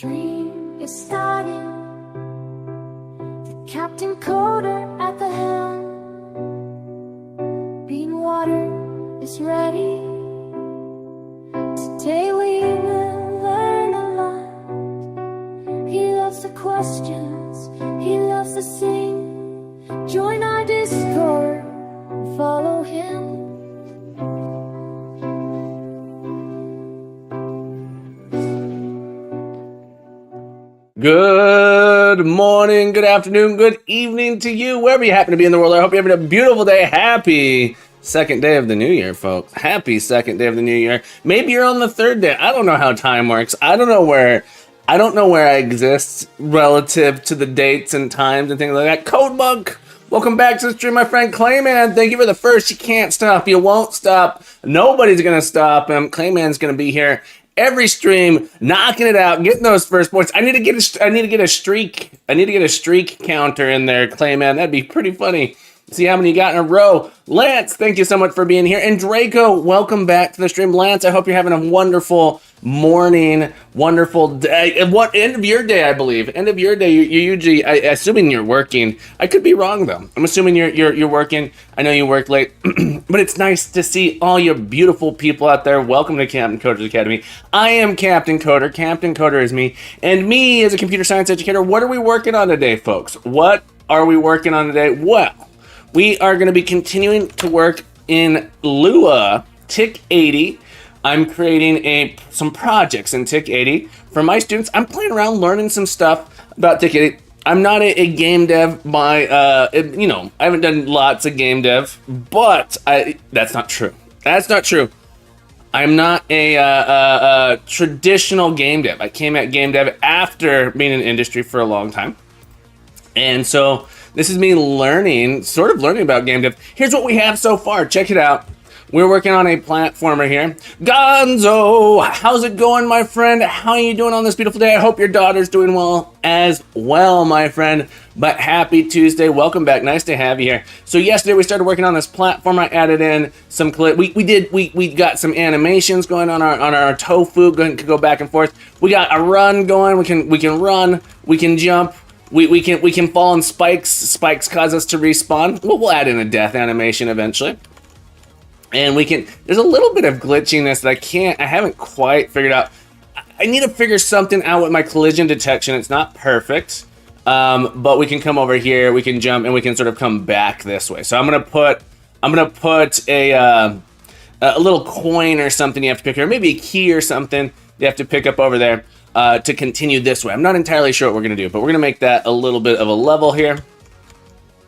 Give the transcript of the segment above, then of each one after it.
stream is starting. The Captain Coder at the helm. Bean water is ready. Today we will learn a lot. He loves the questions, he loves to sing. Join our Discord, follow him. Good morning, good afternoon, good evening to you, wherever you happen to be in the world. I hope you're having a beautiful day. Happy second day of the new year, folks. Happy second day of the new year. Maybe you're on the third day. I don't know how time works. I don't know where I exist relative to the dates and times and things like that. Code Monk, welcome back to the stream, my friend Clayman. Thank you for the first. You can't stop. You won't stop. Nobody's gonna stop him. Clayman's gonna be here every stream, knocking it out, getting those first points. I need to get a streak counter in there, Clayman. That'd be pretty funny. See how many you got in a row. Lance, thank you so much for being here. And Draco, welcome back to the stream. Lance, I hope you're having a wonderful morning, wonderful day. What end of your day, I believe. End of your day, you usually, assuming you're working. I could be wrong though. I'm assuming you're working. I know you work late, but it's nice to see all you beautiful people out there. Welcome to Captain Coder's Academy. I am Captain Coder. Captain Coder is me. And me as a computer science educator, what are we working on today, folks? What are we working on today? Well, we are going to be continuing to work in Lua TIC-80. I'm creating some projects in TIC-80 for my students. I'm playing around, learning some stuff about TIC-80. I'm not a game dev by, I haven't done lots of game dev, but that's not true. That's not true. I'm not a traditional game dev. I came at game dev after being in industry for a long time. And so this is me sort of learning about game dev. Here's what we have so far. Check it out. We're working on a platformer here. Gonzo, how's it going, my friend? How are you doing on this beautiful day? I hope your daughter's doing well as well, my friend. But happy Tuesday. Welcome back. Nice to have you here. So yesterday we started working on this platform. I added in some clip. We got some animations going on our tofu, going to go back and forth. We got a run going. We can run. We can jump. We can fall in spikes. Spikes cause us to respawn. We'll add in a death animation eventually. And there's a little bit of glitchiness that I haven't quite figured out. I need to figure something out with my collision detection. It's not perfect, but we can come over here, we can jump, and we can sort of come back this way. So I'm gonna put a little coin or something you have to pick here, maybe a key or something you have to pick up over there to continue this way. I'm not entirely sure what we're gonna do, but we're gonna make that a little bit of a level here.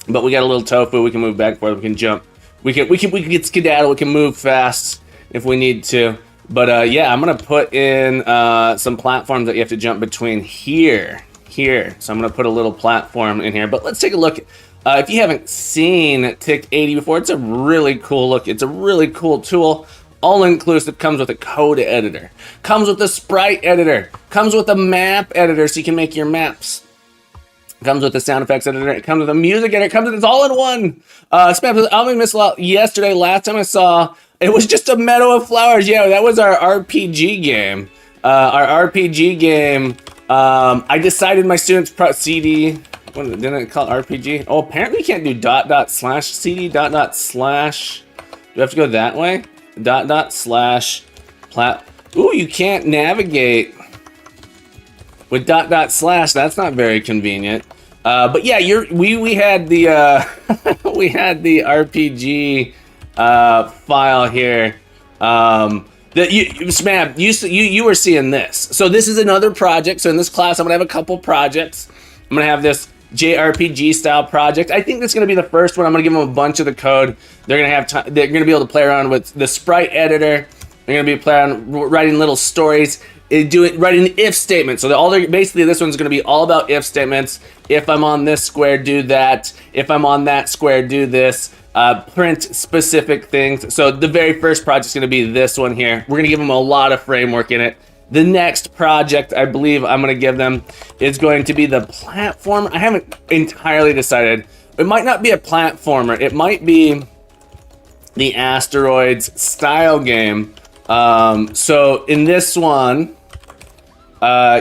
But we got a little tofu, we can move back and forth, we can jump. We can get skedaddle, we can move fast if we need to. But yeah, I'm gonna put in some platforms that you have to jump between here. So I'm gonna put a little platform in here. But let's take a look. If you haven't seen TIC-80 before, it's a really cool look. It's a really cool tool. All inclusive, comes with a code editor, comes with a sprite editor, comes with a map editor so you can make your maps. Comes with the sound effects editor, it comes with a music editor, it comes with it's all in one. I missed a lot yesterday. Last time I saw, it was just a meadow of flowers. Yeah, that was our RPG game. I decided my students CD. What didn't it call it RPG? Oh, apparently you can't do //cd // Do I have to go that way? // plat. Ooh, you can't navigate with // That's not very convenient. But yeah, we had the we had the RPG file here. That Smab, you were seeing this. So this is another project. So in this class, I'm gonna have a couple projects. I'm gonna have this JRPG style project. I think this is gonna be the first one. I'm gonna give them a bunch of the code. They're gonna have time. They're gonna be able to play around with the sprite editor. They're gonna be playing around writing little stories. Writing if statements. So basically this one's going to be all about if statements. If I'm on this square, do that. If I'm on that square, do this. Print specific things. So the very first project is going to be this one here. We're going to give them a lot of framework in it. The next project I believe I'm going to give them is going to be the platform. I haven't entirely decided. It might not be a platformer. It might be the Asteroids style game. So in this one,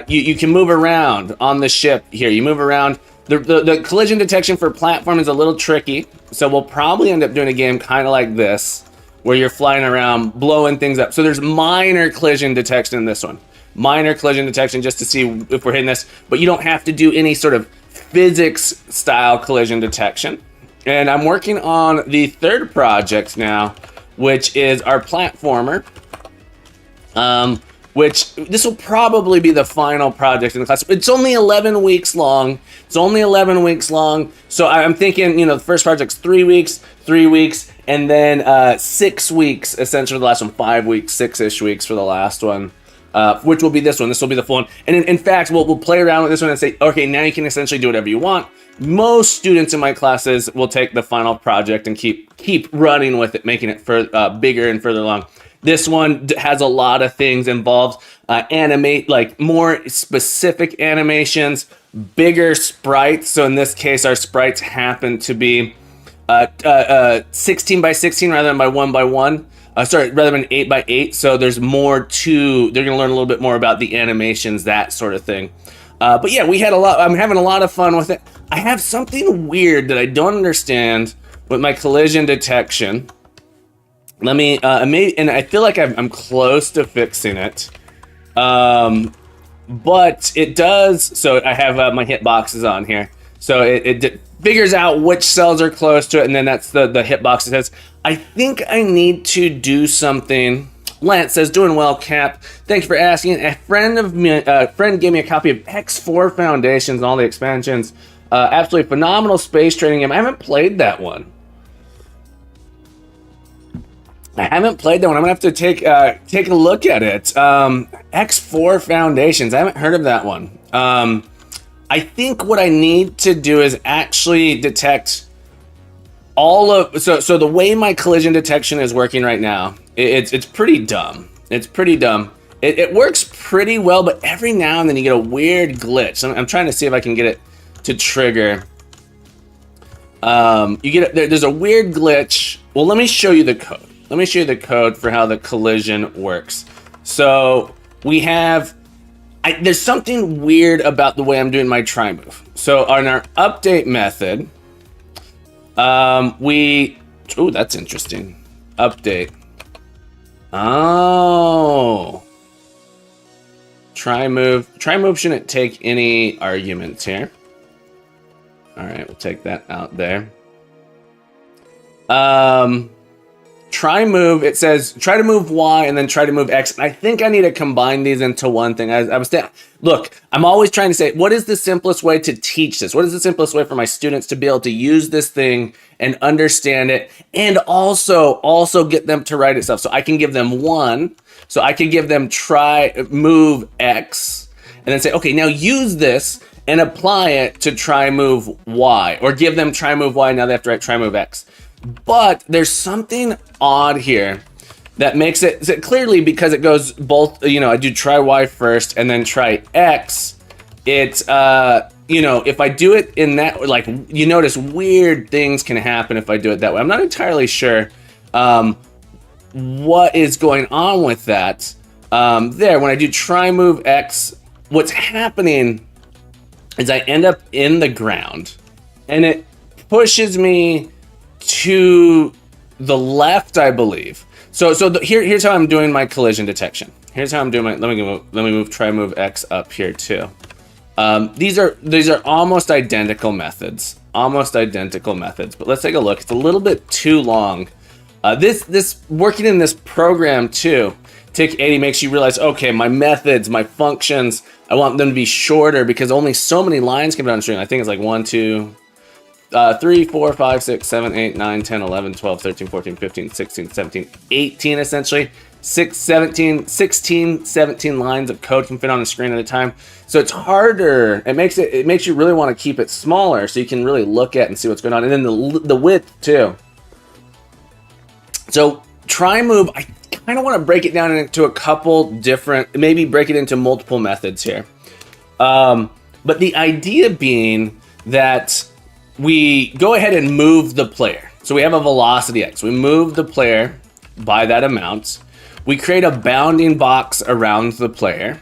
You can move around on the ship here. You move around. The collision detection for platform is a little tricky, so we'll probably end up doing a game kind of like this, where you're flying around, blowing things up. So there's minor collision detection in this one. Minor collision detection just to see if we're hitting this, but you don't have to do any sort of physics-style collision detection. And I'm working on the third project now, which is our platformer. Which this will probably be the final project in the class. It's only 11 weeks long. So I'm thinking, you know, the first project's 3 weeks, and then 6 weeks, essentially the last one, 5 weeks, 6-ish weeks for the last one, which will be this one. This will be the full one. And in fact, we'll play around with this one and say, okay, now you can essentially do whatever you want. Most students in my classes will take the final project and keep running with it, making it bigger and further along. This one has a lot of things involved, animate, like more specific animations, bigger sprites. So in this case, our sprites happen to be 16 by 16 rather than by 1 by 1. Rather than 8 by 8. So there's more they're going to learn a little bit more about the animations, that sort of thing. But yeah, I'm having a lot of fun with it. I have something weird that I don't understand with my collision detection. Let me, and I feel like I'm close to fixing it. But it does, so I have my hitboxes on here. So it figures out which cells are close to it, and then that's the hitbox it says. I think I need to do something. Lance says, doing well, Cap. Thanks for asking. A friend gave me a copy of X4 Foundations and all the expansions. Absolutely phenomenal space training game. I haven't played that one. I'm gonna have to take a look at it. X4 Foundations. I haven't heard of that one. I think what I need to do is actually detect all of. So the way my collision detection is working right now, it's pretty dumb. It works pretty well, but every now and then you get a weird glitch. I'm trying to see if I can get it to trigger. There's a weird glitch. Well, let me show you the code. Let me show you the code for how the collision works. So we have, there's something weird about the way I'm doing my try move. So on our update method, that's interesting. Update. Oh. Try move shouldn't take any arguments here. All right, we'll take that out there. Try move, it says try to move Y and then try to move X. I think I need to combine these into one thing. Look, I'm always trying to say, what is the simplest way to teach this? What is the simplest way for my students to be able to use this thing and understand it, and also get them to write itself? So I can give them one. So I could give them try move X and then say, okay, now use this and apply it to try move Y, or give them try move Y. Now they have to write try move X. But there's something odd here that makes it, so clearly, because it goes both, I do try Y first and then try X. It's, if I do it in that, like, you notice weird things can happen if I do it that way. I'm not entirely sure what is going on with that. When I do try move X, what's happening is I end up in the ground and it pushes me to the left, I believe. Here's how I'm doing my collision detection. Here's how I'm doing my. Let me move try move X up here too. These are almost identical methods. But let's take a look. It's a little bit too long. This working in this program too. TIC-80 makes you realize, okay, my methods, my functions, I want them to be shorter because only so many lines can be on the string. I think it's like 1, 2. 3, 4, 5, 6, 7, 8, 9, 10, 11, 12, 13, 14, 15, 16, 17, 18 essentially. 16, 17 lines of code can fit on the screen at a time. So it's harder. It makes you really want to keep it smaller so you can really look at and see what's going on. And then the width too. So try move, I kind of want to break it down into a couple different, maybe break it into multiple methods here. But the idea being that we go ahead and move the player. So we have a velocity X. We move the player by that amount. We create a bounding box around the player.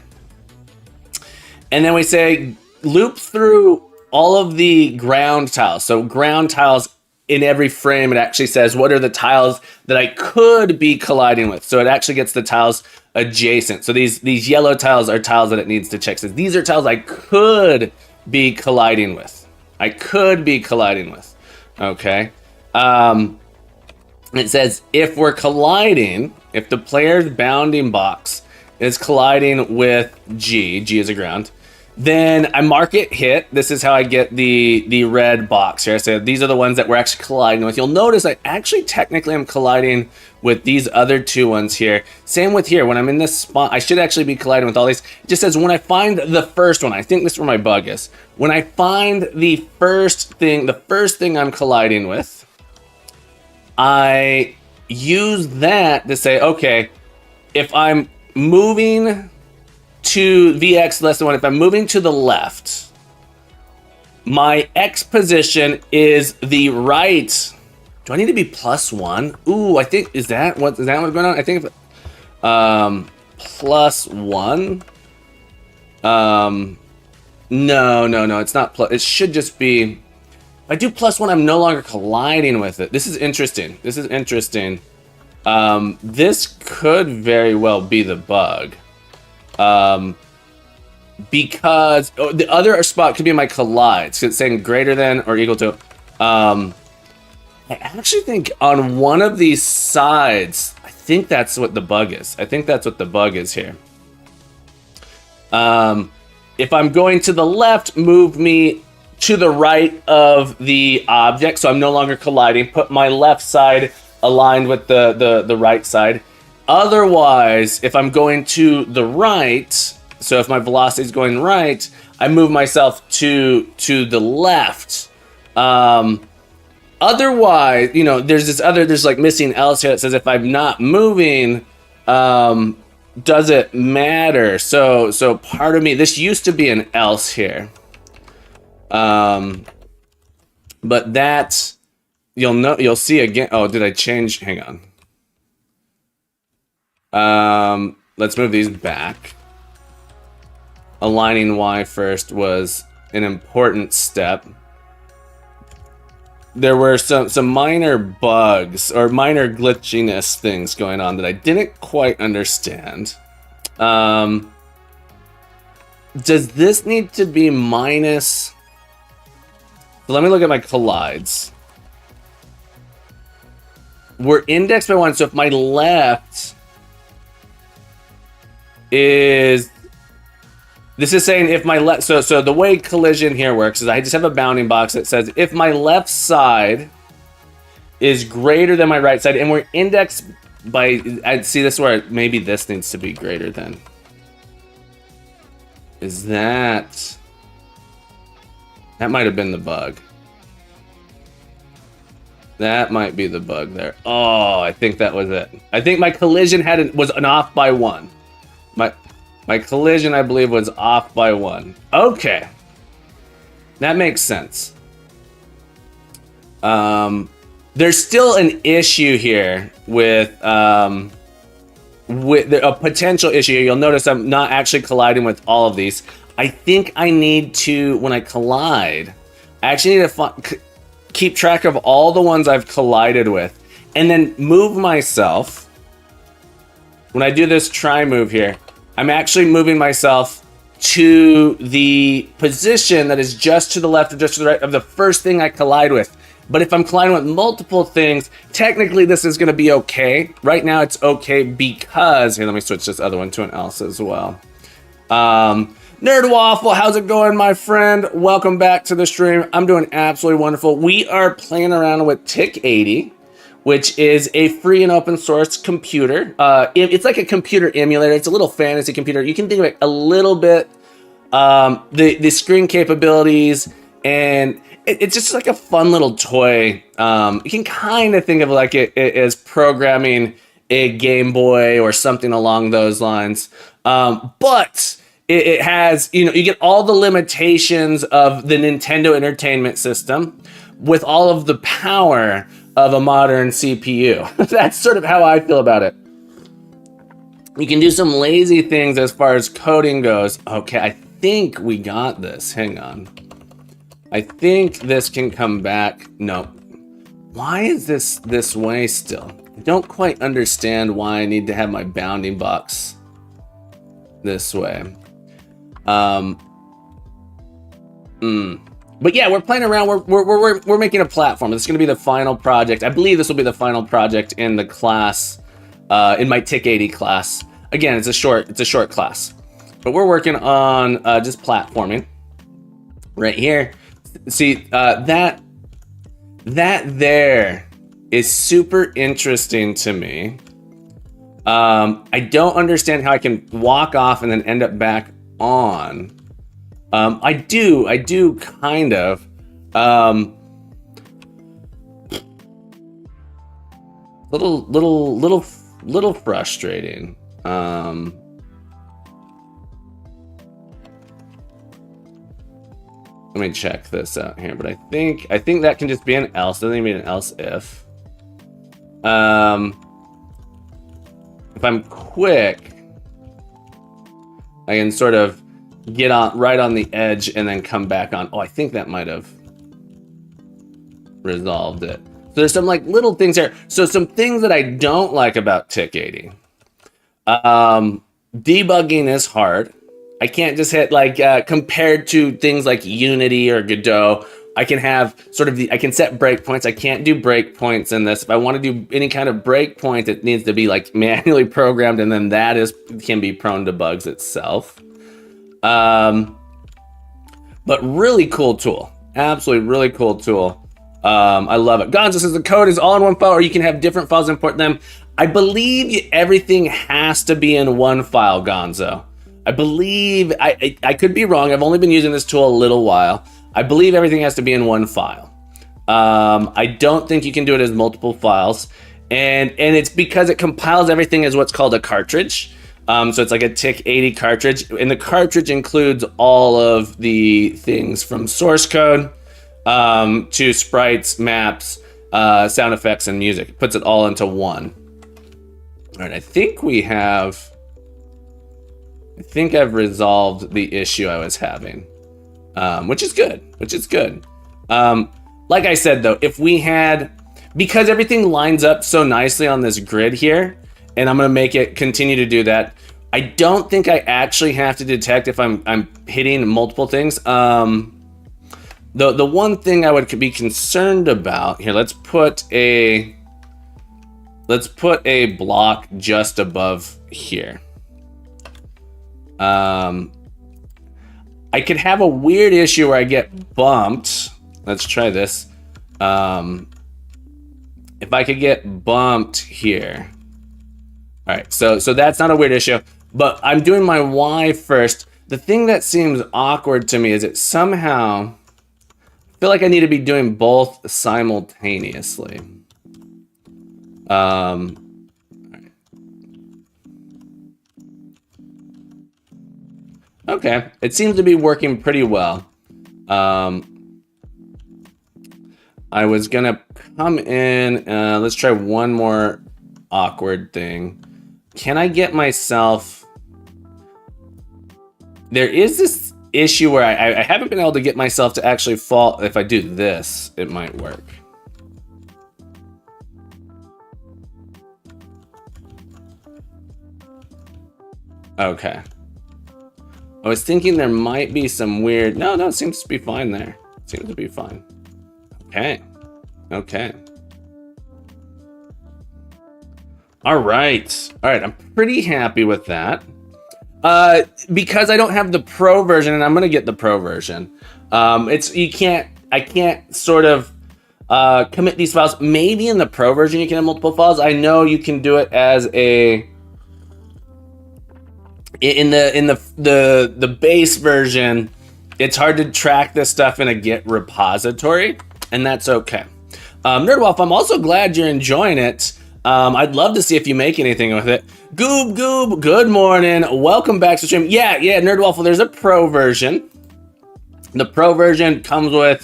And then we say loop through all of the ground tiles. So ground tiles in every frame, it actually says what are the tiles that I could be colliding with. So it actually gets the tiles adjacent. So these yellow tiles are tiles that it needs to check. So these are tiles I could be colliding with. I could be colliding with. Okay. It says if we're colliding, if the player's bounding box is colliding with G is a ground, then I mark it hit. This is how I get the red box here. So these are the ones that we're actually colliding with. You'll notice I actually technically am colliding with these other two ones here. Same with here. When I'm in this spot, I should actually be colliding with all these. It just says when I find the first one, I think this is where my bug is. When I find the first thing I'm colliding with, I use that to say, okay, if I'm moving to Vx less than 1, if I'm moving to the left, my X position is the right. Do I need to be +1? Ooh, I think, is that what's going on? I think if, +1. No, it's not plus. It should just be, if I do +1, I'm no longer colliding with it. This is interesting. This could very well be the bug. Because the other spot could be my collides. So it's saying greater than or equal to. I actually think on one of these sides, I think that's what the bug is. I think that's what the bug is here. If I'm going to the left, move me to the right of the object, so I'm no longer colliding. Put my left side aligned with the right side. Otherwise, if I'm going to the right, so if my velocity is going right, I move myself to the left. Otherwise, you know, there's like missing else here that says if I'm not moving, does it matter? So part of me, this used to be an else here. But that you'll see again. Oh, did I change? Hang on. Let's move these back. Aligning Y first was an important step. There were some minor bugs or minor glitchiness things going on that I didn't quite understand. Does this need to be minus? So let me look at my collides. We're indexed by 1, so if my left is, this is saying if my left, so the way collision here works is I just have a bounding box that says if my left side is greater than my right side, and we're indexed by, I see this where maybe this needs to be greater than. Is that might have been the bug. That might be the bug there. Oh, I think that was it. I think my collision was an off by 1. My collision, I believe, was off by 1. Okay. That makes sense. There's still an issue here with a potential issue. You'll notice I'm not actually colliding with all of these. I think I need to, when I collide, I actually need to keep track of all the ones I've collided with and then move myself. When I do this try move here, I'm actually moving myself to the position that is just to the left or just to the right of the first thing I collide with. But if I'm colliding with multiple things, technically this is going to be okay. Right now it's okay because, here, let me switch this other one to an else as well. Nerd Waffle, how's it going, my friend? Welcome back to the stream. I'm doing absolutely wonderful. We are playing around with TIC-80, which is a free and open source computer. It's like a computer emulator. It's a little fantasy computer. You can think of it a little bit, the screen capabilities, and it's just like a fun little toy. You can kind of think of like it as programming a Game Boy or something along those lines. But it has, you get all the limitations of the Nintendo Entertainment System with all of the power of a modern CPU. That's sort of how I feel about it. You can do some lazy things as far as coding goes. Okay, I think we got this. Hang on. I think this can come back. No. Why is this way still? I don't quite understand why I need to have my bounding box this way. But yeah, we're playing around. We're making a platform. This is going to be the final project. I believe this will be the final project in the class, in my TIC-80 class. Again, it's a short class, but we're working on just platforming right here. See, that there is super interesting to me. I don't understand how I can walk off and then end up back on. I do kind of. Little frustrating. Let me check this out here, but I think that can just be an else. Doesn't even mean an else if. If I'm quick, I can sort of get on right on the edge and then come back on. Oh, I think that might have resolved it. So there's some like little things here. So some things that I don't like about TIC-80. Debugging is hard. I can't just hit like compared to things like Unity or Godot. I can have sort of I can set breakpoints. I can't do breakpoints in this. If I want to do any kind of breakpoint, it needs to be like manually programmed, and then that can be prone to bugs itself. But really cool tool. Absolutely really cool tool. I love it. Gonzo says the code is all in one file, or you can have different files import them. I believe everything has to be in one file, Gonzo. I believe, I could be wrong. I've only been using this tool a little while. I believe everything has to be in one file. I don't think you can do it as multiple files. And it's because it compiles everything as what's called a cartridge. So it's like a TIC-80 cartridge. And the cartridge includes all of the things from source code to sprites, maps, sound effects, and music. It puts it all into one. All right, I think I've resolved the issue I was having, which is good. Like I said, though, if we had, because everything lines up so nicely on this grid here, and I'm going to make it continue to do that, I don't think I actually have to detect if I'm hitting multiple things. The one thing I would be concerned about here, let's put a block just above here. I could have a weird issue where I get bumped. Let's try this. If I could get bumped here. All right, so that's not a weird issue, but I'm doing my Y first. The thing that seems awkward to me is it somehow, I feel like I need to be doing both simultaneously. Okay, it seems to be working pretty well. I was gonna come in, let's try one more awkward thing. Can I get myself, there is this issue where I haven't been able to get myself to actually fall. If I do this, it might work. Okay. I was thinking there might be some weird, no, it seems to be fine there. It seems to be fine. Okay. All right, I'm pretty happy with that. Because I don't have the pro version, and I'm gonna get the pro version. I can't sort of commit these files. Maybe in the pro version you can have multiple files. I know you can do it as a, in the base version, it's hard to track this stuff in a Git repository, and that's okay. Nerdwolf, I'm also glad you're enjoying it. I'd love to see if you make anything with it. Goob, good morning. Welcome back to the stream. Yeah, Nerdwolf, there's a pro version. The pro version comes with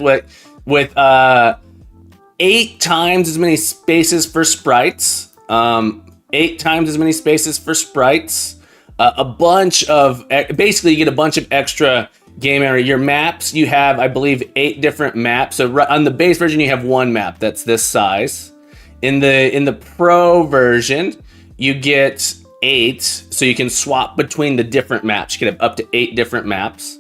8 times as many spaces for sprites. 8 times as many spaces for sprites. a bunch of, basically you get a bunch of extra game area. Your maps, you have, I believe, 8 different maps. So on the base version, you have 1 map that's this size. In the Pro version, you get 8, so you can swap between the different maps. You can have up to 8 different maps.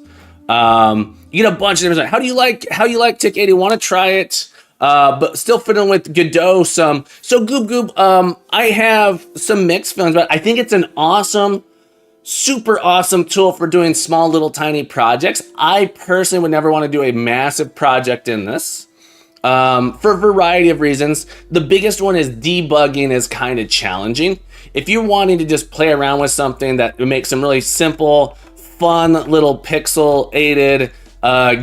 You get a bunch of different. How you like TIC-80? Want to try it? But still fiddling with Godot some. So Goob Goob, I have some mixed feelings, but I think it's an awesome, super awesome tool for doing small little tiny projects. I personally would never want to do a massive project in this. For a variety of reasons. The biggest one is debugging is kind of challenging. If you're wanting to just play around with something that would make some really simple, fun little pixel-aided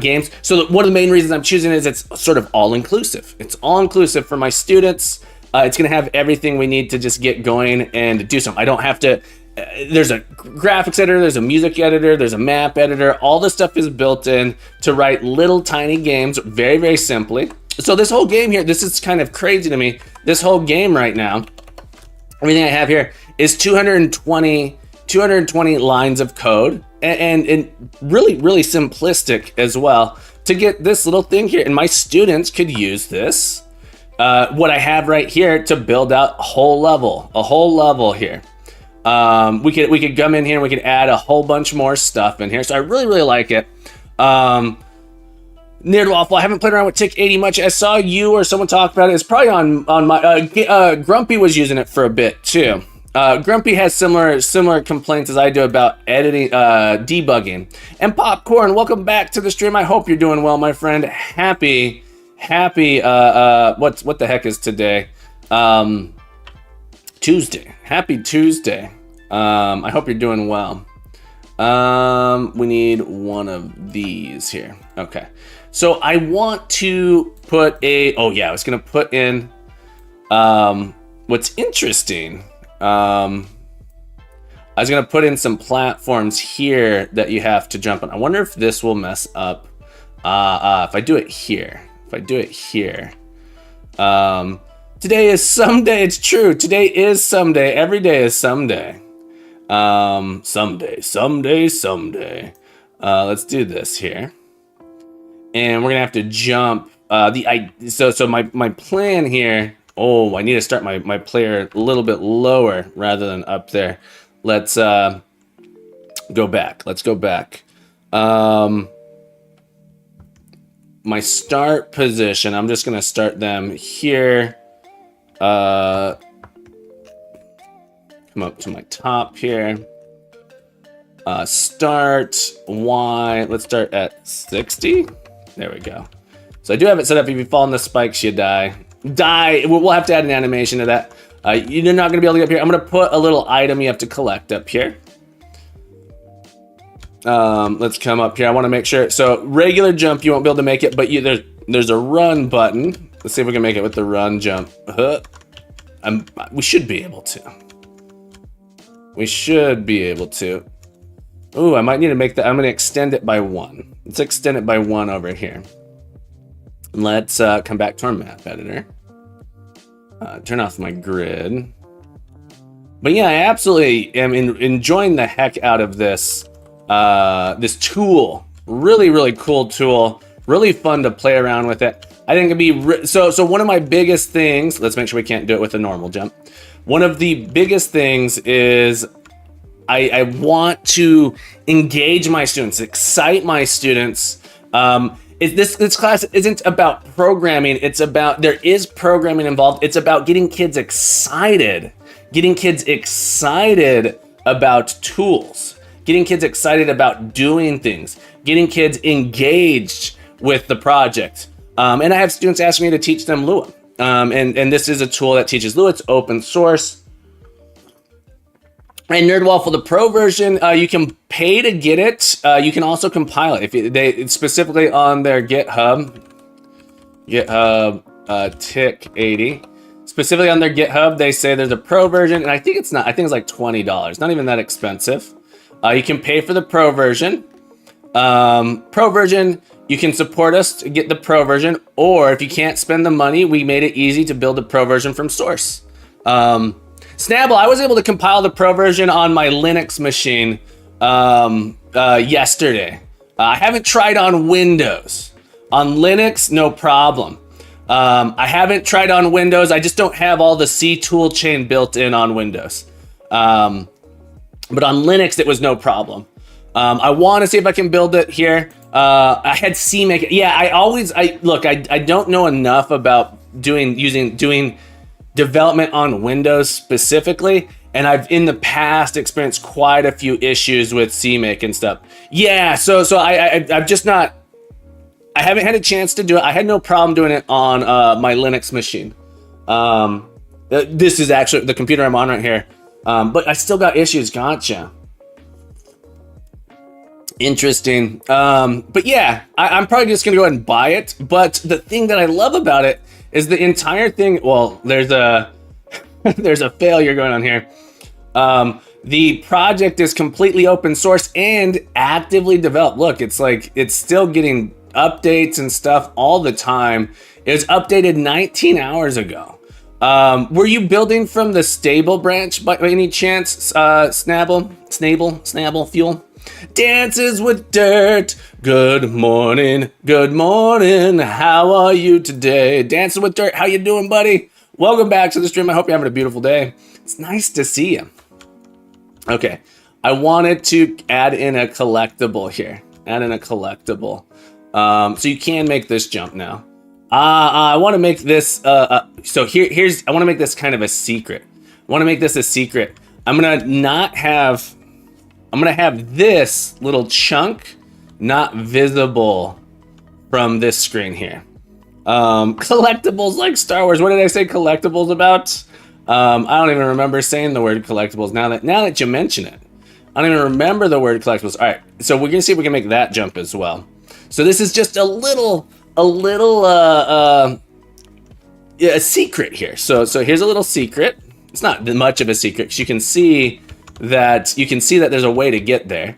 games. So one of the main reasons I'm choosing is it's sort of all-inclusive. It's all-inclusive for my students. It's going to have everything we need to just get going and do something. I don't have to... there's a graphics editor, there's a music editor, there's a map editor. All this stuff is built in to write little tiny games very, very simply. So this whole game here, this is kind of crazy to me. This whole game right now, everything I have here is 220 lines of code and really, really simplistic as well to get this little thing here. And my students could use this, what I have right here, to build out a whole level here. We could come in here and we could add a whole bunch more stuff in here. So I really, really like it. Nerd Waffle, I haven't played around with TIC-80 much. I saw you or someone talk about it. It's probably on my, Grumpy was using it for a bit too. Grumpy has similar complaints as I do about editing, debugging. And Popcorn, welcome back to the stream. I hope you're doing well, my friend. Happy, what the heck is today? Tuesday. Happy Tuesday. I hope you're doing well. We need one of these here. Okay. So I want to put I was going to put in, what's interesting. I was going to put in some platforms here that you have to jump on. I wonder if this will mess up. If I do it here, today is someday. It's true. Today is someday. Every day is someday. Someday. Let's do this here. And we're gonna have to jump. So my plan here. Oh, I need to start my player a little bit lower rather than up there. Let's go back. My start position. I'm just gonna start them here. Come up to my top here. Start Y. Let's start at 60. There we go. So I do have it set up. If you fall in the spikes, you die. We'll have to add an animation to that. You're not going to be able to get up here. I'm going to put a little item you have to collect up here. Let's come up here. I want to make sure. So regular jump, you won't be able to make it, but there's a run button. Let's see if we can make it with the run jump. We should be able to. Ooh, I might need to make that. I'm going to extend it by 1. Let's extend it by 1 over here. Let's come back to our map editor. Turn off my grid. But yeah, I absolutely am enjoying the heck out of this this tool. Really, really cool tool. Really fun to play around with it. I think it'd be so one of my biggest things. Let's make sure we can't do it with a normal jump. One of the biggest things is I want to engage my students, excite my students. This class isn't about programming. It's about, there is programming involved. It's about getting kids excited about tools, getting kids excited about doing things, getting kids engaged with the project. And I have students ask me to teach them Lua. And this is a tool that teaches Lua. It's open source. And NerdWaffle, the Pro version, you can pay to get it. You can also compile it. It's specifically on their GitHub TIC-80. Specifically on their GitHub, they say there's a Pro version, and I think it's not. I think it's like $20. Not even that expensive. You can pay for the Pro version. You can support us to get the Pro version, or if you can't spend the money, we made it easy to build a Pro version from source. Snabble, I was able to compile the pro version on my Linux machine yesterday. I haven't tried on Windows. On Linux, no problem. I haven't tried on Windows. I just don't have all the C toolchain built in on Windows. But on Linux, it was no problem. I want to see if I can build it here. I had CMake. Yeah, I don't know enough about doing development on Windows specifically, and I've in the past experienced quite a few issues with CMake and stuff. Yeah, so I've just not. I haven't had a chance to do it. I had no problem doing it on my Linux machine. This is actually the computer I'm on right here, but I still got issues. Gotcha. Interesting. But yeah, I'm probably just gonna go ahead and buy it. But the thing that I love about it is the entire thing. Well, there's a there's a failure going on here. The project is completely open source and actively developed. Look, it's like it's still getting updates and stuff all the time. It was updated 19 hours ago. Were you building from the stable branch by any chance, Snabble Fuel? Dances with dirt. Good morning. How are you today? Dancing with dirt. How you doing, buddy? Welcome back to the stream. I hope you're having a beautiful day. It's nice to see you. Okay, I wanted to add in a collectible here. So you can make this jump now. I want to make this. So here's. I want to make this kind of a secret. I want to make this a secret. I'm gonna have this little chunk not visible from this screen here. Collectibles like Star Wars. What did I say collectibles about? I don't even remember saying the word collectibles now that you mention it. I don't even remember the word collectibles. All right, so we're gonna see if we can make that jump as well. So this is just a secret here. So here's a little secret. It's not much of a secret, because you can see that there's a way to get there.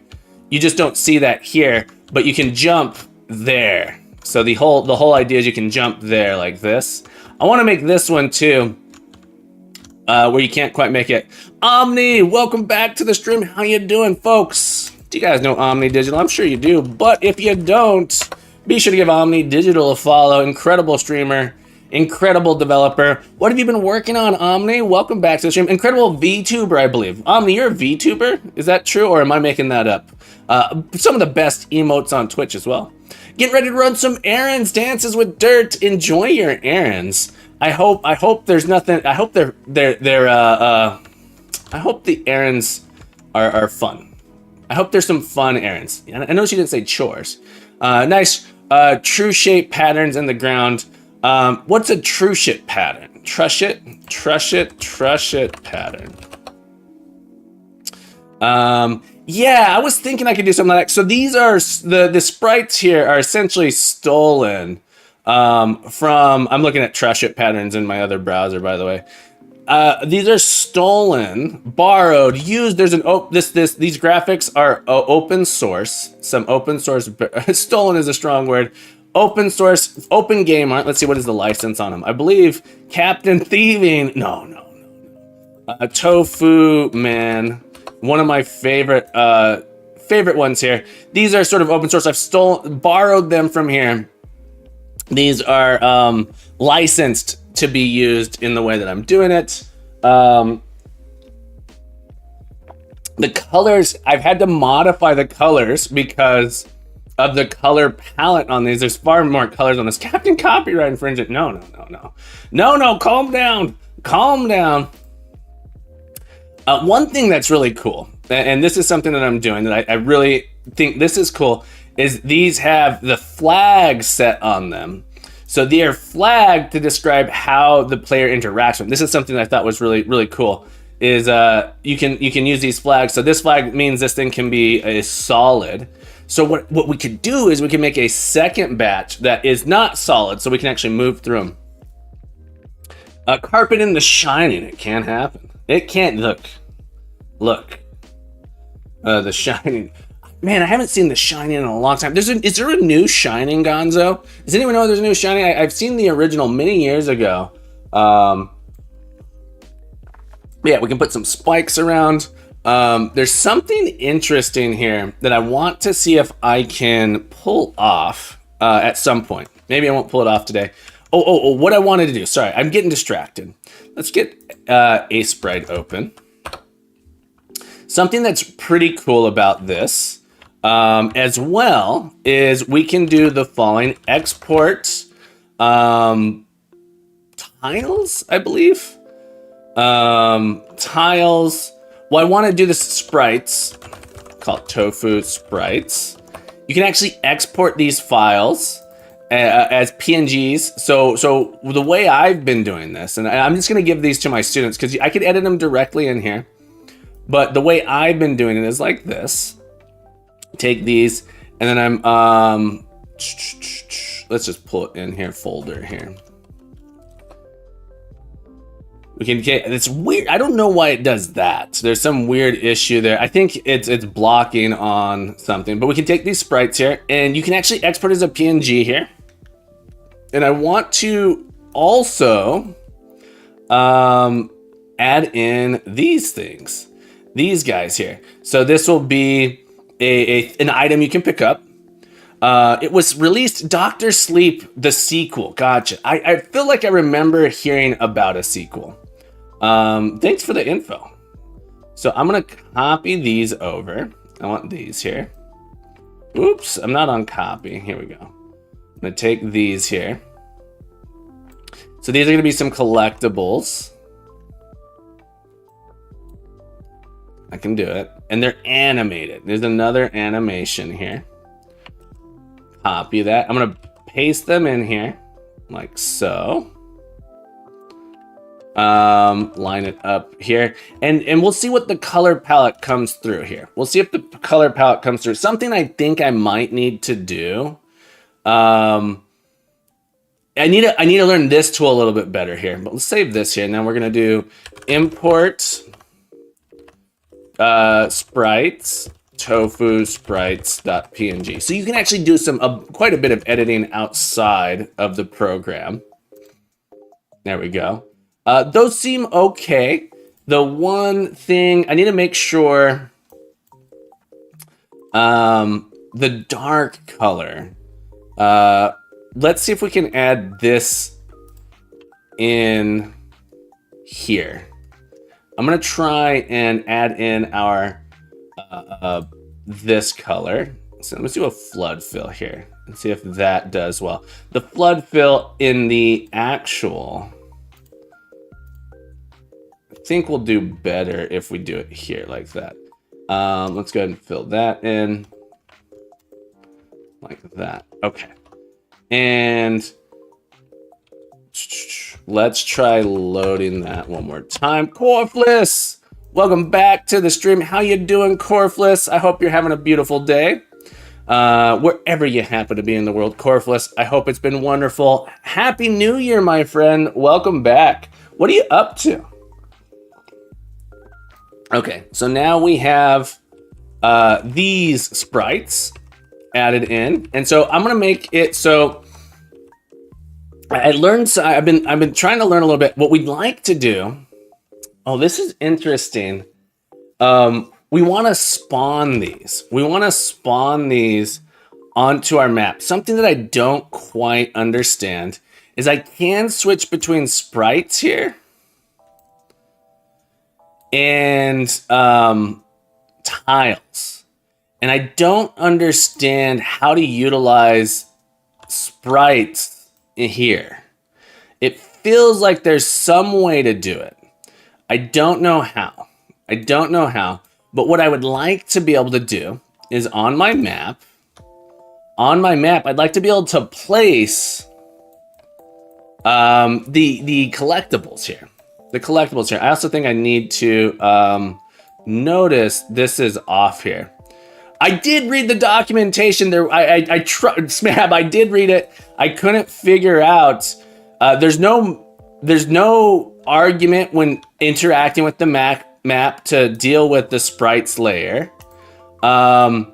You just don't see that here, but you can jump there. So the whole idea is you can jump there like this. I want to make this one too, where you can't quite make it. Omni, welcome back to the stream. How you doing, folks? Do you guys know Omni Digital? I'm sure you do, but if you don't, be sure to give Omni Digital a follow. Incredible streamer, incredible developer. What have you been working on, Omni? Welcome back to the stream. Incredible VTuber, I believe. Omni, you're a VTuber? Is that true, or am I making that up? Some of the best emotes on Twitch as well. Getting ready to run some errands, dances with dirt. Enjoy your errands. I hope there's nothing. I hope I hope the errands are fun. I hope there's some fun errands. I know she didn't say chores. Nice true shape patterns in the ground. What's a true shit pattern? Trush it pattern. Yeah, I was thinking I could do something like that. So these are the sprites here are essentially stolen from. I'm looking at Trush it patterns in my other browser, by the way. These are stolen, borrowed, used. There's these graphics are open source. Some open source. Stolen is a strong word. Open source, open game art. Let's see, what is the license on them? I believe Captain Thieving. No. Tofu Man. One of my favorite ones here. These are sort of open source. I've borrowed them from here. These are licensed to be used in the way that I'm doing it. The colors, I've had to modify the colors because of the color palette on these. There's far more colors on this. Captain Copyright Infringement. No. Calm down. One thing that's really cool, and this is something that I'm doing that I really think this is cool, is these have the flag set on them. So they are flagged to describe how the player interacts with them. This is something that I thought was really, really cool, is you can use these flags. So this flag means this thing can be a solid. So what we could do is we can make a second batch that is not solid, so we can actually move through them. Carpet in the Shining, it can happen. It can't, look. The Shining. Man, I haven't seen The Shining in a long time. Is there a new Shining, Gonzo? Does anyone know there's a new Shining? I've seen the original many years ago. Yeah, we can put some spikes around. There's something interesting here that I want to see if I can pull off at some point. Maybe I won't pull it off today. Oh, what I wanted to do. Sorry, I'm getting distracted. Let's get a sprite open. Something that's pretty cool about this as well is we can do the following. Export tiles, I believe. Tiles. Well, I want to do this sprites, called tofu sprites. You can actually export these files as PNGs. So the way I've been doing this, and I'm just going to give these to my students because I could edit them directly in here. But the way I've been doing it is like this. Take these, and then I'm let's just pull it in here, folder here. We can get, it's weird. I don't know why it does that. There's some weird issue there. I think it's blocking on something, but we can take these sprites here and you can actually export as a PNG here. And I want to also add in these things, these guys here. So this will be an item you can pick up. It was released, Dr. Sleep, the sequel. Gotcha. I feel like I remember hearing about a sequel. Thanks for the info. So I'm going to copy these over. I want these here. Oops, I'm not on copy. Here we go. I'm going to take these here. So these are going to be some collectibles. I can do it. And they're animated. There's another animation here. Copy that. I'm going to paste them in here like so. Line it up here and we'll see what the color palette comes through here. We'll see if the color palette comes through. Something I think I might need to do. I need to learn this tool a little bit better here, but let's save this here. Now we're going to do import sprites, tofu sprites.png. So you can actually do quite a bit of editing outside of the program. There we go. Those seem okay. The one thing I need to make sure, the dark color. Let's see if we can add this in here. I'm gonna try and add in our this color. So let's do a flood fill here and see if that does well. The flood fill in the actual, I think we'll do better if we do it here like that. Let's go ahead and fill that in like that. Okay. And let's try loading that one more time. Corfless, welcome back to the stream. How you doing, Corfless? I hope you're having a beautiful day. Wherever you happen to be in the world, Corfless, I hope it's been wonderful. Happy New Year, my friend. Welcome back. What are you up to? Okay, so now we have these sprites added in, and so I'm gonna make it so I've been trying to learn a little bit. What we'd like to do. Oh, this is interesting. We want to spawn these. We want to spawn these onto our map. Something that I don't quite understand is I can switch between sprites here and tiles. And I don't understand how to utilize sprites here. It feels like there's some way to do it. I don't know how. But what I would like to be able to do is on my map, I'd like to be able to place the collectibles here. I also think I need to notice this is off here. I did read the documentation there. Smab, I did read it. I couldn't figure out. There's no argument when interacting with the map to deal with the sprites layer. Yeah,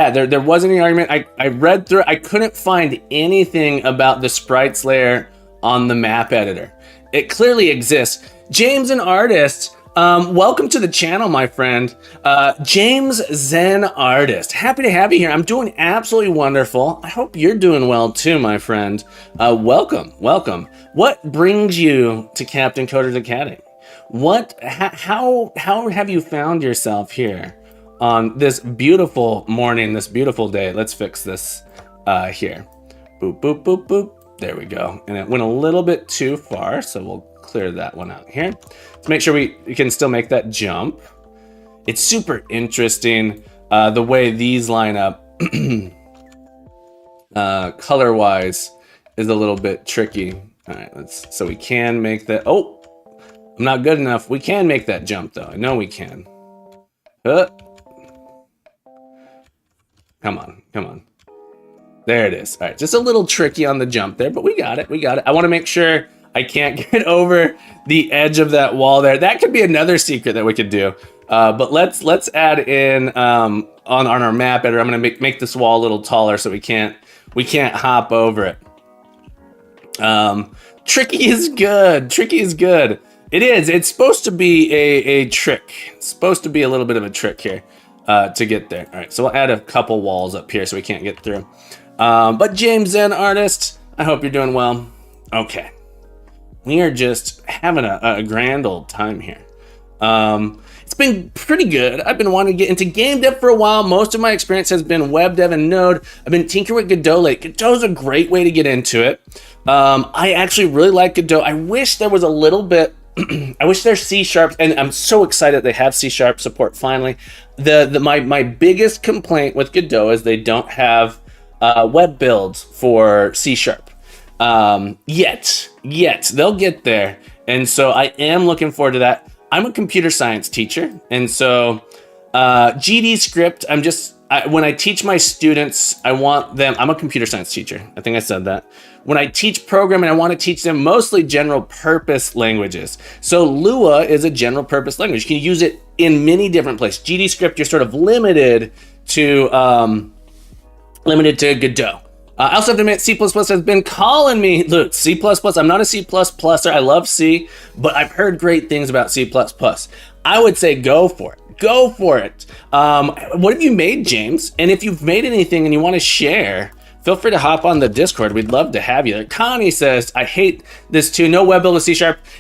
there wasn't any argument. I read through it. I couldn't find anything about the sprites layer on the map editor. It clearly exists. James, an artist. Welcome to the channel, my friend. James Zen Artist. Happy to have you here. I'm doing absolutely wonderful. I hope you're doing well too, my friend. Welcome. What brings you to Captain Coder's Academy? How have you found yourself here on this beautiful morning, this beautiful day? Let's fix this here. Boop, boop, boop, boop. There we go. And it went a little bit too far, so we'll clear that one out here. Let's make sure we can still make that jump. It's super interesting the way these line up color-wise is a little bit tricky. All right, so we can make that. Oh, I'm not good enough. We can make that jump though. I know we can. Come on. There it is. All right, just a little tricky on the jump there, but we got it. I want to make sure I can't get over the edge of that wall there. That could be another secret that we could do. But let's add in on our map editor. I'm gonna make this wall a little taller so we can't hop over it. Tricky is good. It is. It's supposed to be a trick. It's supposed to be a little bit of a trick here to get there. All right, so we'll add a couple walls up here so we can't get through. But James Zen Artist, I hope you're doing well. Okay. We are just having a grand old time here. It's been pretty good. I've been wanting to get into game dev for a while. Most of my experience has been web dev and Node. I've been tinkering with Godot lately. Godot is a great way to get into it. I actually really like Godot. I wish there was a little bit, I wish there's C#, and I'm so excited they have C# support finally. My biggest complaint with Godot is they don't have web builds for C#. Yet they'll get there, and so I am looking forward to that. I'm a computer science teacher, and so GD script, when I teach my students, I want them, I'm a computer science teacher, I think I said that. When I teach programming, I want to teach them mostly general purpose languages. So Lua is a general purpose language. You can use it in many different places. GD script, you're sort of limited to Godot. I also have to admit, C++ has been calling me. Look, C++, I'm not a C++er. I love C, but I've heard great things about C++. I would say go for it. Go for it. What have you made, James? And if you've made anything and you want to share, feel free to hop on the Discord. We'd love to have you there. Connie says, I hate this too. No web build with C#.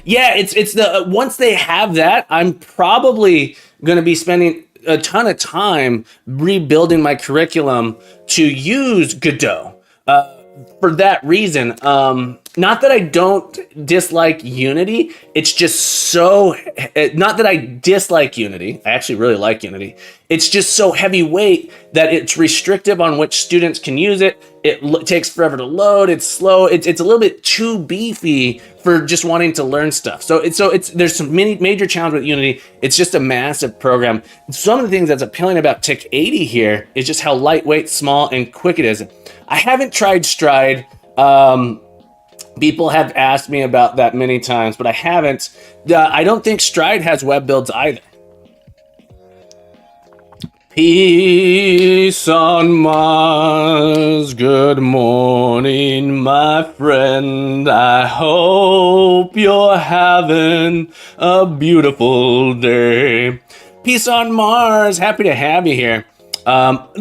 Yeah, it's the once they have that, I'm probably going to be spending a ton of time rebuilding my curriculum to use Godot. For that reason, not that I don't dislike Unity, it's just so, not that I dislike Unity, I actually really like Unity, it's just so heavyweight that it's restrictive on which students can use it. It takes forever to load, it's slow, it's a little bit too beefy for just wanting to learn stuff. So there's some major challenge with Unity. It's just a massive program. Some of the things that's appealing about TIC-80 here is just how lightweight, small, and quick it is. I haven't tried Stride. People have asked me about that many times, but I haven't. I don't think Stride has web builds either. Peace on Mars, good morning, my friend. I hope you're having a beautiful day. Peace on Mars, happy to have you here.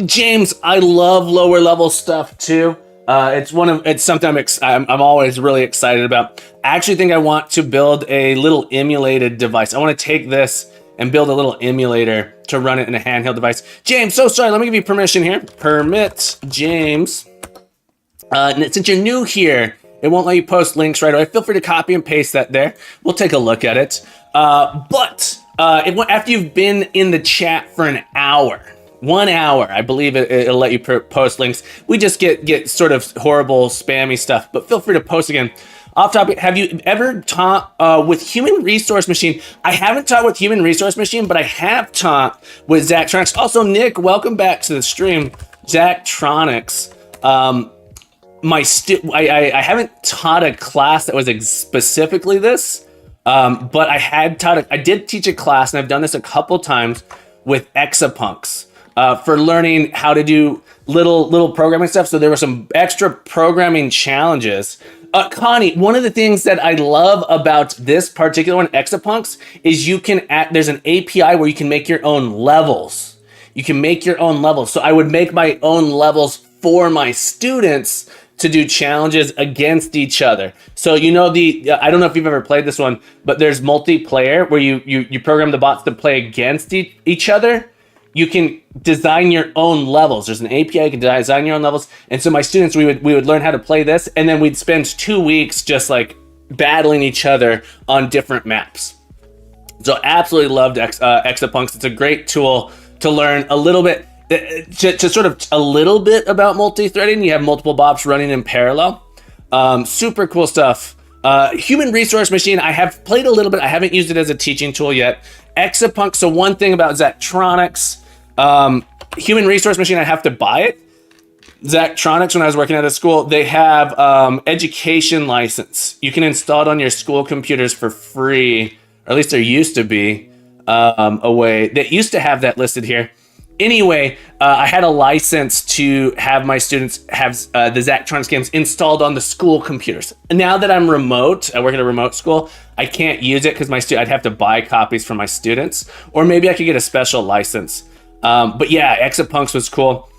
James, I love lower level stuff too. It's something I'm always really excited about. I actually think I want to build a little emulated device. I want to take this and build a little emulator to run it in a handheld device. James, so sorry, let me give you permission here. Permit, James. Since you're new here, it won't let you post links right away. Feel free to copy and paste that there. We'll take a look at it. But after you've been in the chat for an hour, 1 hour, I believe it'll let you post links. We just get sort of horrible spammy stuff, but feel free to post again. Off topic, have you ever taught with Human Resource Machine? I haven't taught with Human Resource Machine, but I have taught with Zachtronics. Also, Nick, welcome back to the stream. Zachtronics. I haven't taught a class that was specifically this, but I did teach a class, and I've done this a couple times with Exapunks. For learning how to do little programming stuff. So there were some extra programming challenges Connie, one of the things that I love about this particular one, Exapunks, is you can there's an API where you can make your own levels. You can make your own levels. So I would make my own levels for my students to do challenges against each other. So you know I don't know if you've ever played this one, but there's multiplayer where you program the bots to play against each other. You can design your own levels. There's an API, you can design your own levels. And so my students, we would learn how to play this, and then we'd spend 2 weeks just like battling each other on different maps. So absolutely loved Exapunks. It's a great tool to learn a little bit, to sort of a little bit about multi-threading. You have multiple bots running in parallel. Super cool stuff. Human resource machine, I have played a little bit. I haven't used it as a teaching tool yet. Exapunks, so one thing about Zachtronics, human resource machine, I have to buy it. Zachtronics, when I was working at a school, they have education license. You can install it on your school computers for free, or at least there used to be a way. They used to have that listed here. Anyway, I had a license to have my students have the Zachtronics games installed on the school computers. Now that I'm remote, I work at a remote school, I can't use it because I'd have to buy copies for my students, or maybe I could get a special license. But yeah, Exapunks was cool.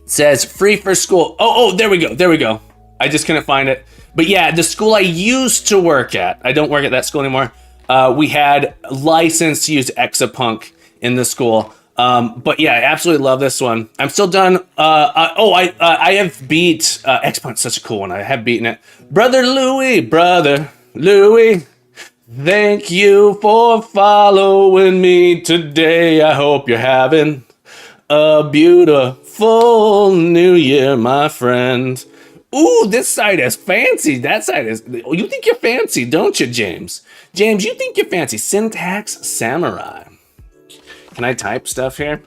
Says free for school. Oh, there we go. I just couldn't find it. But yeah, the school I used to work at, I don't work at that school anymore. We had license to use Exapunk in the school. But yeah, I absolutely love this one. I'm still done. I have beat Exapunk, such a cool one. I have beaten it. Brother Louie, thank you for following me today. I hope you're having a beautiful new year, my friend. Ooh, this side is fancy. That side is... You think you're fancy, don't you, James? James, you think you're fancy. Syntax Samurai. Can I type stuff here?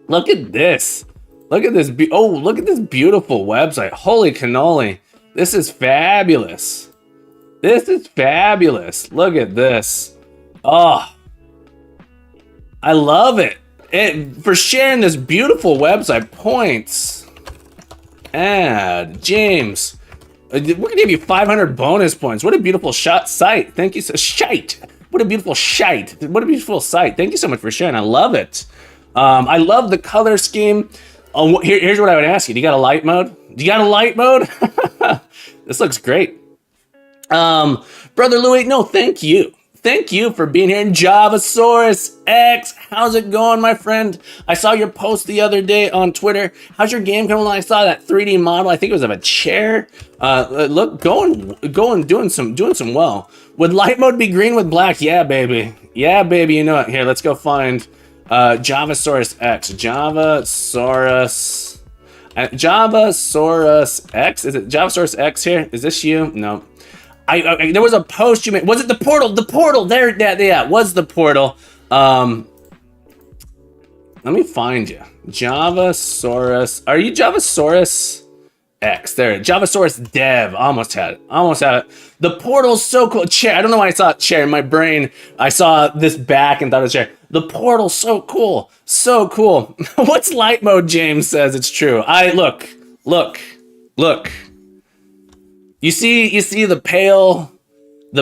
Look at this. Look at this. Look at this beautiful website. Holy cannoli. This is fabulous. This is fabulous. Look at this. Oh, I love it. For sharing this beautiful website. Points. Add. James. We're going to give you 500 bonus points. What a beautiful site. Thank you. Shite. What a beautiful shite. What a beautiful site. Thank you so much for sharing. I love it. I love the color scheme. Here's what I would ask you. Do you got a light mode? This looks great. Brother Louis, no, thank you. Thank you for being here. In Javasaurus X, how's it going, my friend? I saw your post the other day on Twitter. How's your game coming along? I saw that 3D model. I think it was of a chair. Look, doing some well. Would light mode be green with black? Yeah, baby. Yeah, baby. You know it. Here, let's go find Javasaurus X. Javasaurus X. Is it Javasaurus X here? Is this you? No. There was a post you made. Was it the portal? The portal. There. Yeah. Was the portal. Let me find you. Javasaurus. Are you Javasaurus X? There. Javasaurus Dev. Almost had it. The portal's so cool. Chair. I don't know why I saw chair in my brain. I saw this back and thought it was chair. The portal's so cool. So cool. What's light mode? James says it's true. Look. You see the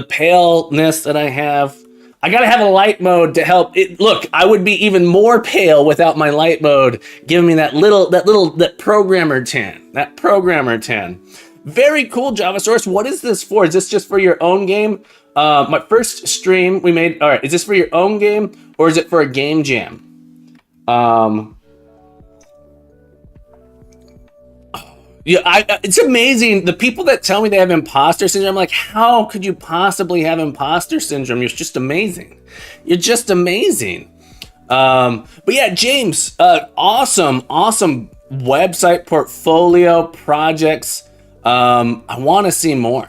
paleness that I have. I gotta have a light mode to help it. Look, I would be even more pale without my light mode giving me that programmer tan. That programmer tan. Very cool, Javasaurus. What is this for? Is this just for your own game? My first stream we made. All right, is this for your own game or is it for a game jam? Yeah, it's amazing. The people that tell me they have imposter syndrome, I'm like, how could you possibly have imposter syndrome? You're just amazing. But yeah, James, awesome website portfolio projects. I want to see more.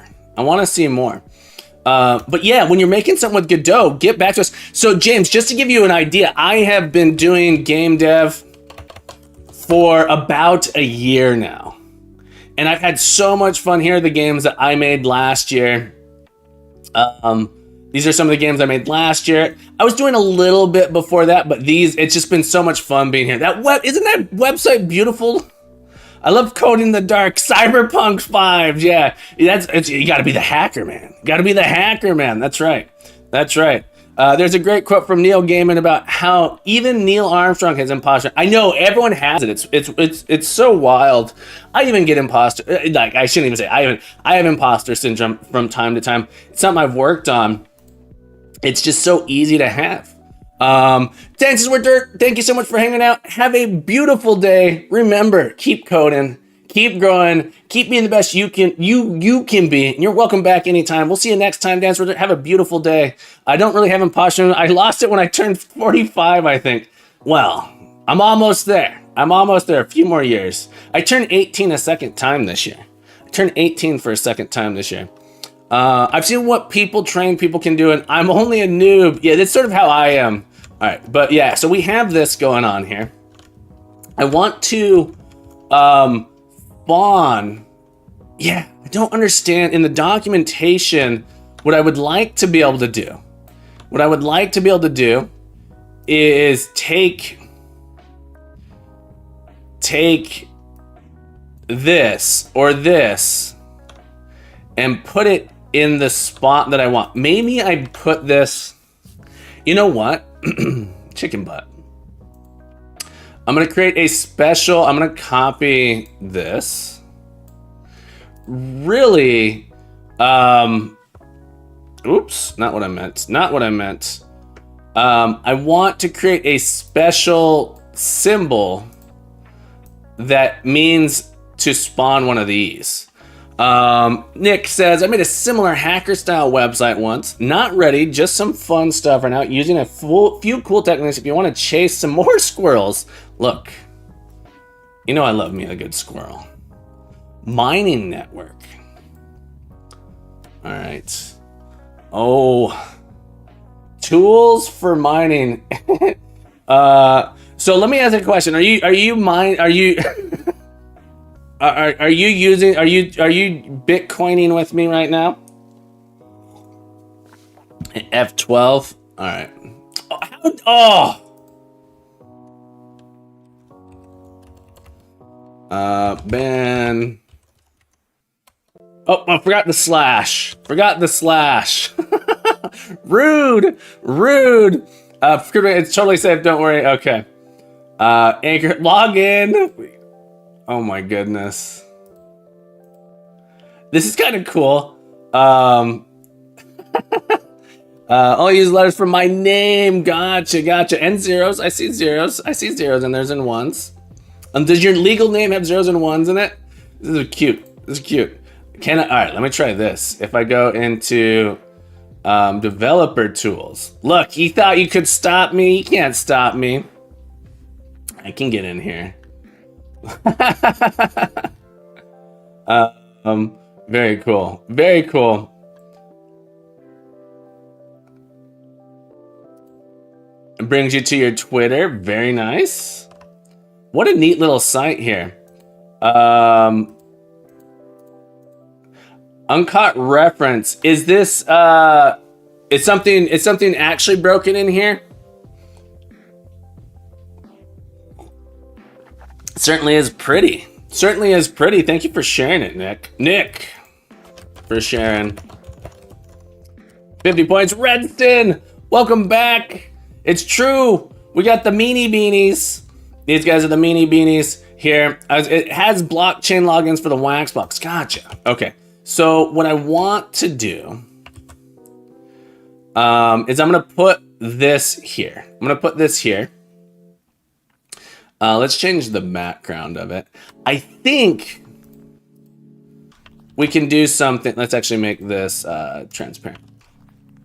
But yeah, when you're making something with Godot, get back to us. So James, just to give you an idea, I have been doing game dev for about a year now. And I've had so much fun. Here are the games that I made last year. These are some of the games I made last year. I was doing a little bit before that, but it's just been so much fun being here. Isn't that website beautiful? I love coding in the dark. Cyberpunk 5. Yeah, you got to be the hacker, man. Got to be the hacker, man. That's right. That's right. There's a great quote from Neil Gaiman about how even Neil Armstrong has imposter. I know everyone has it. It's so wild. I even get imposter. Like I shouldn't even say I have imposter syndrome from time to time. It's something I've worked on. It's just so easy to have. Dances with Dirt. Thank you so much for hanging out. Have a beautiful day. Remember, keep coding. Keep growing. Keep being the best you can be. And you're welcome back anytime. We'll see you next time, Dance with It. Have a beautiful day. I don't really have imposter. I lost it when I turned 45, I think. Well, I'm almost there. A few more years. I turned 18 a second time this year. I turned 18 for a second time this year. I've seen what trained people can do, and I'm only a noob. Yeah, that's sort of how I am. All right, but yeah, so we have this going on here. I want to spawn. Yeah, I don't understand in the documentation what I would like to be able to do. What I would like to be able to do is take this or this and put it in the spot that I want. Maybe I put this, you know what? Chicken butt. I'm gonna create a special, I'm gonna copy this. Really, oops, not what I meant. I want to create a special symbol that means to spawn one of these. Nick says, I made a similar hacker style website once. Not ready, just some fun stuff right now. Using a few cool techniques if you want to chase some more squirrels. Look, you know I love me a good squirrel. Mining network. All right. Oh, tools for mining. So let me ask a question. Are you Bitcoining with me right now? F12. All right. Ben. Oh, I forgot the slash. Rude. It's totally safe. Don't worry. Okay. Anchor. Log in. Oh my goodness. This is kind of cool. I'll use letters for my name. Gotcha. And zeros. I see zeros and there's and ones. Does your legal name have zeros and ones in it? This is cute. All right, let me try this. If I go into developer tools. Look, you thought you could stop me? You can't stop me. I can get in here. Very cool. It brings you to your Twitter. Very nice. What a neat little site here. Uncaught reference. Is this is something actually broken in here? Certainly is pretty. Thank you for sharing it, Nick. For sharing. 50 points. Redston, welcome back. It's true. We got the meanie beanies. These guys are the meanie beanies here. It has blockchain logins for the Waxbox. Gotcha. Okay. So what I want to do is I'm going to put this here. Let's change the background of it. I think we can do something. Let's actually make this transparent.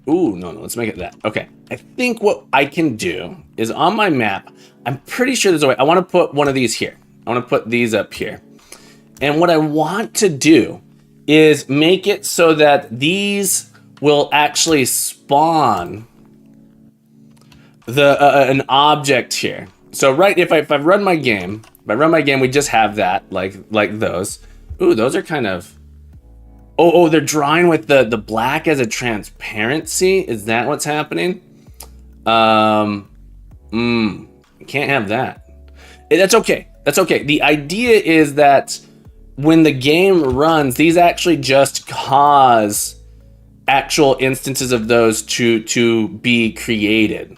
Ooh, no, let's make it that. Okay. I think what I can do is on my map, I'm pretty sure there's a way. I want to put one of these here. I want to put these up here. And what I want to do is make it so that these will actually spawn an object here. So if I run my game, we just have that like those. Ooh, those are kind of. Oh, they're drawing with the black as a transparency. Is that what's happening? Can't have that. That's okay. That's okay. The idea is that when the game runs, these actually just cause actual instances of those to be created.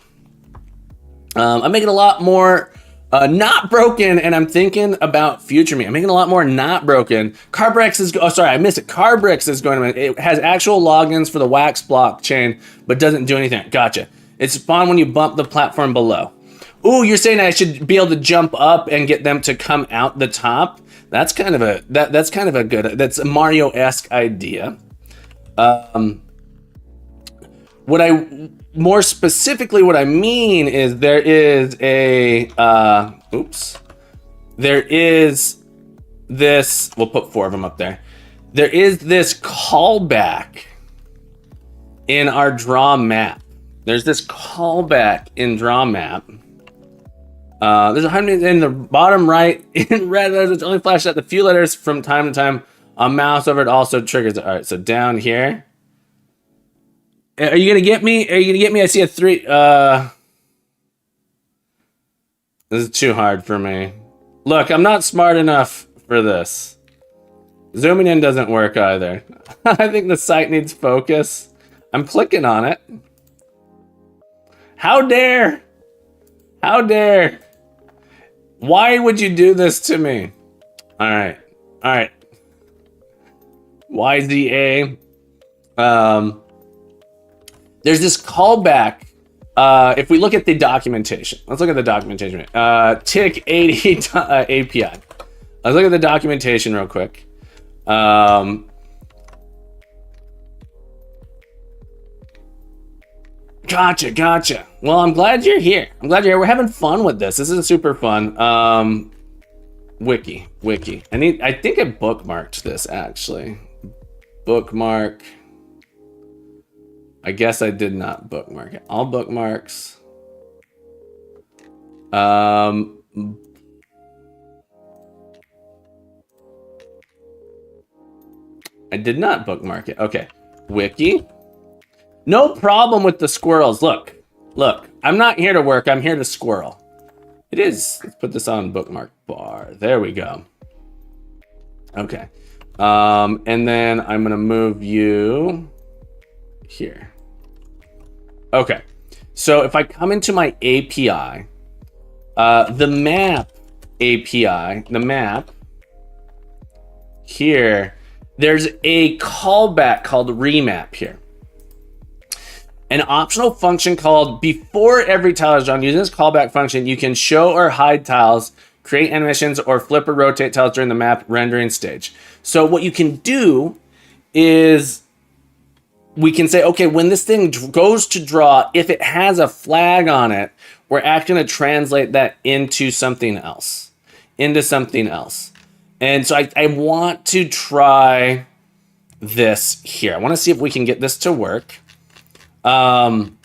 I'm making a lot more not broken, and I'm thinking about future me. I'm making a lot more not broken. Carbrex is, oh, sorry, I missed it. Carbrex is going to, it has actual logins for the Wax blockchain, but doesn't do anything. Gotcha. It's spawned when you bump the platform below. Ooh, you're saying I should be able to jump up and get them to come out the top? That's kind of a, that's kind of a good, that's a Mario-esque idea. What I, more specifically, what I mean is there is a, there is this, we'll put 4 of them up there. There is this callback in our draw map. There's this callback in draw map. There's 100 in the bottom right in red letters, which only flashes out the few letters from time to time. A mouse over it also triggers it. All right, so down here. Are you gonna get me? Are you gonna get me? I see a 3. This is too hard for me. Look, I'm not smart enough for this. Zooming in doesn't work either. I think the site needs focus. I'm clicking on it. How dare? How dare? Why would you do this to me? All right. All right. YZA. There's this callback. If we look at the documentation, let's look at the documentation. TIC-80 API. Let's look at the documentation real quick. Gotcha. Well, I'm glad you're here. We're having fun with this. This is super fun. Wiki. I think I bookmarked this actually. Bookmark. I guess I did not bookmark it. All bookmarks. I did not bookmark it. Okay. Wiki. No problem with the squirrels. Look. I'm not here to work. I'm here to squirrel. It is. Let's put this on bookmark bar. There we go. Okay. And then I'm going to move you here. Okay. So if I come into my API, the map API, the map here, there's a callback called remap here. An optional function called before every tile is drawn. Using this callback function, you can show or hide tiles, create animations, or flip or rotate tiles during the map rendering stage. So what you can do is we can say, okay, when this thing goes to draw, if it has a flag on it, we're actually going to translate that into something else. And so I want to try this here. I want to see if we can get this to work. And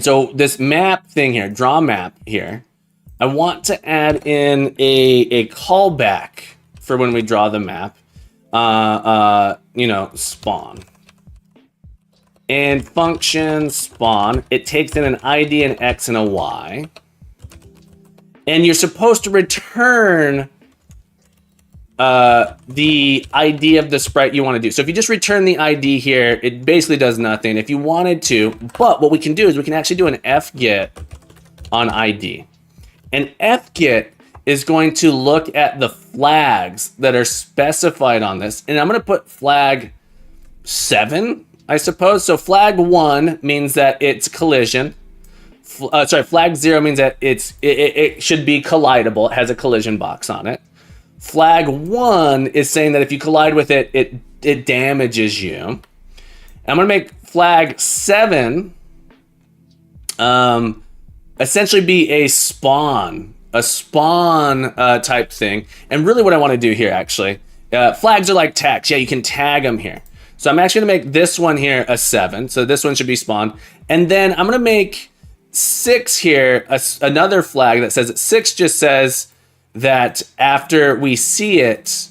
so this map thing here, draw map here, I want to add in a callback for when we draw the map, spawn. And function spawn, it takes in an ID, an X, and a Y. And you're supposed to return the ID of the sprite you want to do. So if you just return the ID here, it basically does nothing. If you wanted to, but what we can do is we can actually do an fget on ID. And fget is going to look at the flags that are specified on this. And I'm going to put flag 7, I suppose. So flag 1 means that it's collision. Flag 0 means that it should be collidable. It has a collision box on it. Flag 1 is saying that if you collide with it, it damages you. And I'm going to make flag 7 essentially be a spawn type thing. And really what I want to do here, actually, flags are like tags. Yeah, you can tag them here. So I'm actually going to make this one here a 7. So this one should be spawned. And then I'm going to make 6 here, another flag that says 6 just says that after we see it,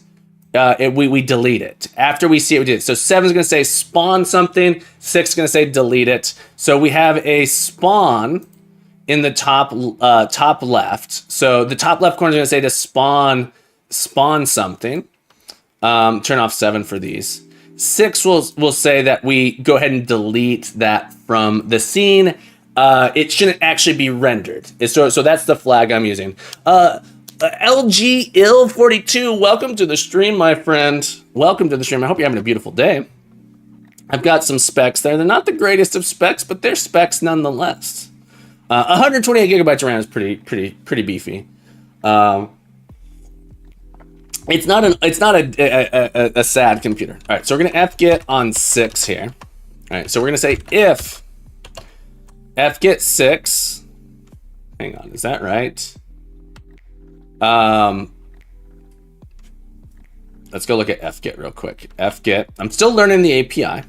we delete it. After we see it, we delete it. So 7 is going to say spawn something. 6 is going to say delete it. So we have a spawn in the top left. So the top left corner is going to say to spawn something. Turn off 7 for these. 6 will say that we go ahead and delete that from the scene. It shouldn't actually be rendered. So that's the flag I'm using. LG Ill 42, welcome to the stream, my friend. Welcome to the stream. I hope you're having a beautiful day. I've got some specs there. They're not the greatest of specs, but they're specs nonetheless. 128 gigabytes of RAM is pretty beefy. It's not a sad computer. All right, so we're gonna fget on 6 here. All right, so we're gonna say if fget 6. Hang on, is that right? Let's go look at fget real quick. Fget. I'm still learning the API.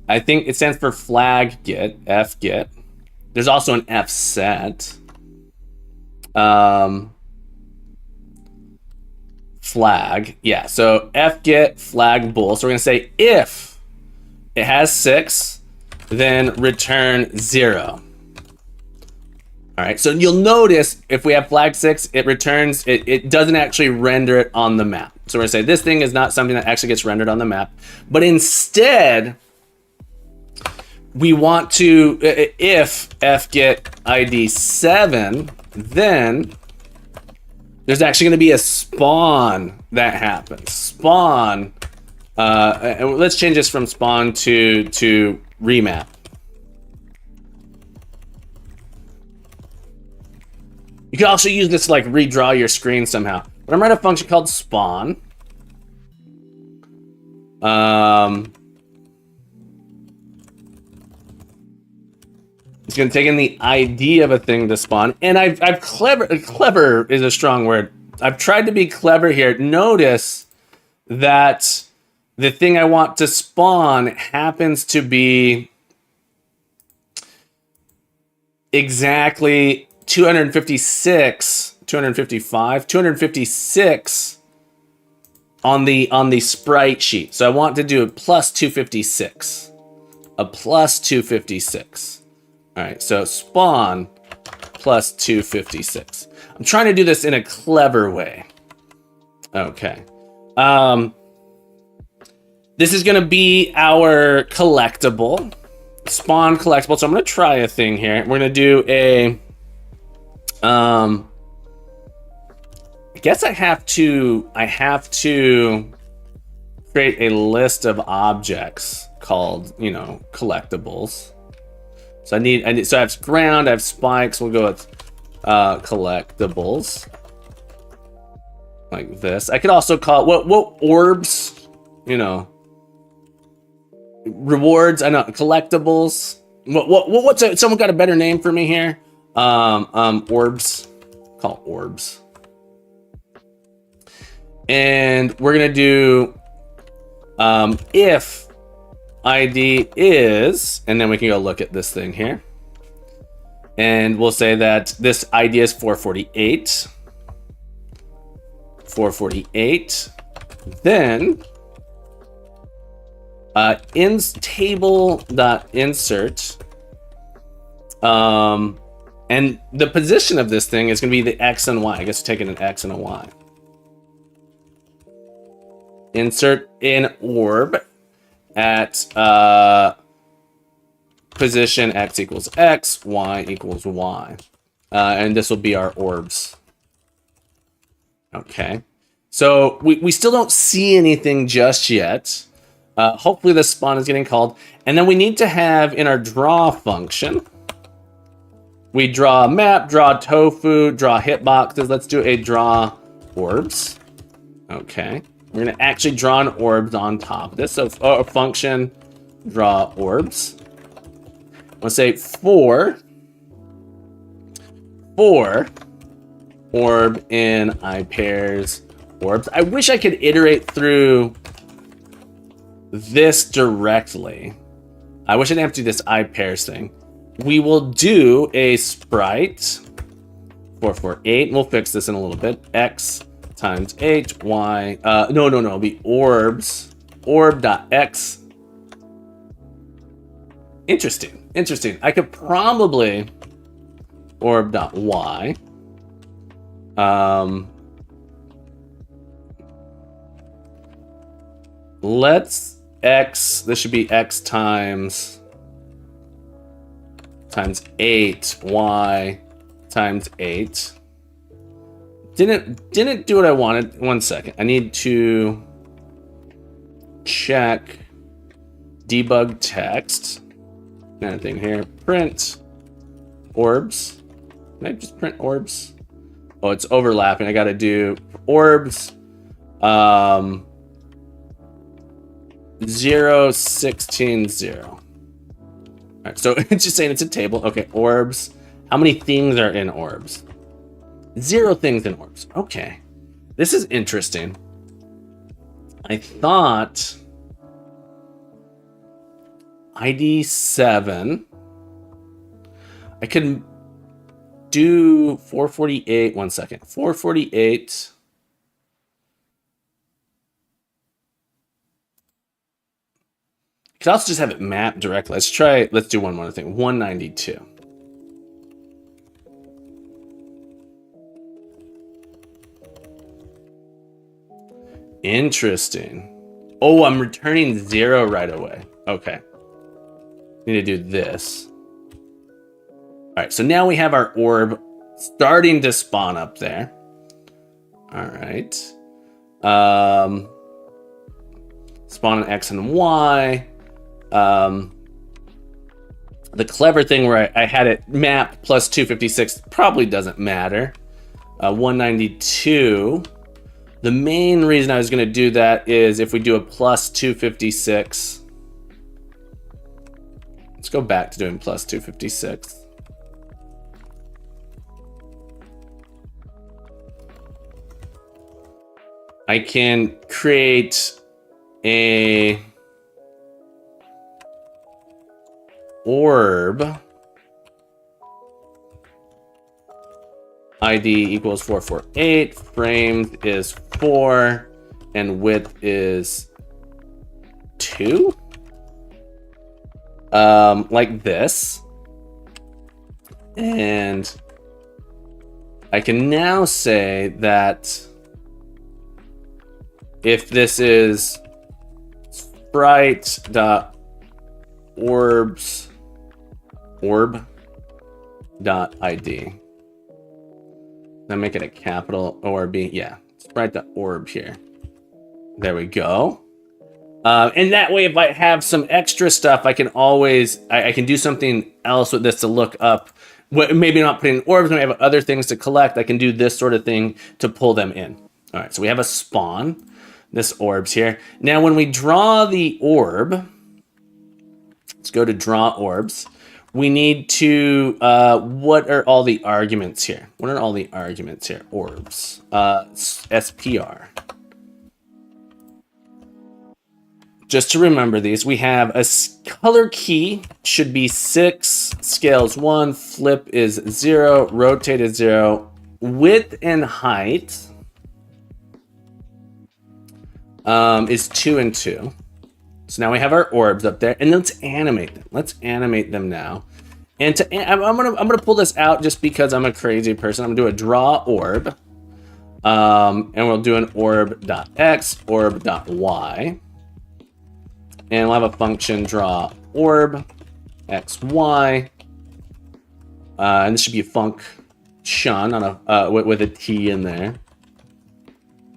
I think it stands for flag get. Fget. There's also an fset. Flag. Yeah. So fget flag bool. So we're gonna say if it has 6, then return 0. All right, so you'll notice if we have flag 6, it returns, it doesn't actually render it on the map. So we're gonna say this thing is not something that actually gets rendered on the map, but instead, we want to, if fget ID 7, then there's actually gonna be a spawn that happens. Spawn, and let's change this from spawn to remap. You can also use this to like redraw your screen somehow. But I'm writing a function called spawn. It's going to take in the ID of a thing to spawn. And I've clever is a strong word. I've tried to be clever here. Notice that the thing I want to spawn happens to be exactly 256 on the sprite sheet. So I want to do a plus 256. A plus 256. All right, so spawn plus 256. I'm trying to do this in a clever way. Okay. This is going to be our collectible. Spawn collectible. So I'm going to try a thing here. We're going to do a I guess I have to create a list of objects called, collectibles. So so I have ground, I have spikes. We'll go with collectibles like this. I could also call it what orbs, rewards. I know collectibles. What's someone got a better name for me here? Orbs. Call it orbs. And we're gonna do if ID is, and then we can go look at this thing here. And we'll say that this ID is 448. 448. Then table.insert. And the position of this thing is going to be the X and Y. I guess we're taking an X and a Y. Insert in orb at position X equals X, Y equals Y. And this will be our orbs. Okay. So we still don't see anything just yet. Hopefully the spawn is getting called. And then we need to have in our draw function, we draw a map, draw tofu, draw hitboxes. Let's do a draw orbs. Okay. We're going to actually draw an orbs on top of this. So a function, draw orbs. We'll say for orb in I pairs orbs. I wish I could iterate through this directly. I wish I didn't have to do this I pairs thing. We will do a sprite 448. We'll fix this in a little bit. X times 8, Y. No. It'll be orbs. Orb.x. Interesting. I could probably orb.y. Let's x, this should be x times 8, y times 8. Didn't do what I wanted. 1 second. I need to check debug text. Another thing here. Print orbs. Can I just print orbs? Oh, it's overlapping. I gotta do orbs 0, 16, 0. All right, so it's just saying it's a table. Okay, orbs. How many things are in orbs? 0 things in orbs. Okay. This is interesting. I thought ID 7. I could do 448. 1 second. 448. You could also just have it mapped directly. Let's do one more thing. 192. Interesting. Oh, I'm returning 0 right away. Okay. Need to do this. All right, so now we have our orb starting to spawn up there. All right. Spawn an X and Y. The clever thing where I had it map plus 256 probably doesn't matter. 192. The main reason I was going to do that is if we do a plus 256. Let's go back to doing plus 256. I can create a orb ID equals 448, frames is 4, and width is 2. Like this. And I can now say that if this is sprite.orbs orb.id. Then make it a capital orb. Yeah, sprite.orb here. There we go. And that way, if I have some extra stuff, I can always, I can do something else with this to look up. Maybe not putting orbs, when I have other things to collect, I can do this sort of thing to pull them in. All right, so we have a spawn, this orb's here. Now, when we draw the orb, let's go to draw orbs. We need to, what are all the arguments here? What are all the arguments here? Orbs, SPR. Just to remember these, we have a color key should be 6, scales 1, flip is 0, rotate is 0, width and height is 2 and 2. So now we have our orbs up there, and let's animate them. Let's animate them now. And I'm gonna pull this out just because I'm a crazy person. I'm gonna do a draw orb, and we'll do an orb.x, orb.y. And we'll have a function draw orb xy, and this should be a function on a with a t in there.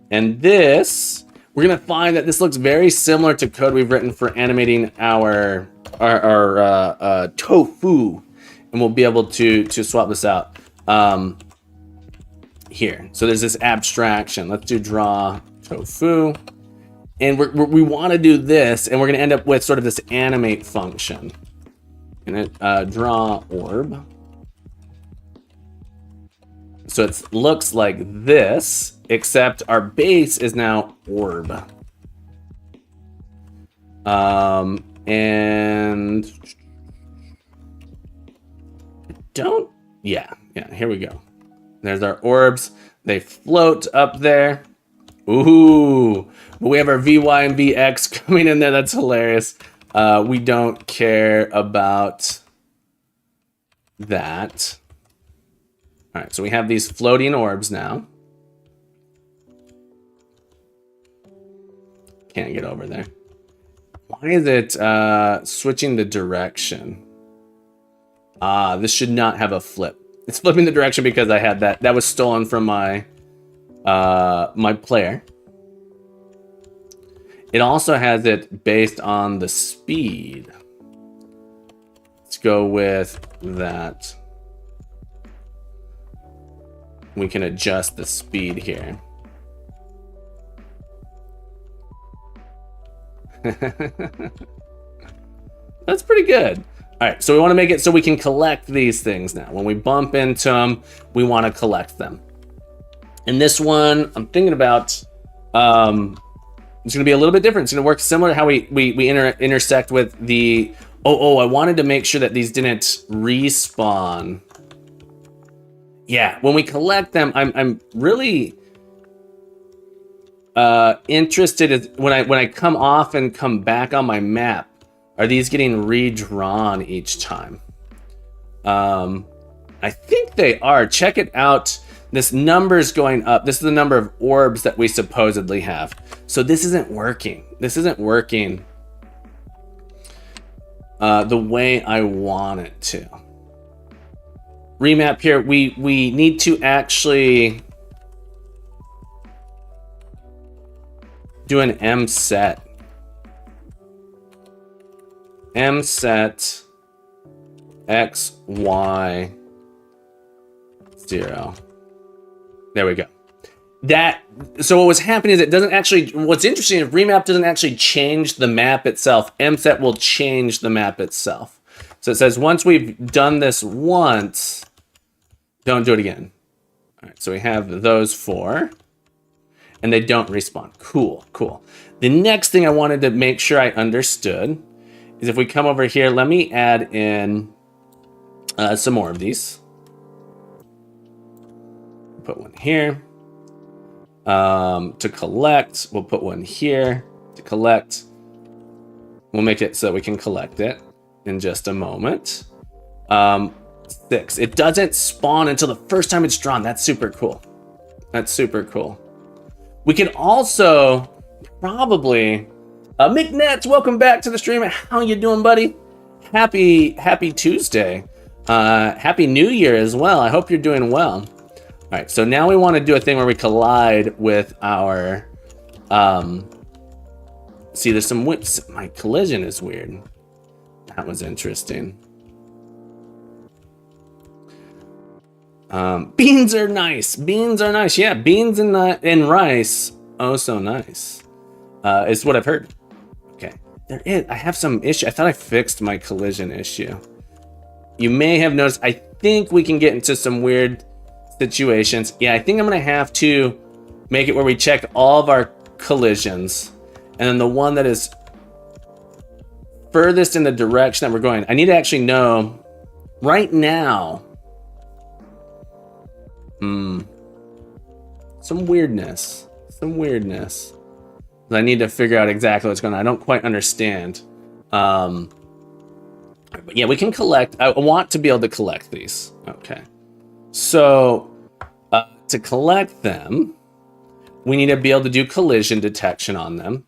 And this, we're gonna find that this looks very similar to code we've written for animating our tofu, and we'll be able to swap this out here. So there's this abstraction. Let's do draw tofu. And we want to do this, and we're going to end up with sort of this animate function. And draw orb. So it looks like this, except our base is now orb. And here we go. There's our orbs. They float up there. Ooh, but we have our VY and VX coming in there. That's hilarious. We don't care about that. All right, so we have these floating orbs now. Can't get over there. Why is it switching the direction? This should not have a flip. It's flipping the direction because I had that. That was stolen from my my player. It also has it based on the speed. Let's go with that. We can adjust the speed here. That's pretty good. All right, so we want to make it so we can collect these things now. When we bump into them, we want to collect them. And this one, I'm thinking about, it's going to be a little bit different. It's going to work similar to how we intersect with the, I wanted to make sure that these didn't respawn. Yeah, when we collect them, I'm really interested in when I come off and come back on my map. Are these getting redrawn each time? I think they are. Check it out. This number's going up. This is the number of orbs that we supposedly have. So this isn't working. This isn't working the way I want it to. Remap here. We need to actually do an M set. M set X, Y, 0. There we go. So what was happening is it doesn't actually, what's interesting is remap doesn't actually change the map itself. M set will change the map itself. So it says once we've done this once, don't do it again. All right, so we have those 4 and they don't respawn. Cool. The next thing I wanted to make sure I understood is if we come over here, let me add in some more of these. Put one here. To collect, we'll put one here. To collect, we'll make it so that we can collect it in just a moment. 6. It doesn't spawn until the first time it's drawn. That's super cool. We can also probably... McNets, welcome back to the stream. How you doing, buddy? Happy Tuesday. Happy New Year as well. I hope you're doing well. All right, so now we want to do a thing where we collide with our... see, there's some whips. My collision is weird. That was interesting. Beans are nice. Yeah, beans and rice. Oh, so nice. Is what I've heard. Okay. I have some issue. I thought I fixed my collision issue. You may have noticed, I think we can get into some weird situations. Yeah, I think I'm going to have to make it where we check all of our collisions. And then the one that is furthest in the direction that we're going. I need to actually know right now. Some weirdness. I need to figure out exactly what's going on. I don't quite understand. But yeah, we can collect. I want to be able to collect these. Okay. So to collect them, we need to be able to do collision detection on them.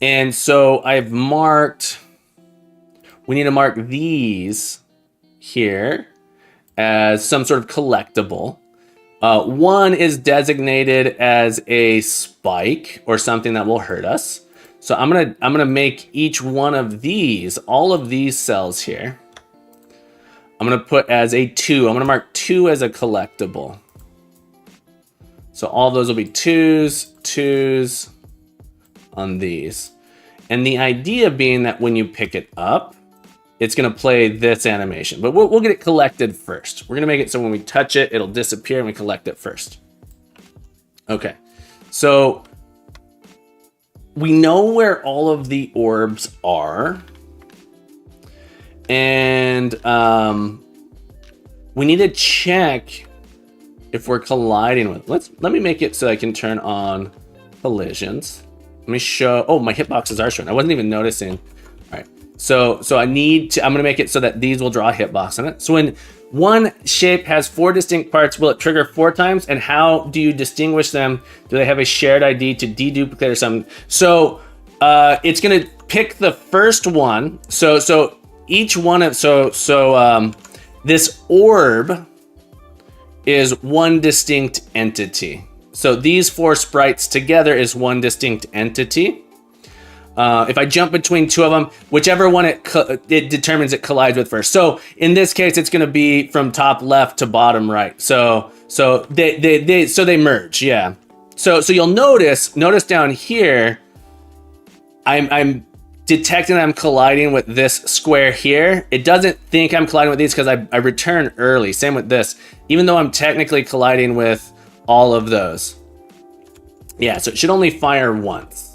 And so I've marked, we need to mark these here as some sort of collectible. One is designated as a spike or something that will hurt us. So I'm gonna make each one of these, all of these cells here, I'm gonna put as a 2. I'm gonna mark 2 as a collectible. So all of those will be 2s on these. And the idea being that when you pick it up, it's going to play this animation, but we'll get it collected first. We're going to make it so when we touch it, it'll disappear and we collect it first. Okay, so we know where all of the orbs are. And we need to check if we're colliding with, let me make it so I can turn on collisions. Let me show, oh, my hitboxes are showing. I wasn't even noticing. All right, So I'm gonna make it so that these will draw a hitbox on it. So when one shape has 4 distinct parts, will it trigger 4 times? And how do you distinguish them? Do they have a shared ID to deduplicate or something? So it's gonna pick the first one. So each one of this orb is one distinct entity. So these 4 sprites together is one distinct entity. If I jump between 2 of them, whichever one it determines it collides with first. So in this case, it's going to be from top left to bottom right. So they merge, yeah. So you'll notice down here, I'm detecting I'm colliding with this square here. It doesn't think I'm colliding with these because I return early. Same with this, even though I'm technically colliding with all of those. Yeah, so it should only fire once.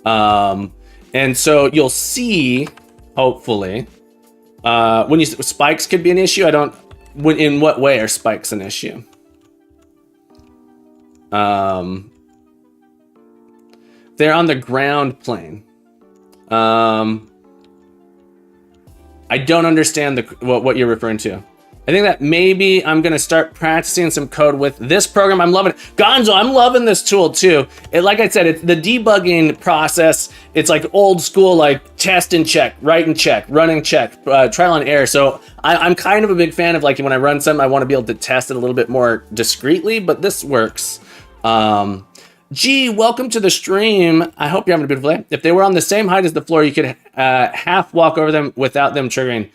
And so you'll see, hopefully, when spikes could be an issue. In what way are spikes an issue? They're on the ground plane. I don't understand what you're referring to. I think that maybe I'm gonna start practicing some code with this program. I'm loving it. Gonzo, I'm loving this tool too. Like I said, it's the debugging process. It's like old school, like test and check, write and check, run and check, trial and error. So I'm kind of a big fan of, like, when I run something, I want to be able to test it a little bit more discreetly, but this works. G, welcome to the stream. I hope you're having a beautiful day. If they were on the same height as the floor, you could half walk over them without them triggering.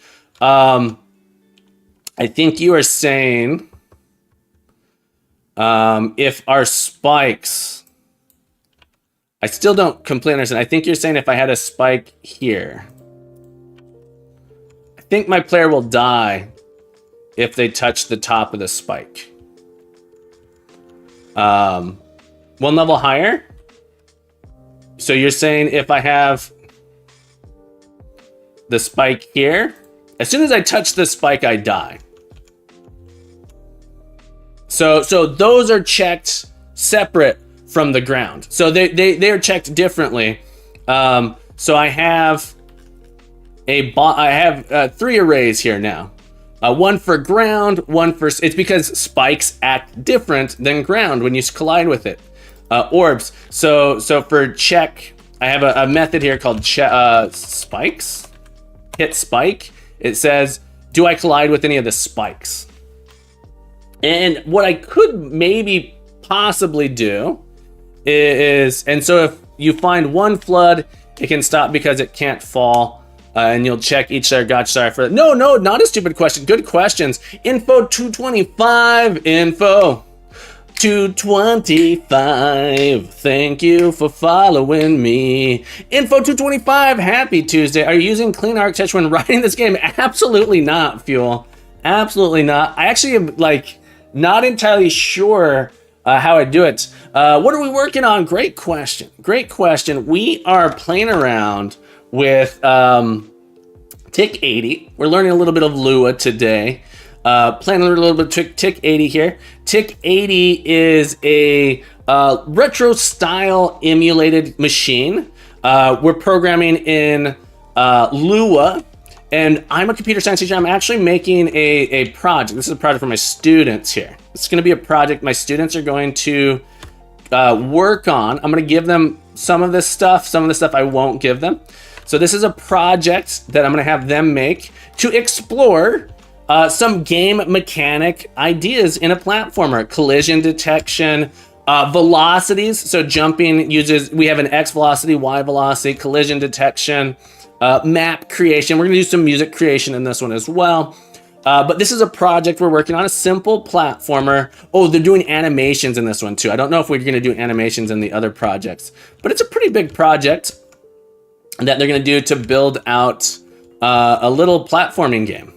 I think you are saying if our spikes, I still don't completely understand. I think you're saying if I had a spike here, I think my player will die if they touch the top of the spike. 1 level higher. So you're saying if I have the spike here, as soon as I touch the spike, I die. So those are checked separate from the ground. So they are checked differently. So I have 3 arrays here now. One for ground, one for... It's because spikes act different than ground when you collide with it. Orbs. So for check, I have a method here called spikes. Hit spike. It says, do I collide with any of the spikes? And what I could maybe possibly do is, and so if you find one flood, it can stop because it can't fall. And you'll check each there. Gotcha. Sorry for that. No, not a stupid question. Good questions. Info 225. Info 225. Thank you for following me. Info 225. Happy Tuesday. Are you using clean architecture when writing this game? Absolutely not, Fuel. Absolutely not. I actually am not entirely sure how I do it. What are we working on? Great question. Great question. We are playing around with TIC-80. We're learning a little bit of Lua today. Playing a little bit of TIC-80 here. TIC-80 is a retro style emulated machine. We're programming in Lua, and I'm a computer science teacher. I'm actually making a project. This is a project for my students here. It's going to be a project my students are going to work on. I'm going to give them some of this stuff. Some of the stuff I won't give them. So this is a project that I'm going to have them make to explore some game mechanic ideas in a platformer. Collision detection, velocities. So jumping we have an X velocity, Y velocity, collision detection, map creation. We're going to do some music creation in this one as well. But this is a project we're working on, a simple platformer. Oh, they're doing animations in this one too. I don't know if we're going to do animations in the other projects, but it's a pretty big project that they're going to do to build out a little platforming game.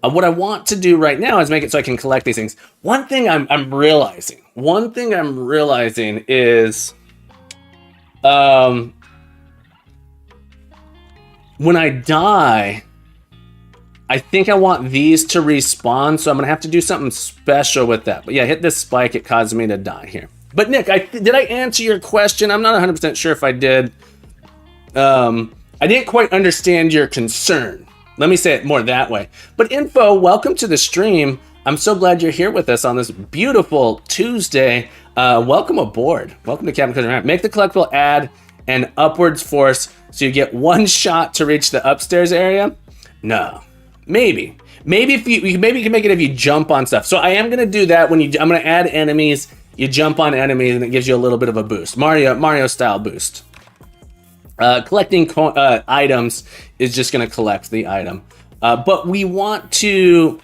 What I want to do right now is make it so I can collect these things. One thing I'm realizing is when I die, I think I want these to respawn, so I'm gonna have to do something special with that. But yeah, hit this spike, it caused me to die here. But Nick, did I answer your question? I'm not 100% sure if I did. I didn't quite understand your concern. Let me say it more that way. But Info, welcome to the stream. I'm so glad you're here with us on this beautiful Tuesday. Welcome aboard. Welcome to Captain Cousin Ramp. Make the collectible add an upwards force so you get one shot to reach the upstairs area. No, maybe if you can make it if you jump on stuff. So I am gonna do that when I'm gonna add enemies. You jump on enemies and it gives you a little bit of a boost, Mario style boost. Collecting items is just gonna collect the item, but we want to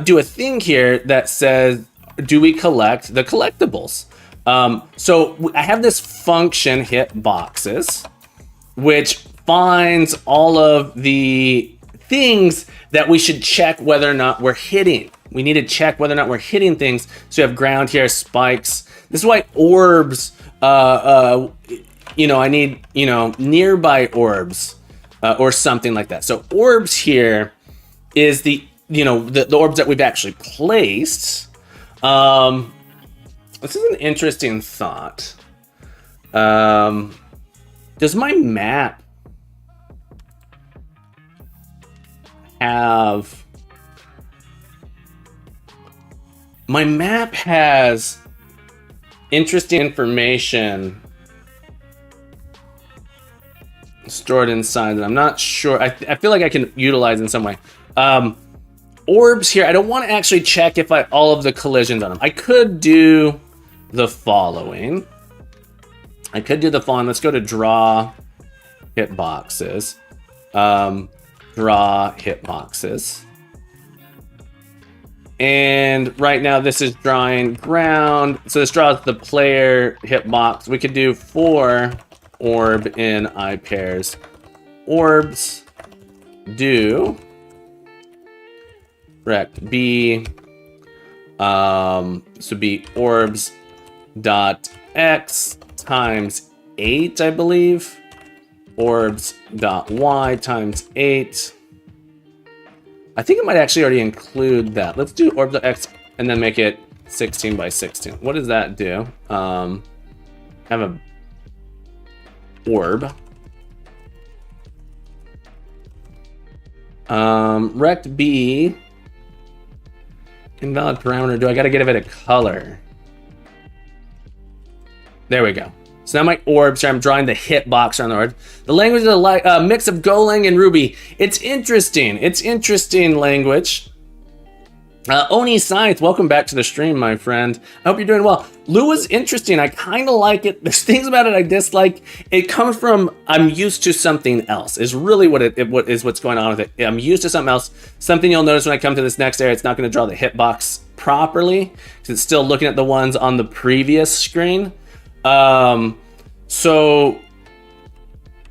do a thing here that says, do we collect the collectibles? So I have this function hit boxes, which finds all of the things that we should check whether or not we're hitting. We need to check whether or not we're hitting things. So you have ground here, spikes. This is why orbs, I need, nearby orbs or something like that. So orbs here is the orbs that we've actually placed. This is an interesting thought. Does my map have... My map has interesting information stored inside that I'm not sure. I feel like I can utilize in some way. Orbs here, I don't want to actually check if all of the collisions on them. I could do the following. Let's go to draw hitboxes. Draw hitboxes. And right now this is drawing ground. So this draws the player hitbox. We could do 4 orb in I pairs. Orbs do rect B. So be orbs dot x times 8, I believe. Orbs dot y times 8. I think it might actually already include that. Let's do orbs dot x and then make it 16 by 16. What does that do? Have a orb. Rect B. Invalid parameter. Do I got to give it a color? There we go. So now my orbs here, I'm drawing the hitbox on the orb. The language is a mix of Golang and Ruby. It's interesting. It's interesting language. Oni Scythe, welcome back to the stream, my friend. I hope you're doing well. Lua is interesting. I kind of like it. There's things about it I dislike. It comes from I'm used to something else. Is really what's going on with it. I'm used to something else. Something you'll notice when I come to this next area, it's not going to draw the hitbox properly because it's still looking at the ones on the previous screen. So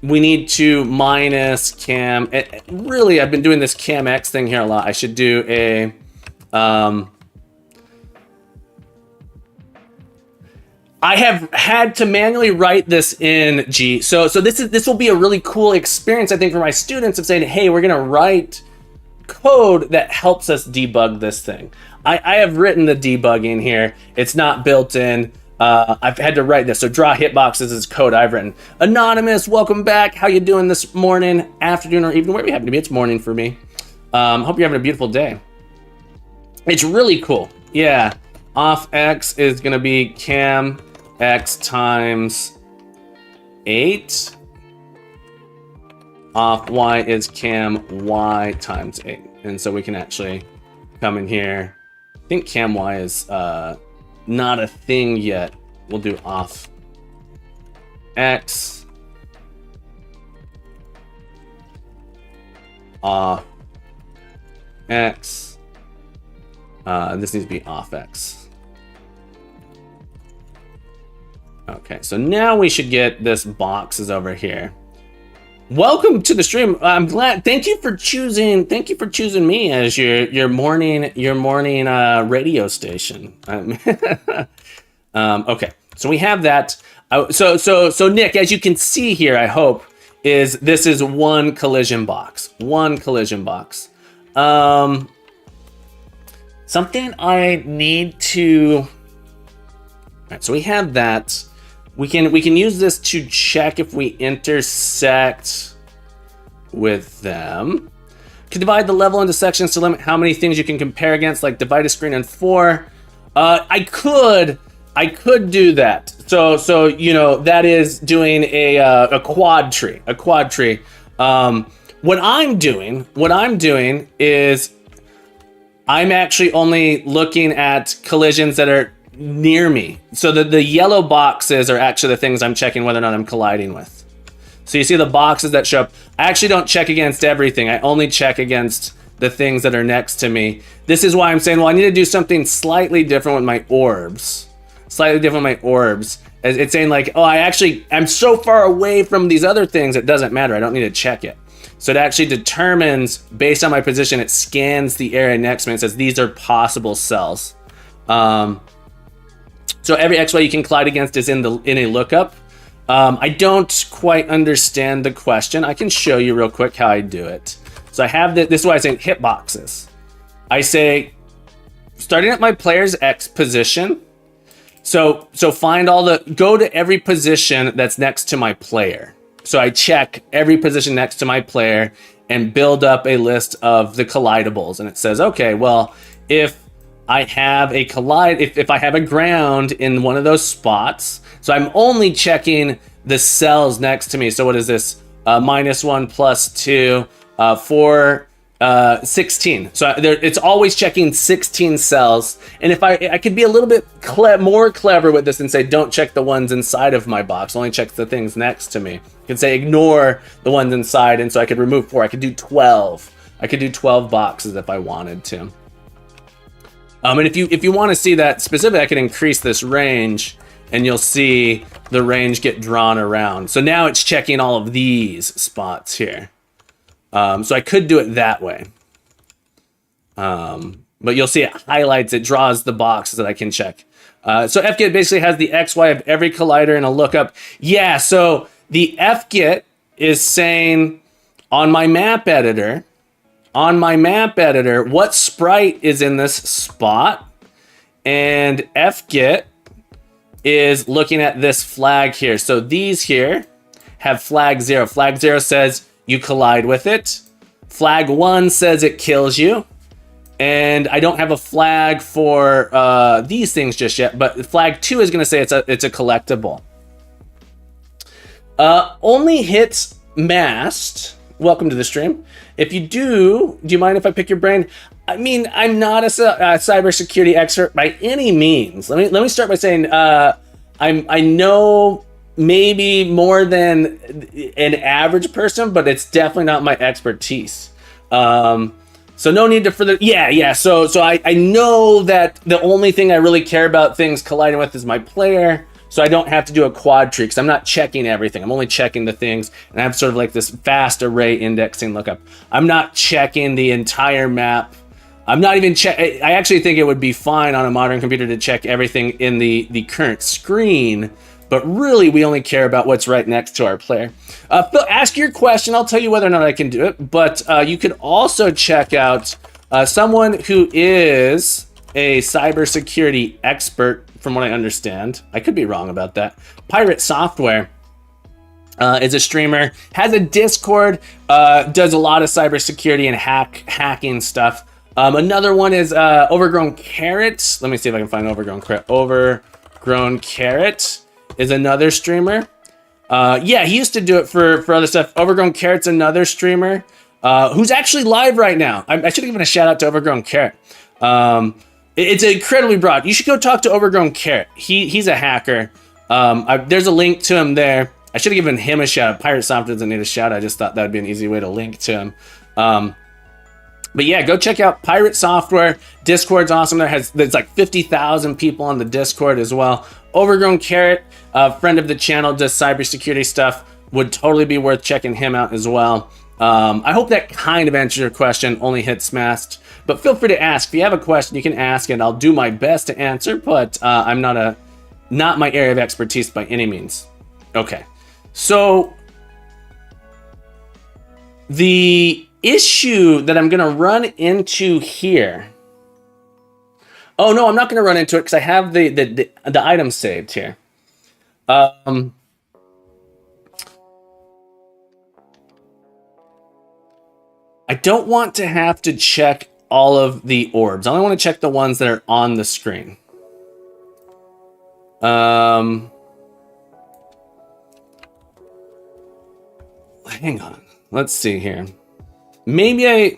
we need to minus cam. Really, I've been doing this cam X thing here a lot. I should do a I have had to manually write this in G. So this will be a really cool experience, I think, for my students of saying, hey, we're gonna write code that helps us debug this thing. I have written the debugging here. It's not built in. I've had to write this. So draw hitboxes is code I've written. Anonymous, welcome back. How you doing this morning, afternoon, or evening, wherever you happen to be? It's morning for me. Hope you're having a beautiful day. It's really cool. Yeah. Off X is going to be cam X times 8. Off Y is cam Y times 8. And so we can actually come in here. I think cam Y is not a thing yet. We'll do off X. Off X. This needs to be off X. Okay, so now we should get this boxes over here. Welcome to the stream. I'm glad. Thank you for choosing me as your morning radio station. Okay, so we have that. So Nick, as you can see here, I hope this is one collision box. One collision box. Something I need to. All right, so we have that. We can use this to check if we intersect with them. Can divide the level into sections to limit how many things you can compare against, like divide a screen in 4. I could do that. So you know, that is doing a quad tree. What I'm doing is I'm actually only looking at collisions that are near me. So the yellow boxes are actually the things I'm checking whether or not I'm colliding with. So you see the boxes that show up. I actually don't check against everything. I only check against the things that are next to me. This is why I'm saying, well, I need to do something slightly different with my orbs. It's saying like, oh, I'm so far away from these other things, it doesn't matter. I don't need to check it. So it actually determines, based on my position, it scans the area next to me and says, these are possible cells. So every XY you can collide against is in a lookup. I don't quite understand the question. I can show you real quick how I do it. So I have this is why I say hitboxes. I say, starting at my player's X position. So go to every position that's next to my player. So I check every position next to my player and build up a list of the collidables. And it says, okay, well, if I have if I have a ground in one of those spots, so I'm only checking the cells next to me. So what is this? -1 + 2, 4, 16. So it's always checking 16 cells. And if I could be a little bit more clever with this and say, don't check the ones inside of my box, only check the things next to me. I could say, ignore the ones inside. And so I could remove 4. I could do 12. I could do 12 boxes if I wanted to. And if you want to see that specifically, I can increase this range and you'll see the range get drawn around. So now it's checking all of these spots here. So I could do it that way. But you'll see it highlights, it draws the boxes that I can check. So FGIT basically has the XY of every collider in a lookup. Yeah, so the FGIT is saying on my map editor, what sprite is in this spot, and FGIT is looking at this flag here. So these here have flag 0. Flag 0 says you collide with it. Flag 1 says it kills you. And I don't have a flag for these things just yet, but flag 2 is going to say it's a collectible. Only hits mast. Welcome to the stream. If you do you mind if I pick your brain? I mean, I'm not a cybersecurity expert by any means. Let me start by saying I know maybe more than an average person, but it's definitely not my expertise. So no need to further. Yeah. So I know that the only thing I really care about things colliding with is my player. So I don't have to do a quad tree because I'm not checking everything. I'm only checking the things, and I have sort of like this fast array indexing lookup. I'm not checking the entire map. I'm not even I actually think it would be fine on a modern computer to check everything in the current screen, but really we only care about what's right next to our player. Phil, ask your question. I'll tell you whether or not I can do it, but you could also check out someone who is a cybersecurity expert, from what I understand. I could be wrong about that. Pirate Software is a streamer, has a Discord, does a lot of cybersecurity and hacking stuff. Another one is Overgrown Carrot. Let me see if I can find Overgrown Carrot. Overgrown Carrot is another streamer. Yeah, he used to do it for other stuff. Overgrown Carrot's another streamer who's actually live right now. I should have given a shout out to Overgrown Carrot. It's incredibly broad. You should go talk to Overgrown Carrot. He's a hacker. There's a link to him there. I should have given him a shout out. Pirate Software doesn't need a shout out. I just thought that would be an easy way to link to him. But yeah, go check out Pirate Software. Discord's awesome. There's like 50,000 people on the Discord as well. Overgrown Carrot, a friend of the channel, does cybersecurity stuff. Would totally be worth checking him out as well. I hope that kind of answers your question. Only hits mast. But feel free to ask. If you have a question, you can ask, and I'll do my best to answer. But I'm not my area of expertise by any means. Okay, so the issue that I'm going to run into here. Oh no, I'm not going to run into it because I have the items saved here. I don't want to have to check all of the orbs. I only want to check the ones that are on the screen. Hang on. Let's see here. Maybe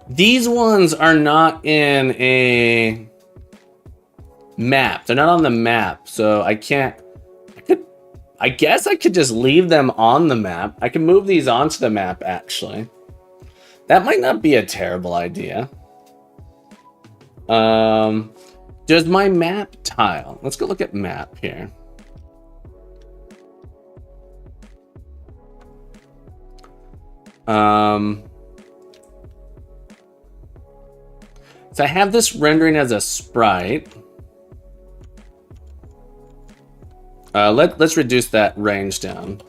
these ones are not in a map. They're not on the map, so I can't. I guess I could just leave them on the map. I can move these onto the map, actually. That might not be a terrible idea. Does my map tile? Let's go look at map here. So I have this rendering as a sprite. Let's reduce that range down.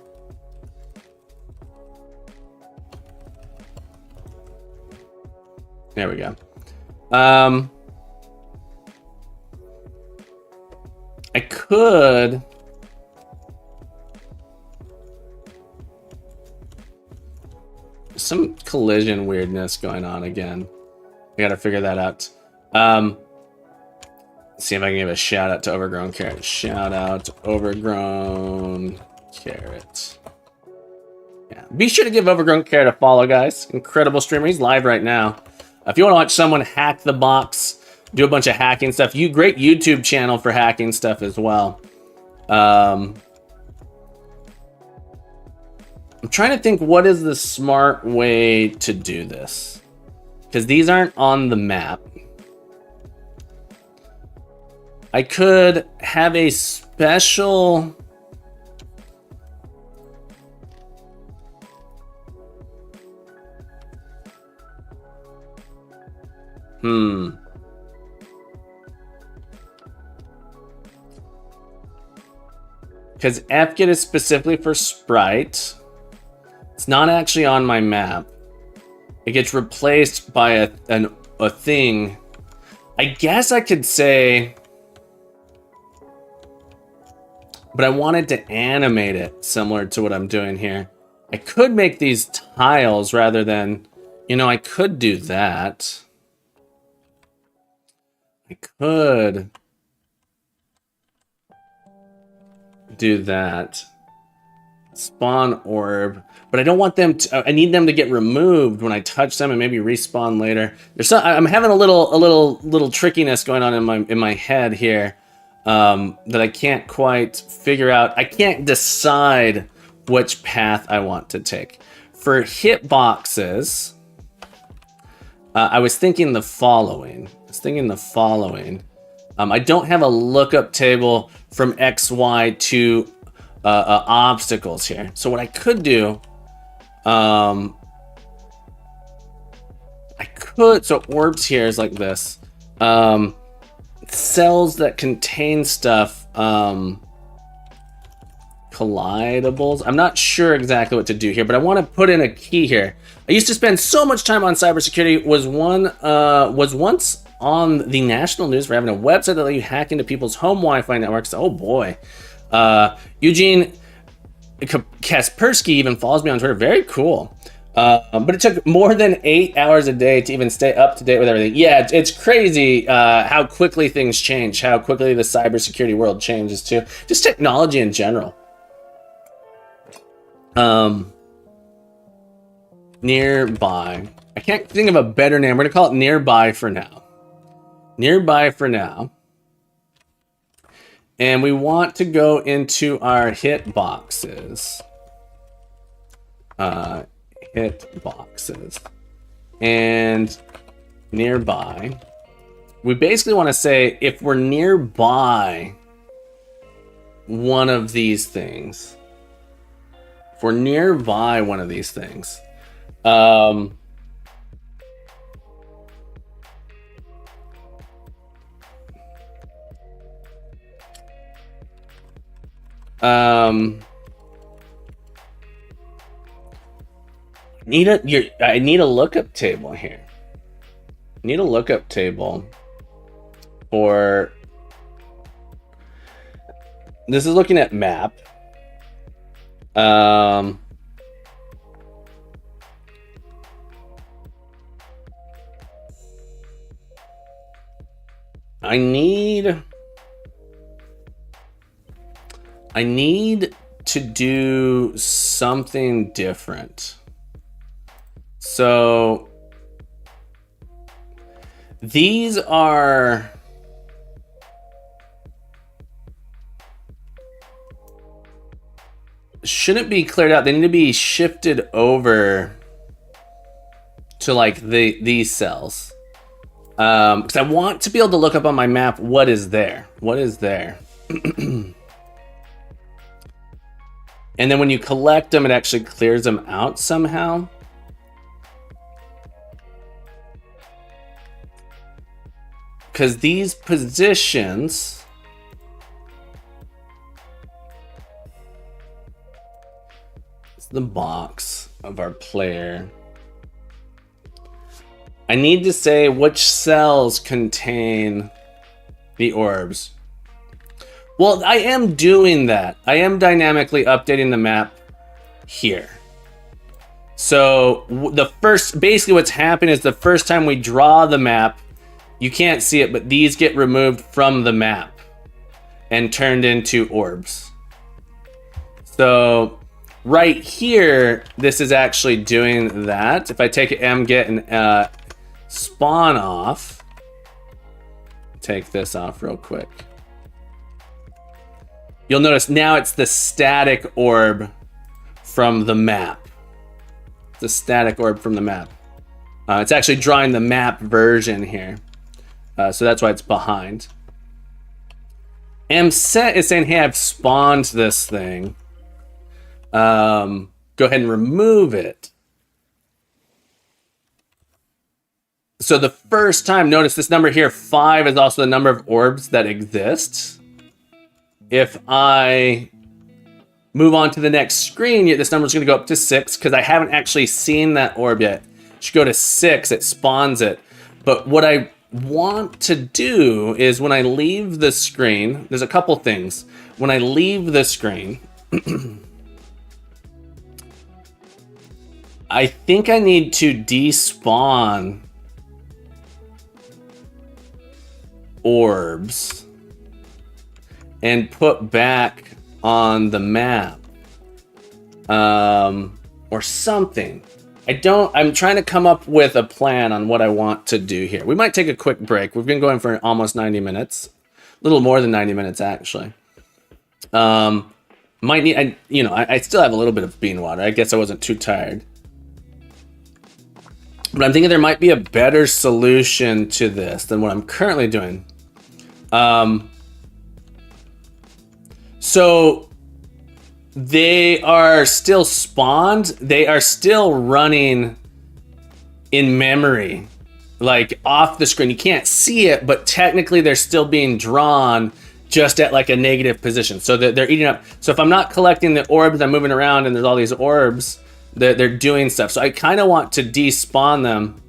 There we go. I could. Some collision weirdness going on again. I gotta figure that out. See if I can give a shout out to Overgrown Carrot. Shout out to Overgrown Carrot. Yeah, be sure to give Overgrown Carrot a follow, guys. Incredible streamer. He's live right now. If you want to watch someone hack the box, do a bunch of hacking stuff, great YouTube channel for hacking stuff as well. I'm trying to think what is the smart way to do this, because these aren't on the map. I could have a special. Because FGit is specifically for Sprite. It's not actually on my map. It gets replaced by a thing. I guess I could say, but I wanted to animate it similar to what I'm doing here. I could make these tiles rather than, I could do that. I could do that. Spawn orb, but I don't want them to. I need them to get removed when I touch them and maybe respawn later. I'm having a little trickiness going on in my head here that I can't quite figure out. I can't decide which path I want to take. For hitboxes, I was thinking the following. I don't have a lookup table from XY to obstacles here. So what I could do, so orbs here is like this. Cells that contain stuff, collidables. I'm not sure exactly what to do here, but I want to put in a key here. I used to spend so much time on cybersecurity. Was once on the national news for having a website that let you hack into people's home Wi-Fi networks. Oh boy. Eugene Kaspersky even follows me on Twitter. Very cool. But it took more than 8 hours a day to even stay up to date with everything. Yeah, it's crazy how quickly things change, how quickly the cybersecurity world changes too. Just technology in general. Nearby. I can't think of a better name. We're gonna call it Nearby for now. Nearby for now. And we want to go into our hit boxes. Hit boxes. And nearby. We basically want to say if we're nearby one of these things. If we're nearby one of these things. I need a lookup table here. Need a lookup table for. This is looking at map. I need to do something different. So these are shouldn't be cleared out. They need to be shifted over to like these cells. Because I want to be able to look up on my map what is there. What is there? And then when you collect them, it actually clears them out somehow. Because these positions... It's the box of our player. I need to say which cells contain the orbs. Well, I am doing that. I am dynamically updating the map here. So basically what's happening is the first time we draw the map, you can't see it, but these get removed from the map and turned into orbs. So right here, this is actually doing that. If I take an M-get and spawn off, take this off real quick. You'll notice now it's the static orb from the map. The static orb from the map. It's actually drawing the map version here. So that's why it's behind. Mset is saying, hey, I've spawned this thing. Go ahead and remove it. So the first time, notice this number here, 5 is also the number of orbs that exist. If I move on to the next screen, this number is going to go up to 6 because I haven't actually seen that orb yet. It should go to 6, it spawns it. But what I want to do is when I leave the screen, there's a couple things. When I leave the screen, I think I need to despawn orbs and put back on the map, or something. I'm trying to come up with a plan on what I want to do here. We might take a quick break. We've been going for almost 90 minutes, a little more than 90 minutes actually. Might need, I still have a little bit of bean water. I guess I wasn't too tired. But I'm thinking there might be a better solution to this than what I'm currently doing. So they are still spawned. They are still running in memory, like off the screen. You can't see it, but technically they're still being drawn just at like a negative position. So they're eating up. So if I'm not collecting the orbs, I'm moving around and there's all these orbs, they're doing stuff. So I kind of want to despawn them.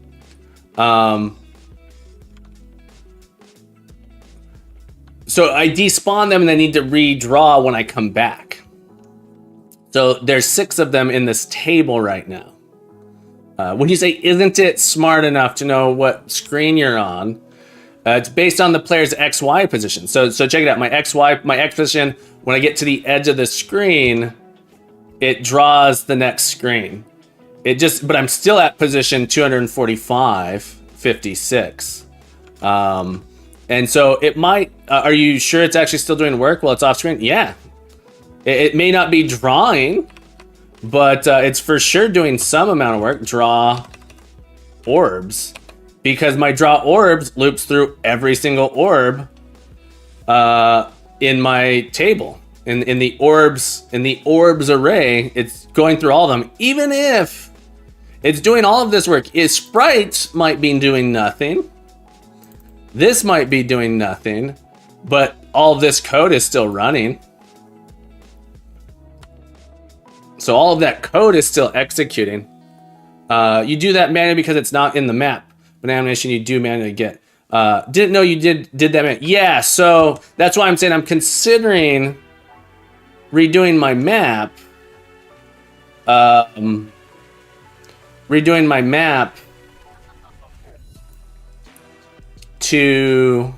So I despawn them and I need to redraw when I come back. So there's 6 of them in this table right now. When you say, isn't it smart enough to know what screen you're on? It's based on the player's XY position. So check it out. My X position, when I get to the edge of the screen, it draws the next screen. But I'm still at position 245, 56. And so it might, are you sure it's actually still doing work while it's off screen? Yeah. It may not be drawing, but it's for sure doing some amount of work. Draw orbs. Because my draw orbs loops through every single orb in my table. In the orbs array, it's going through all of them. Even if it's doing all of this work, its sprites might be doing nothing. This might be doing nothing, but all of this code is still running. So all of that code is still executing. You do that manually because it's not in the map. But animation you do manually get. Didn't know you did that. Yeah, so that's why I'm saying I'm considering redoing my map. Redoing my map to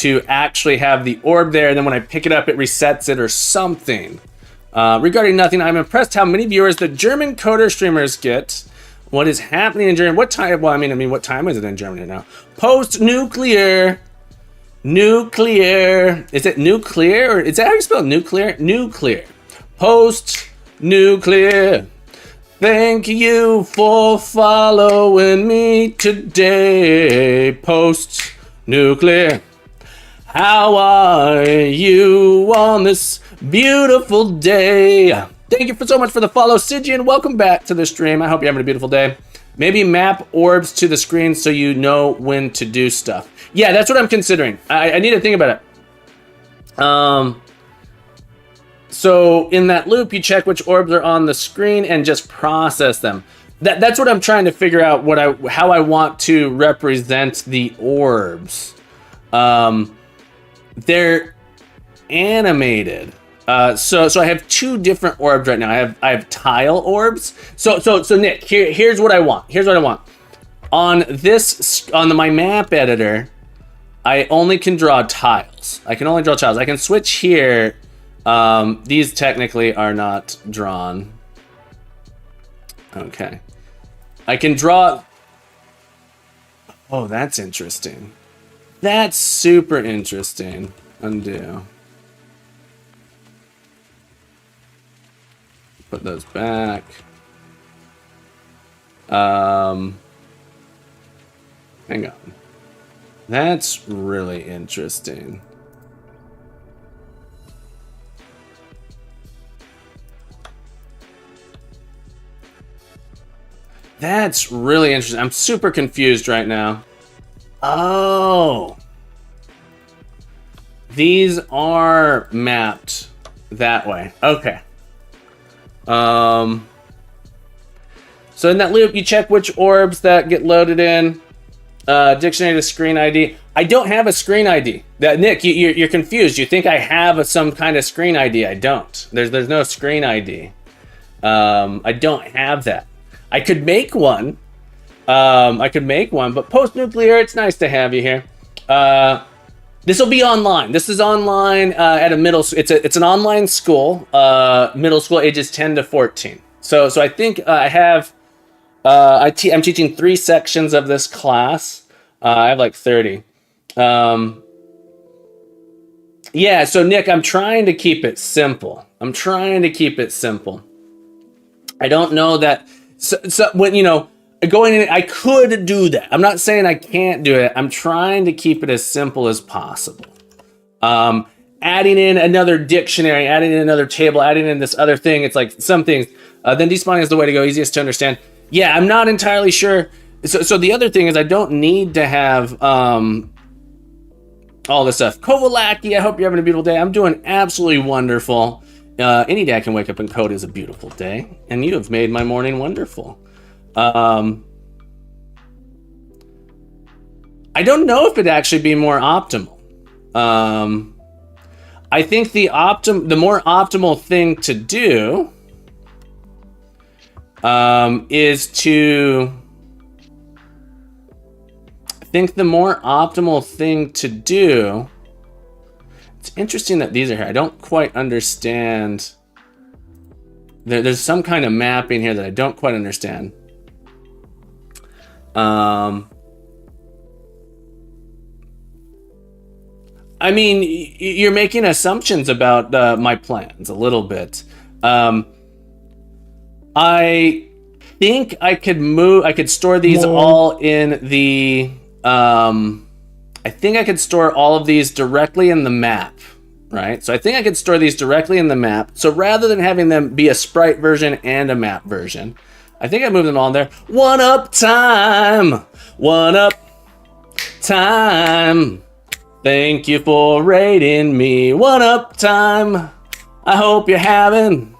to actually have the orb there, and then when I pick it up, it resets it or something. Regarding nothing, I'm impressed how many viewers the German coder streamers get. What is happening in Germany? What time? Well, I mean, what time is it in Germany now? Post-nuclear. Nuclear. Is it nuclear? Or is that how you spell nuclear? Nuclear. Post-nuclear. Thank you for following me today. Post-nuclear. How are you on this beautiful day? Thank you so much for the follow, Sigian. Welcome back to the stream. I hope you're having a beautiful day. Maybe map orbs to the screen so you know when to do stuff. Yeah, that's what I'm considering. I need to think about it. So in that loop, you check which orbs are on the screen and just process them. That's what I'm trying to figure out. How I want to represent the orbs. They're animated. So I have two different orbs right now. I have tile orbs. So Nick, here's what I want. Here's what I want. On my map editor, I only can draw tiles. I can only draw tiles. I can switch here. These technically are not drawn. Okay. I can draw. Oh, that's interesting. That's super interesting. Undo. Put those back. Hang on. That's really interesting. That's really interesting. I'm super confused right now. Oh. These are mapped that way. Okay. So in that loop, you check which orbs that get loaded in. Dictionary to screen ID. I don't have a screen ID. Nick, you're confused. You think I have some kind of screen ID. I don't. There's no screen ID. I don't have that. I could make one. But post-nuclear, it's nice to have you here. This will be online. This is online at a middle. It's an online school. Middle school ages 10 to 14. So I think I have. I'm teaching 3 sections of this class. I have like 30. Yeah. So Nick, I'm trying to keep it simple. I don't know that. So when going in, I could do that. I'm not saying I can't do it. I'm trying to keep it as simple as possible. Adding in another dictionary, adding in another table, adding in this other thing. It's like some things. Then despawning is the way to go, easiest to understand. Yeah, I'm not entirely sure. So the other thing is I don't need to have all this stuff. Kovalaki, I hope you're having a beautiful day. I'm doing absolutely wonderful. Any day I can wake up and code is a beautiful day. And you have made my morning wonderful. I don't know if it'd actually be more optimal. I think the more optimal thing to do is to. I think the more optimal thing to do. It's interesting that these are here. I don't quite understand. There's some kind of mapping here that I don't quite understand. I mean, you're making assumptions about my plans a little bit. I think I could store these all in the. I think I could store all of these directly in the map, right? So I think I could store these directly in the map. So rather than having them be a sprite version and a map version, I think I moved them all in there. One up time. Thank you for rating me. One up time. I hope you're having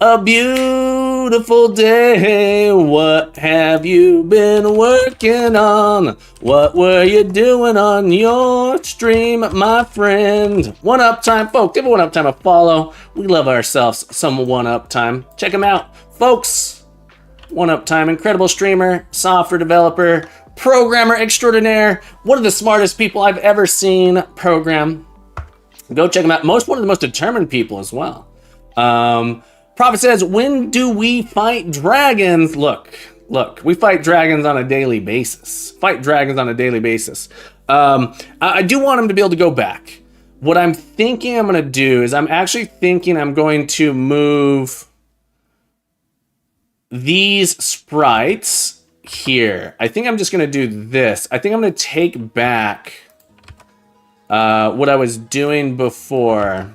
a beautiful day. What have you been working on? What were you doing on your stream, my friend? One up time, folks. Give a one up time a follow. We love ourselves some one up time. Check them out, folks. One up time, incredible streamer, software developer, programmer extraordinaire, one of the smartest people I've ever seen program. Go check him out. One of the most determined people as well. Prophet says, when do we fight dragons? Look, we fight dragons on a daily basis. I do want him to be able to go back. What I'm thinking I'm going to do is I'm going to move these sprites here. I think I'm just going to do this. I think I'm going to take back what I was doing before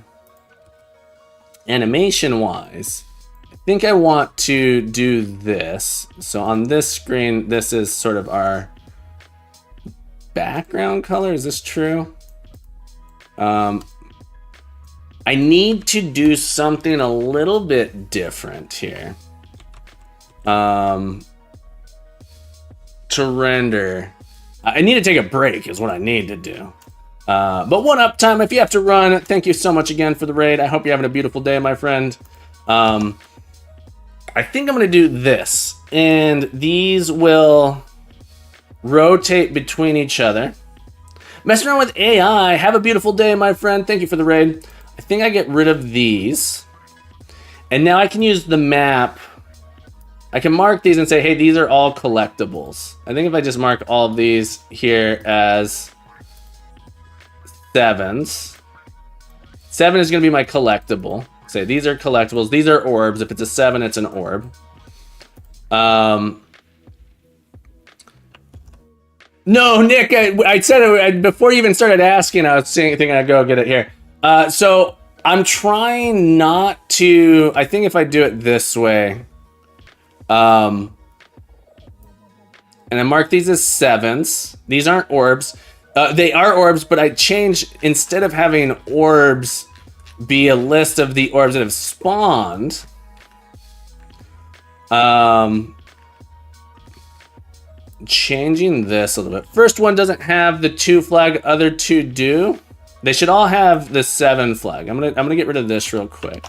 animation wise. I think I want to do this. So on this screen, this is sort of our background color. Is this true? I need to do something a little bit different here. To render. I need to take a break is what I need to do. But one uptime, if you have to run, thank you so much again for the raid. I hope you're having a beautiful day, my friend. I think I'm going to do this. And these will rotate between each other. Messing around with AI. Have a beautiful day, my friend. Thank you for the raid. I think I get rid of these. And now I can use the map. I can mark these and say, hey, these are all collectibles. I think if I just mark all of these here as 7s. 7 is going to be my collectible. Say these are collectibles. These are orbs. If it's a 7, it's an orb. No, Nick, I said it before you even started asking. I was thinking I'd go get it here. So I'm trying not to. I think if I do it this way, and I mark these as 7s. These aren't orbs. They are orbs, but I changed, instead of having orbs be a list of the orbs that have spawned. Changing this a little bit. First one doesn't have the 2 flag, other 2 do. They should all have the 7 flag. I'm gonna get rid of this real quick.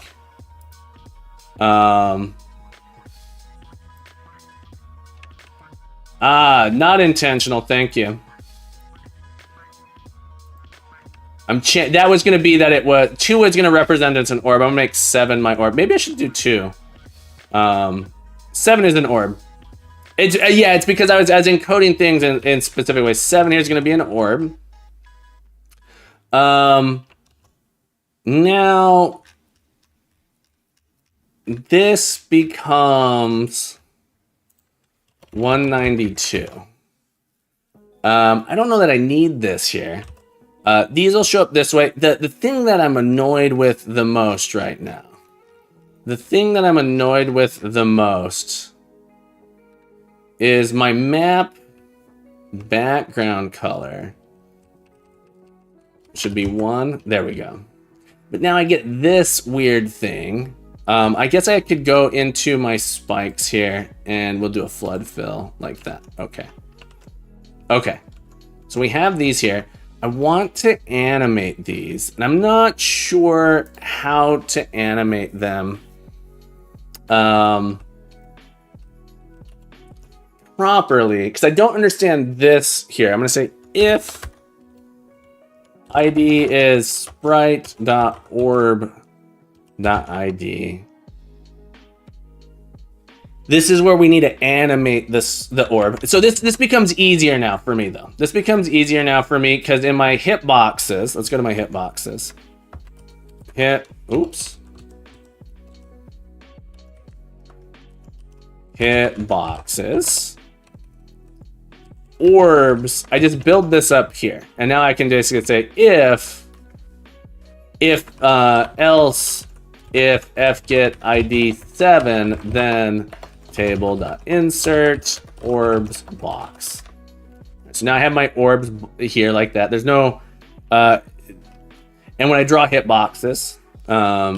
Not intentional, thank you. That was gonna be that it was 2 was gonna represent it's an orb. I'm gonna make 7 my orb. Maybe I should do 2. 7 is an orb. It's yeah, it's because I was encoding things in specific ways. 7 here is gonna be an orb. Now this becomes 192. I don't know that I need this here. These will show up this way. The thing that I'm annoyed with the most right now. Is my map background color. Should be 1. There we go. But now I get this weird thing. I guess I could go into my spikes here and we'll do a flood fill like that. Okay. So we have these here. I want to animate these, and I'm not sure how to animate them properly, because I don't understand this here. I'm going to say if ID is sprite.orb.id. This is where we need to animate the orb. So this becomes easier now for me, though. This becomes easier now for me because in my hitboxes, let's go to my hitboxes. Hitboxes. Orbs. I just build this up here, and now I can basically say if else if fget id 7, then table.insert orbs box. So now I have my orbs here like that. There's no and when I draw hitboxes, I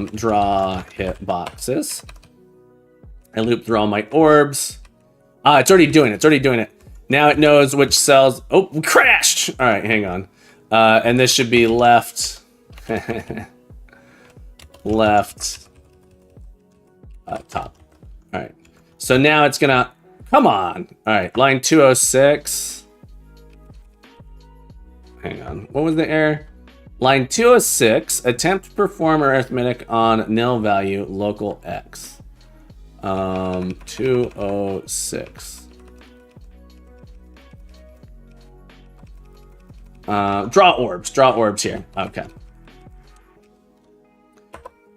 loop through all my orbs. It's already doing it. Now it knows which cells. Oh, we crashed. All right, hang on. And this should be left. Left. Top. All right. So now it's gonna. Come on. All right, line 206. hang on. What was the error? Line 206, attempt to perform arithmetic on nil value local x. 206. Draw orbs here. Okay.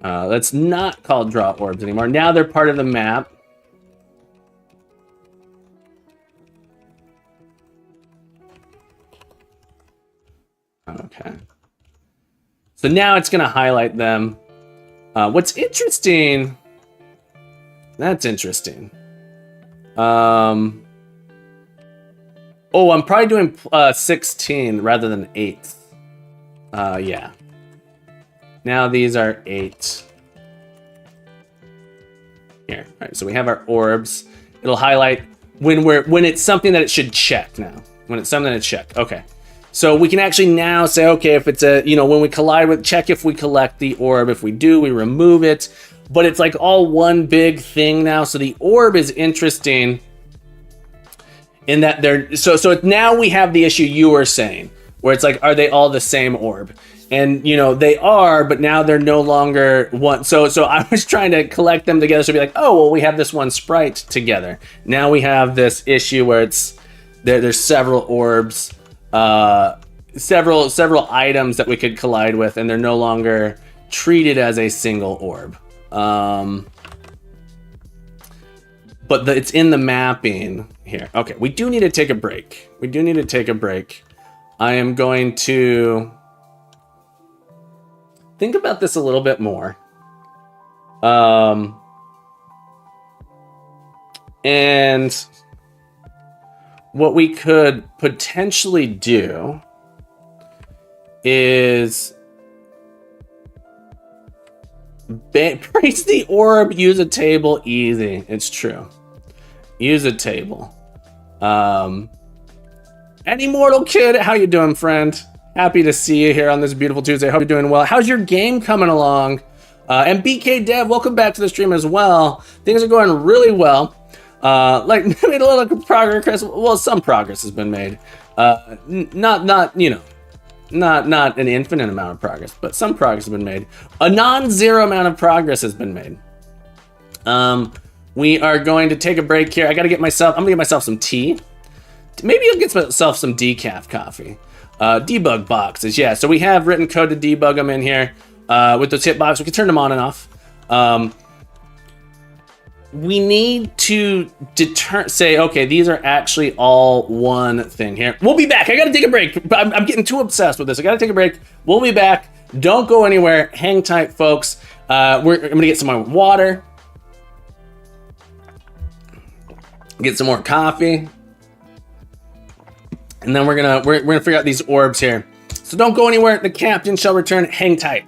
That's not called draw orbs anymore. Now they're part of the map. Okay. So now it's going to highlight them. What's interesting... That's interesting. Oh, I'm probably doing 16 rather than 8. Yeah. Now these are 8. Here. All right, so we have our orbs. It'll highlight when it's something that it should check now. When it's something that it check. Okay. So we can actually now say, okay, if it's a, when we collide with, check if we collect the orb. If we do, we remove it. But it's like all one big thing now. So the orb is interesting in that they're, so now we have the issue you were saying, where it's like, are they all the same orb? And, they are, but now they're no longer one. So I was trying to collect them together. So be like, oh, well, we have this one sprite together. Now we have this issue where it's, there's several orbs, several items that we could collide with, and they're no longer treated as a single orb. But it's in the mapping here. Okay, we do need to take a break. I am going to think about this a little bit more. And what we could potentially do is praise the orb, use a table, easy. It's true. Use a table. Any mortal kid, how you doing, friend? Happy to see you here on this beautiful Tuesday. Hope you're doing well. How's your game coming along? And BK Dev, welcome back to the stream as well. Things are going really well. Like made a little progress. Well, some progress has been made. Not an infinite amount of progress, but some progress has been made. A non-zero amount of progress has been made. We are going to take a break here. I'm gonna get myself some tea. Maybe I'll get myself some decaf coffee. Debug boxes, yeah. So we have written code to debug them in here. With those hitboxes, we can turn them on and off. We need to say, okay, these are actually all one thing here. We'll be back. I gotta take a break. I'm getting too obsessed with this. I gotta take a break. We'll be back. Don't go anywhere. Hang tight, folks. I'm gonna get some more water. Get some more coffee. And then we're gonna figure out these orbs here. So don't go anywhere. The captain shall return. Hang tight.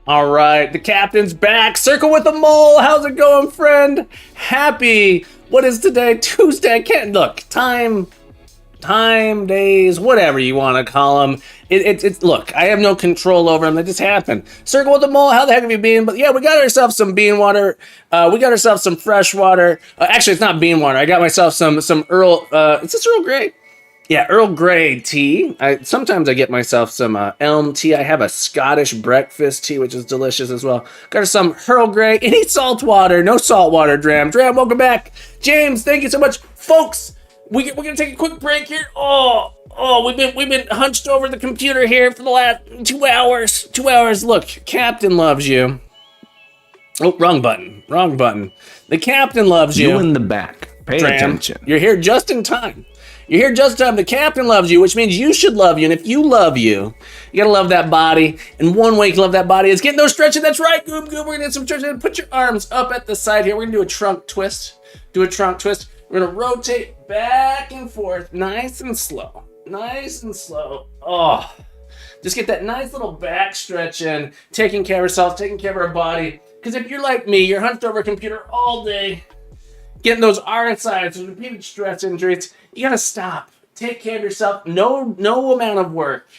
All right, the captain's back. Circle with the mole. How's it going, friend? Happy. What is today? Tuesday. I can't look. Time, days, whatever you want to call them. It's look, I have no control over them. They just happen. Circle with the mole. How the heck have you been? But yeah, we got ourselves some bean water. We got ourselves some fresh water. Actually, it's not bean water. I got myself some Earl. Is this Earl Grey? Yeah, Earl Grey tea. Sometimes I get myself some elm tea. I have a Scottish breakfast tea, which is delicious as well. Got some Earl Grey. Any salt water? No salt water, Dram. Dram, welcome back. James, thank you so much. Folks, we're gonna take a quick break here. We've been hunched over the computer here for the last 2 hours. 2 hours. Look, Captain loves you. Oh, wrong button. The Captain loves you. You in the back. Pay attention. You're here just in time. The Captain loves you, which means you should love you. And if you love you, you gotta love that body. And one way you can love that body is getting those stretches. That's right, Goob. We're gonna get some stretches. Put your arms up at the side here. We're gonna do a trunk twist. We're gonna rotate back and forth, nice and slow. Oh, just get that nice little back stretch in, taking care of yourself, taking care of our body. Because if you're like me, you're hunched over a computer all day, getting those RSIs, those repeated stress injuries. You gotta stop. Take care of yourself. No amount of work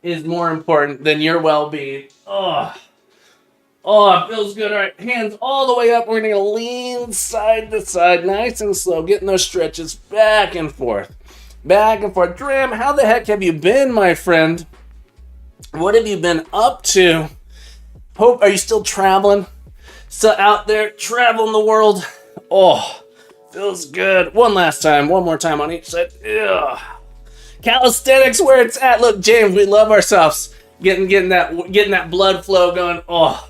is more important than your well-being. Oh, it feels good. All right, hands all the way up. We're gonna lean side to side, nice and slow, getting those stretches back and forth. Dram, how the heck have you been, my friend? What have you been up to? Are you still traveling? Still out there traveling the world? Oh, feels good. One more time on each side. Ugh. Calisthenics where it's at. Look, James, we love ourselves. Getting that blood flow going. Oh,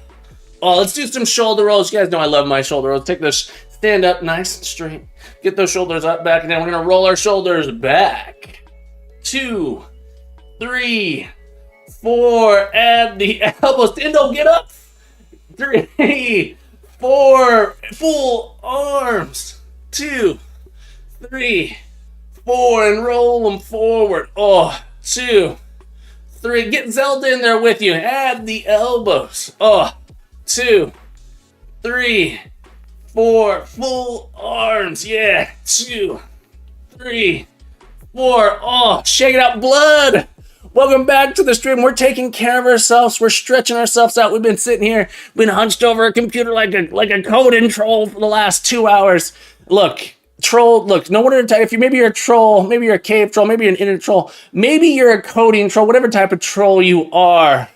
let's do some shoulder rolls. You guys know I love my shoulder rolls. Take this, stand up nice and straight. Get those shoulders up, back, and down. We're gonna roll our shoulders back. 2, 3, 4. Add the elbows. Endo, get up. 3, 4. Full arms. 2, 3, 4, and roll them forward. 2, 3. Get Zelda in there with you. Add the elbows. 2, 3, 4. Full arms. Yeah. 2, 3, 4. Shake it out. Blood. Welcome back to the stream. We're taking care of ourselves. We're stretching ourselves out. We've been sitting here, been hunched over a computer like a coding troll for the last 2 hours. Look, troll, look, no wonder if maybe you're a troll, maybe you're a cave troll, maybe you're an internet troll, maybe you're a coding troll, whatever type of troll you are.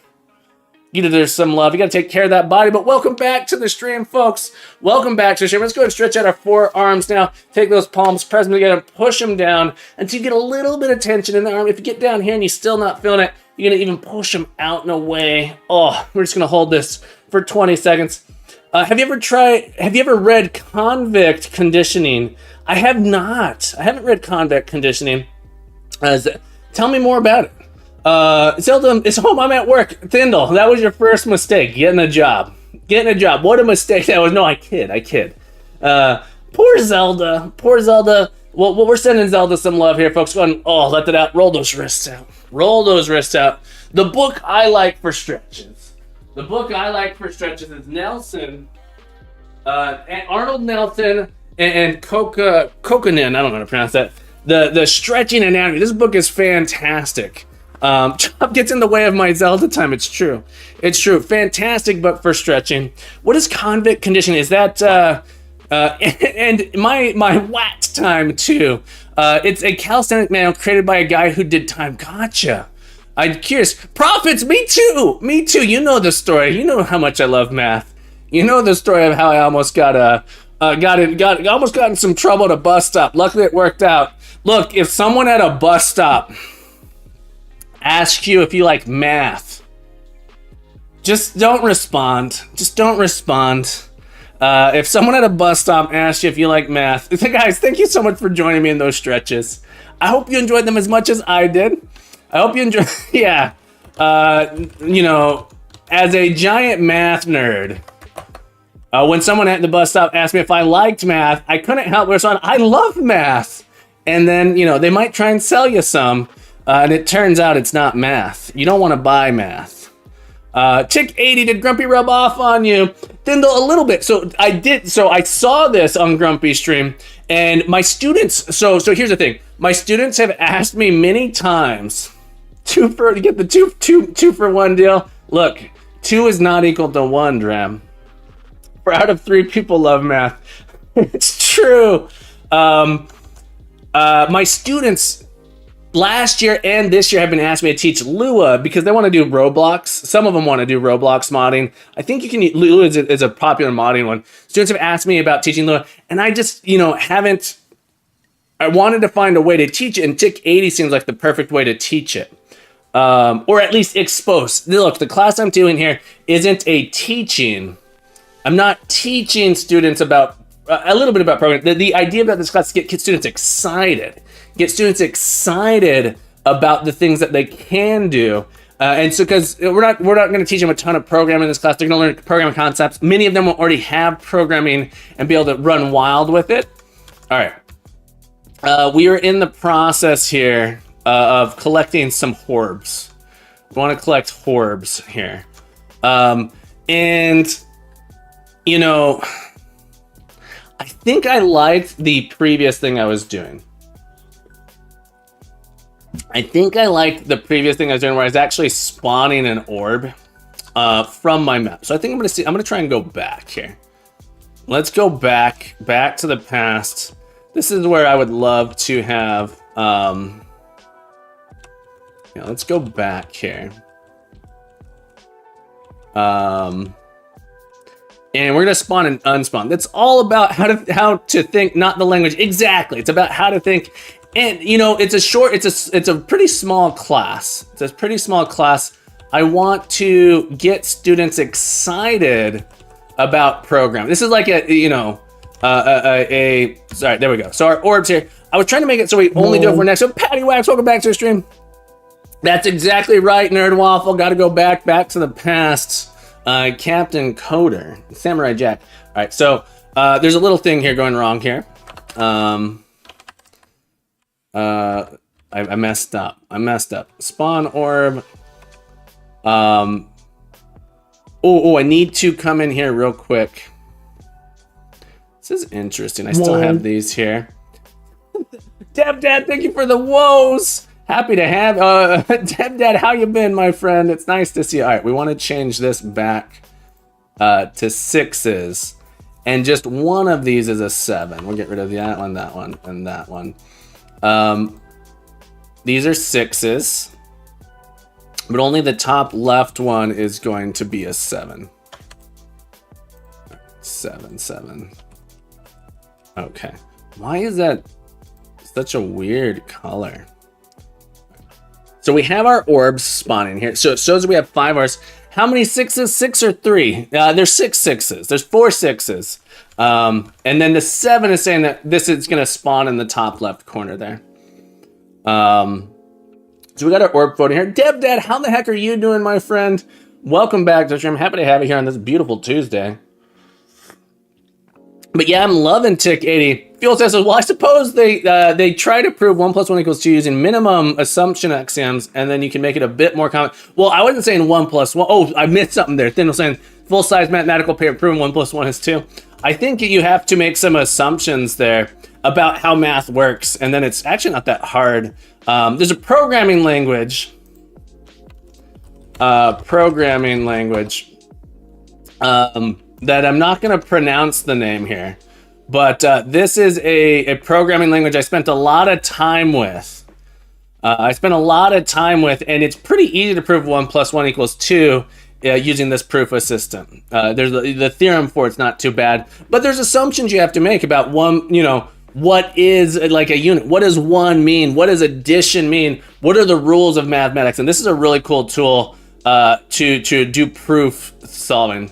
You deserve some love. You got to take care of that body. But welcome back to the stream, folks. Welcome back to the stream. Let's go ahead and stretch out our forearms now. Take those palms, press them together, push them down until you get a little bit of tension in the arm. If you get down here and you're still not feeling it, you're going to even push them out and away. Oh, we're just going to hold this for 20 seconds. Have you ever read Convict Conditioning? I have not. I haven't read Convict Conditioning. Tell me more about it. Zelda, it's home, I'm at work. Thindle, that was your first mistake, getting a job. What a mistake that was. No, I kid. Poor Zelda. Well, we're sending Zelda some love here, folks. Go ahead and, let that out. Roll those wrists out. The book I like for stretches. Is Nelson, Arnold Nelson, and Kokanen. I don't know how to pronounce that. The Stretching Anatomy. This book is fantastic. Chop gets in the way of my Zelda time. It's true. Fantastic book for stretching. What is Convict Conditioning? Is that and my WAT time too? It's a calisthenic manual created by a guy who did time. Gotcha. I'm curious. Profits. Me too. You know the story. You know how much I love math. You know the story of how I almost almost got in some trouble at a bus stop. Luckily it worked out. Look, if someone at a bus stop ask you if you like math, just don't respond. If someone at a bus stop asks you if you like math, guys, thank you so much for joining me in those stretches. I hope you enjoyed them as much as I did. I hope you enjoy. Yeah. As a giant math nerd, when someone at the bus stop asked me if I liked math, I couldn't help but respond, I love math. And then, they might try and sell you some. And it turns out it's not math. You don't want to buy math. TIC-80, did Grumpy rub off on you? Thindle, a little bit. So I saw this on Grumpy's stream, and my students, so here's the thing. My students have asked me many times to get the two for one deal. Look, 2 is not equal to 1, Dram. 4 out of 3 people love math. It's true. My students last year and this year have been asking me to teach Lua because they want to do Roblox. Some of them want to do Roblox modding. I think you can. Lua is a popular modding one. Students have asked me about teaching Lua, and I just, haven't. I wanted to find a way to teach it, and TIC-80 seems like the perfect way to teach it, or at least expose. Look, the class I'm doing here isn't a teaching. I'm not teaching students about a little bit about programming. The idea about this class is to get students excited. Get students excited about the things that they can do. And so, because we're not going to teach them a ton of programming in this class. They're going to learn programming concepts. Many of them will already have programming and be able to run wild with it. All right. We are in the process here of collecting some Horbs. We want to collect Horbs here. And, I think I liked the previous thing I was doing. Where I was actually spawning an orb from my map. So I think I'm going to try and go back here. Let's go back to the past. This is where I would love to have, let's go back here. And we're going to spawn and unspawn. That's all about how to think, not the language. Exactly. It's about how to think. And, it's a pretty small class. It's a pretty small class. I want to get students excited about programming. This is like sorry, there we go. So our orbs here. I was trying to make it so we only do it for next. So Patty Wax, welcome back to the stream. That's exactly right, Nerd Waffle. Got to go back to the past. Captain Coder, Samurai Jack. All right, so there's a little thing here going wrong here. I messed up. Spawn orb. I need to come in here real quick. This is interesting. I still have these here. Dab Dad, thank you for the woes. Happy to have Deb Dad, how you been, my friend? It's nice to see you. All right, we want to change this back to 6s, and just one of these is a 7. We'll get rid of that one, and that one. These are 6s, but only the top left one is going to be a 7. 7, 7. Okay. Why is that such a weird color? So we have our orbs spawning here. So it shows that we have 5 orbs. How many 6s? 6 or 3? There's 6 6s. There's 4 6s. And then the 7 is saying that this is going to spawn in the top left corner there. So we got our orb photo here. Deb Dad, how the heck are you doing, my friend? Welcome back to the stream. Happy to have you here on this beautiful Tuesday. But yeah, I'm loving TIC-80. Fuel says, well, I suppose they try to prove 1 + 1 = 2 using minimum assumption axioms, and then you can make it a bit more common. Well, I wasn't saying 1 + 1. Oh, I missed something there. Thin was saying full-size mathematical paper proving 1 + 1 is 2. I think you have to make some assumptions there about how math works, and then it's actually not that hard. There's a programming language. That I'm not going to pronounce the name here, but this is a programming language I spent a lot of time with. And it's pretty easy to prove 1 + 1 = 2 using this proof system. There's the theorem for it's not too bad, but there's assumptions you have to make about what is like a unit. What does 1 mean? What does addition mean? What are the rules of mathematics? And this is a really cool tool to do proof solving.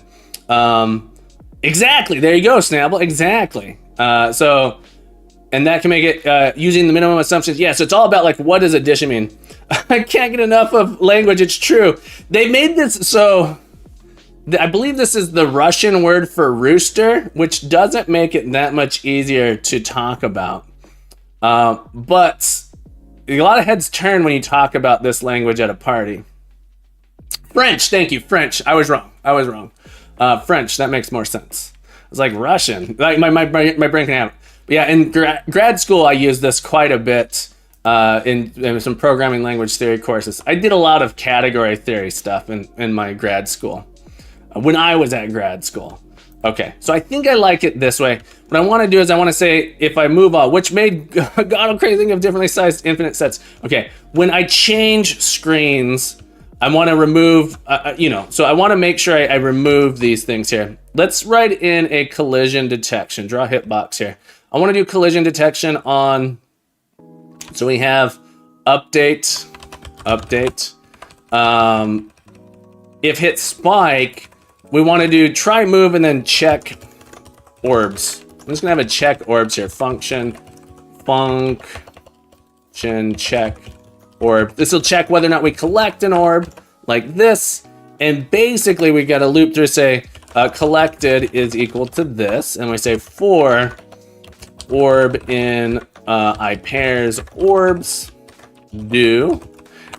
Exactly. There you go, Snapple. Exactly. And that can make it using the minimum assumptions. Yeah, so it's all about like, what does addition mean? I can't get enough of language. It's true. They made this so I believe this is the Russian word for rooster, which doesn't make it that much easier to talk about. But a lot of heads turn when you talk about this language at a party. French. Thank you. French. I was wrong. French, that makes more sense. It's like Russian. Like my brain can have it. But yeah, in grad school, I used this quite a bit in some programming language theory courses. I did a lot of category theory stuff in my grad school when I was at grad school. Okay, so I think I like it this way. What I want to do is I want to say if I move on, which made God crazy think of differently sized infinite sets. Okay, when I change screens, I want to remove, so I want to make sure I remove these things here. Let's write in a collision detection. Draw a hitbox here. I want to do collision detection on, so we have update. If hit spike, we want to do try move and then check orbs. I'm just going to have a check orbs here. Function check orb. This will check whether or not we collect an orb like this. And basically we got to loop through, say collected is equal to this. And we say for orb in I pairs orbs do.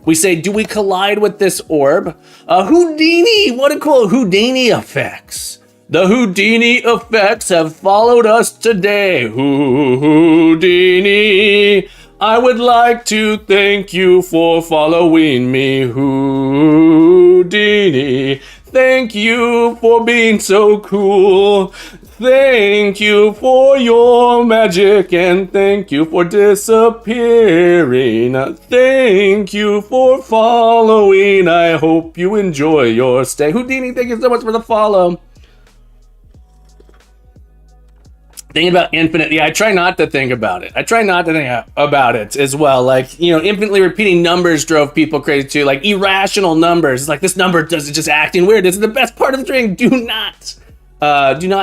We say, do we collide with this orb? Houdini, what a cool Houdini effects. The Houdini effects have followed us today. Houdini, I would like to thank you for following me. Houdini, thank you for being so cool. Thank you for your magic and thank you for disappearing. Thank you for following. I hope you enjoy your stay. Houdini, thank you so much for the follow. Thinking about infinite, yeah, I try not to think about it. I try not to think about it as well. Like, infinitely repeating numbers drove people crazy too. Like irrational numbers. It's like this number does it just acting weird. This is the best part of the string. Do not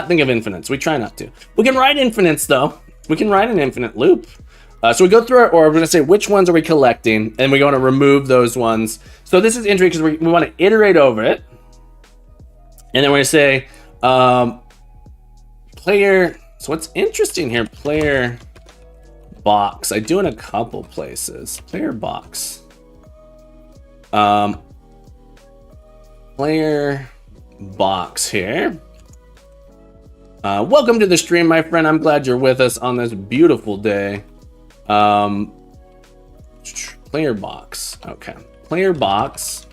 think of infinites. We try not to. We can write infinites though. We can write an infinite loop. So we go through our orb. We're gonna say which ones are we collecting, and we're gonna remove those ones. So this is interesting because we want to iterate over it, and then we're gonna say player. So what's interesting here? Player box. I do in a couple places. Player box. Player box here. Welcome to the stream, my friend. I'm glad you're with us on this beautiful day. Player box. Okay. Player box.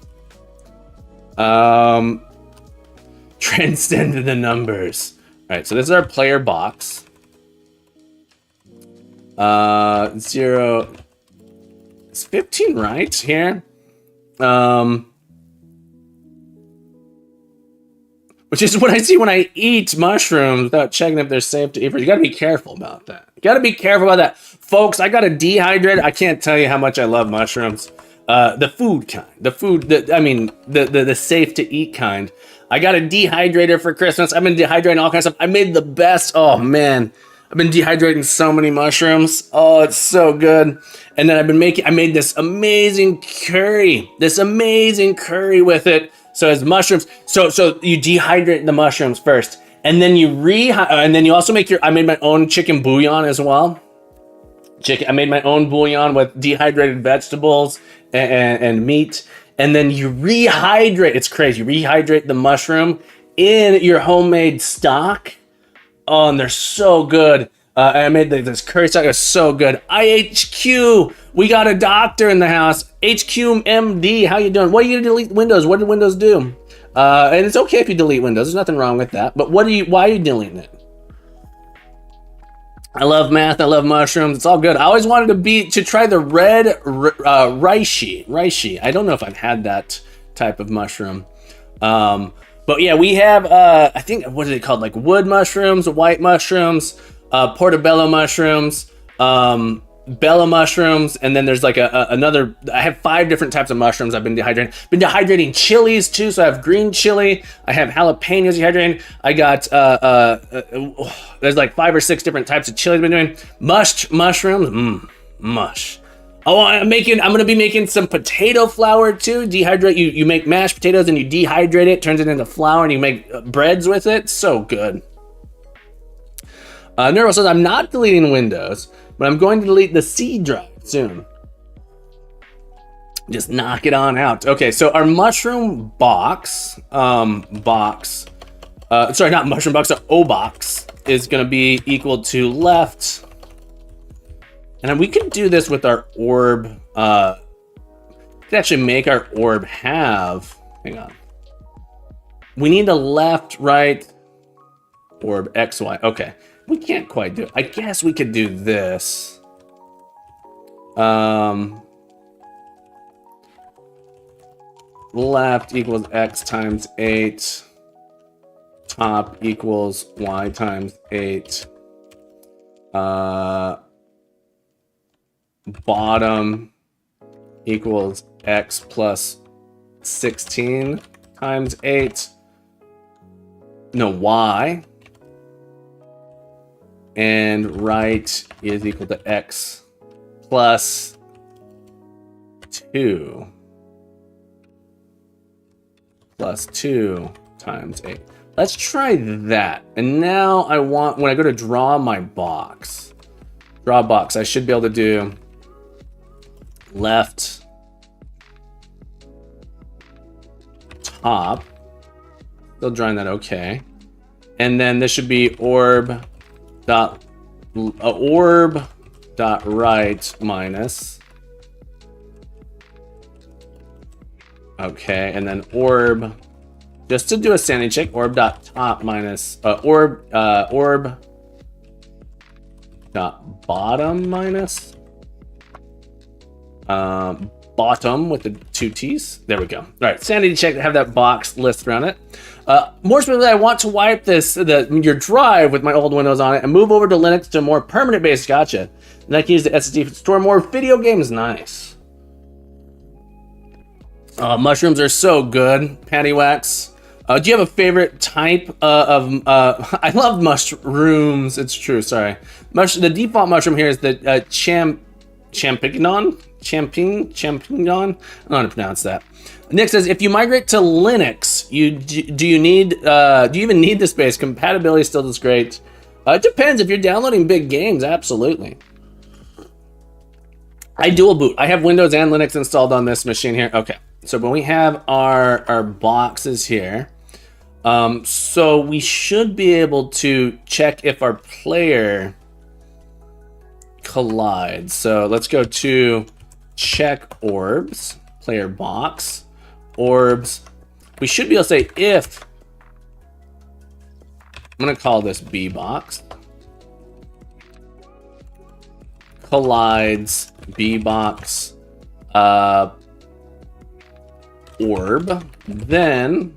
Transcend the numbers. All right, so this is our player box. 0. It's 15 right here. Which is what I see when I eat mushrooms without checking if they're safe to eat. You gotta be careful about that. You gotta be careful about that. Folks, I gotta dehydrate. I can't tell you how much I love mushrooms. The food kind. The safe to eat kind. I got a dehydrator for Christmas. I've been dehydrating all kinds of stuff. I made the best. Oh man. I've been dehydrating so many mushrooms. Oh, it's so good. And then I made this amazing curry. With it. So it's mushrooms. So you dehydrate the mushrooms first. And then you also I made my own chicken bouillon as well. I made my own bouillon with dehydrated vegetables and meat. And then you rehydrate. It's crazy. You rehydrate the mushroom in your homemade stock. Oh, and they're so good. I made this curry stock. It's so good. IHQ. We got a doctor in the house. HQ MD. How you doing? What are you gonna delete Windows? What did Windows do? And it's okay if you delete Windows. There's nothing wrong with that. But why are you deleting it? I love math. I love mushrooms. It's all good. I always wanted to try the red reishi. I don't know if I've had that type of mushroom. But yeah, we have, I think, what are they called? Like wood mushrooms, white mushrooms, portobello mushrooms, bella mushrooms, and then there's like another. I have 5 different types of mushrooms I've been dehydrating. Been dehydrating chilies too, so I have green chili. I have jalapenos dehydrating. I got there's like 5 or 6 different types of chili I've been doing. Mushrooms, mush. Oh, I'm gonna be making some potato flour too. Dehydrate. You make mashed potatoes and you dehydrate it, turns it into flour, and you make breads with it. So good. Neural says I'm not deleting Windows, but I'm going to delete the C drive soon. Just knock it on out. Okay, so our mushroom box, sorry, not mushroom box, our O box is gonna be equal to left. And we can do this with our orb. We can actually make our orb have, hang on. We need a left, right, orb, X, Y. Okay, we can't quite do it. I guess we could do this. Left equals X times 8. Top equals Y times 8. Bottom equals X plus 16 times 8. No, Y. And right is equal to X plus 2. Plus 2 times 8. Let's try that. And now I want, when I go to draw my box, I should be able to do left top. Still drawing that okay. And then this should be orb dot right minus. Okay, and then orb, just to do a sanity check, orb dot top minus orb dot bottom minus bottom with the 2 T's. There we go. All right, sanity check to have that box list around it. More specifically, I want to wipe your drive with my old Windows on it and move over to Linux to a more permanent base. Gotcha. And I can use the SSD to store more video games. Nice. Mushrooms are so good. Patty wax. Do you have a favorite type of? I love mushrooms. It's true. Sorry. The default mushroom here is the champignon. I don't know how to pronounce that. Nick says, if you migrate to Linux, do you even need the space? Compatibility still is great. It depends. If you're downloading big games, absolutely. I dual boot. I have Windows and Linux installed on this machine here. Okay, so when we have our boxes here, so we should be able to check if our player collides. So let's go to check orbs, player box, orbs. We should be able to say if, I'm gonna call this B box, collides B box orb, then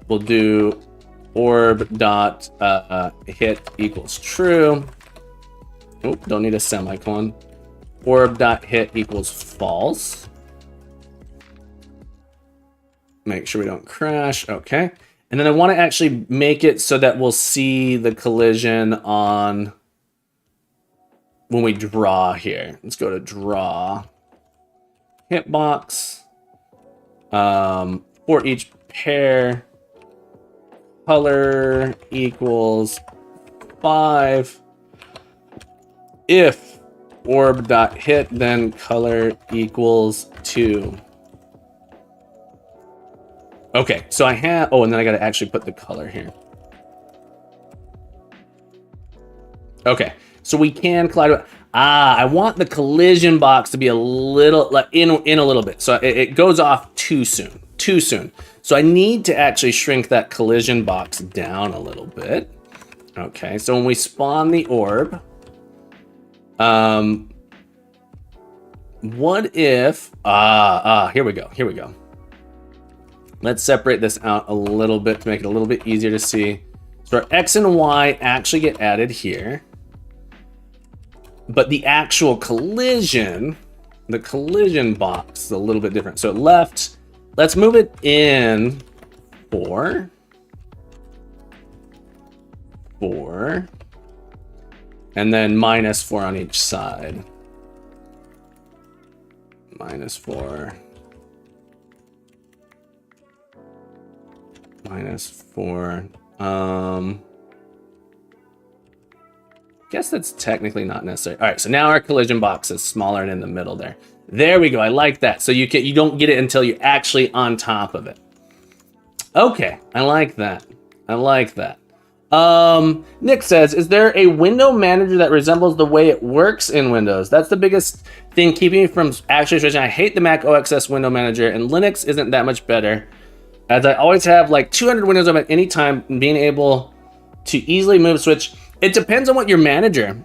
we'll do orb dot hit equals true. Oh, don't need a semicolon. Orb dot hit equals false. Make sure we don't crash. Okay. And then I want to actually make it so that we'll see the collision on when we draw here. Let's go to draw. Hitbox. For each pair, color equals 5. If orb dot hit, then color equals 2. Okay, so I have, oh, and then I got to actually put the color here. Okay, so we can collide. I want the collision box to be a little, like in a little bit. So it goes off too soon, So I need to actually shrink that collision box down a little bit. Okay, so when we spawn the orb, what if, here we go. Let's separate this out a little bit to make it a little bit easier to see. So our X and Y actually get added here. But the actual collision, the collision box is a little bit different. So left, let's move it in 4. And then -4 on each side. -4. -4. Guess that's technically not necessary. All right, so now our collision box is smaller and in the middle there. There we go. I like that. So you don't get it until you're actually on top of it. Okay, I like that. Nick says, is there a window manager that resembles the way it works in Windows? That's the biggest thing keeping me from actually switching. I hate the Mac OS X window manager, and Linux isn't that much better, as I always have like 200 windows up at any time, and being able to easily move switch. It depends on what your manager.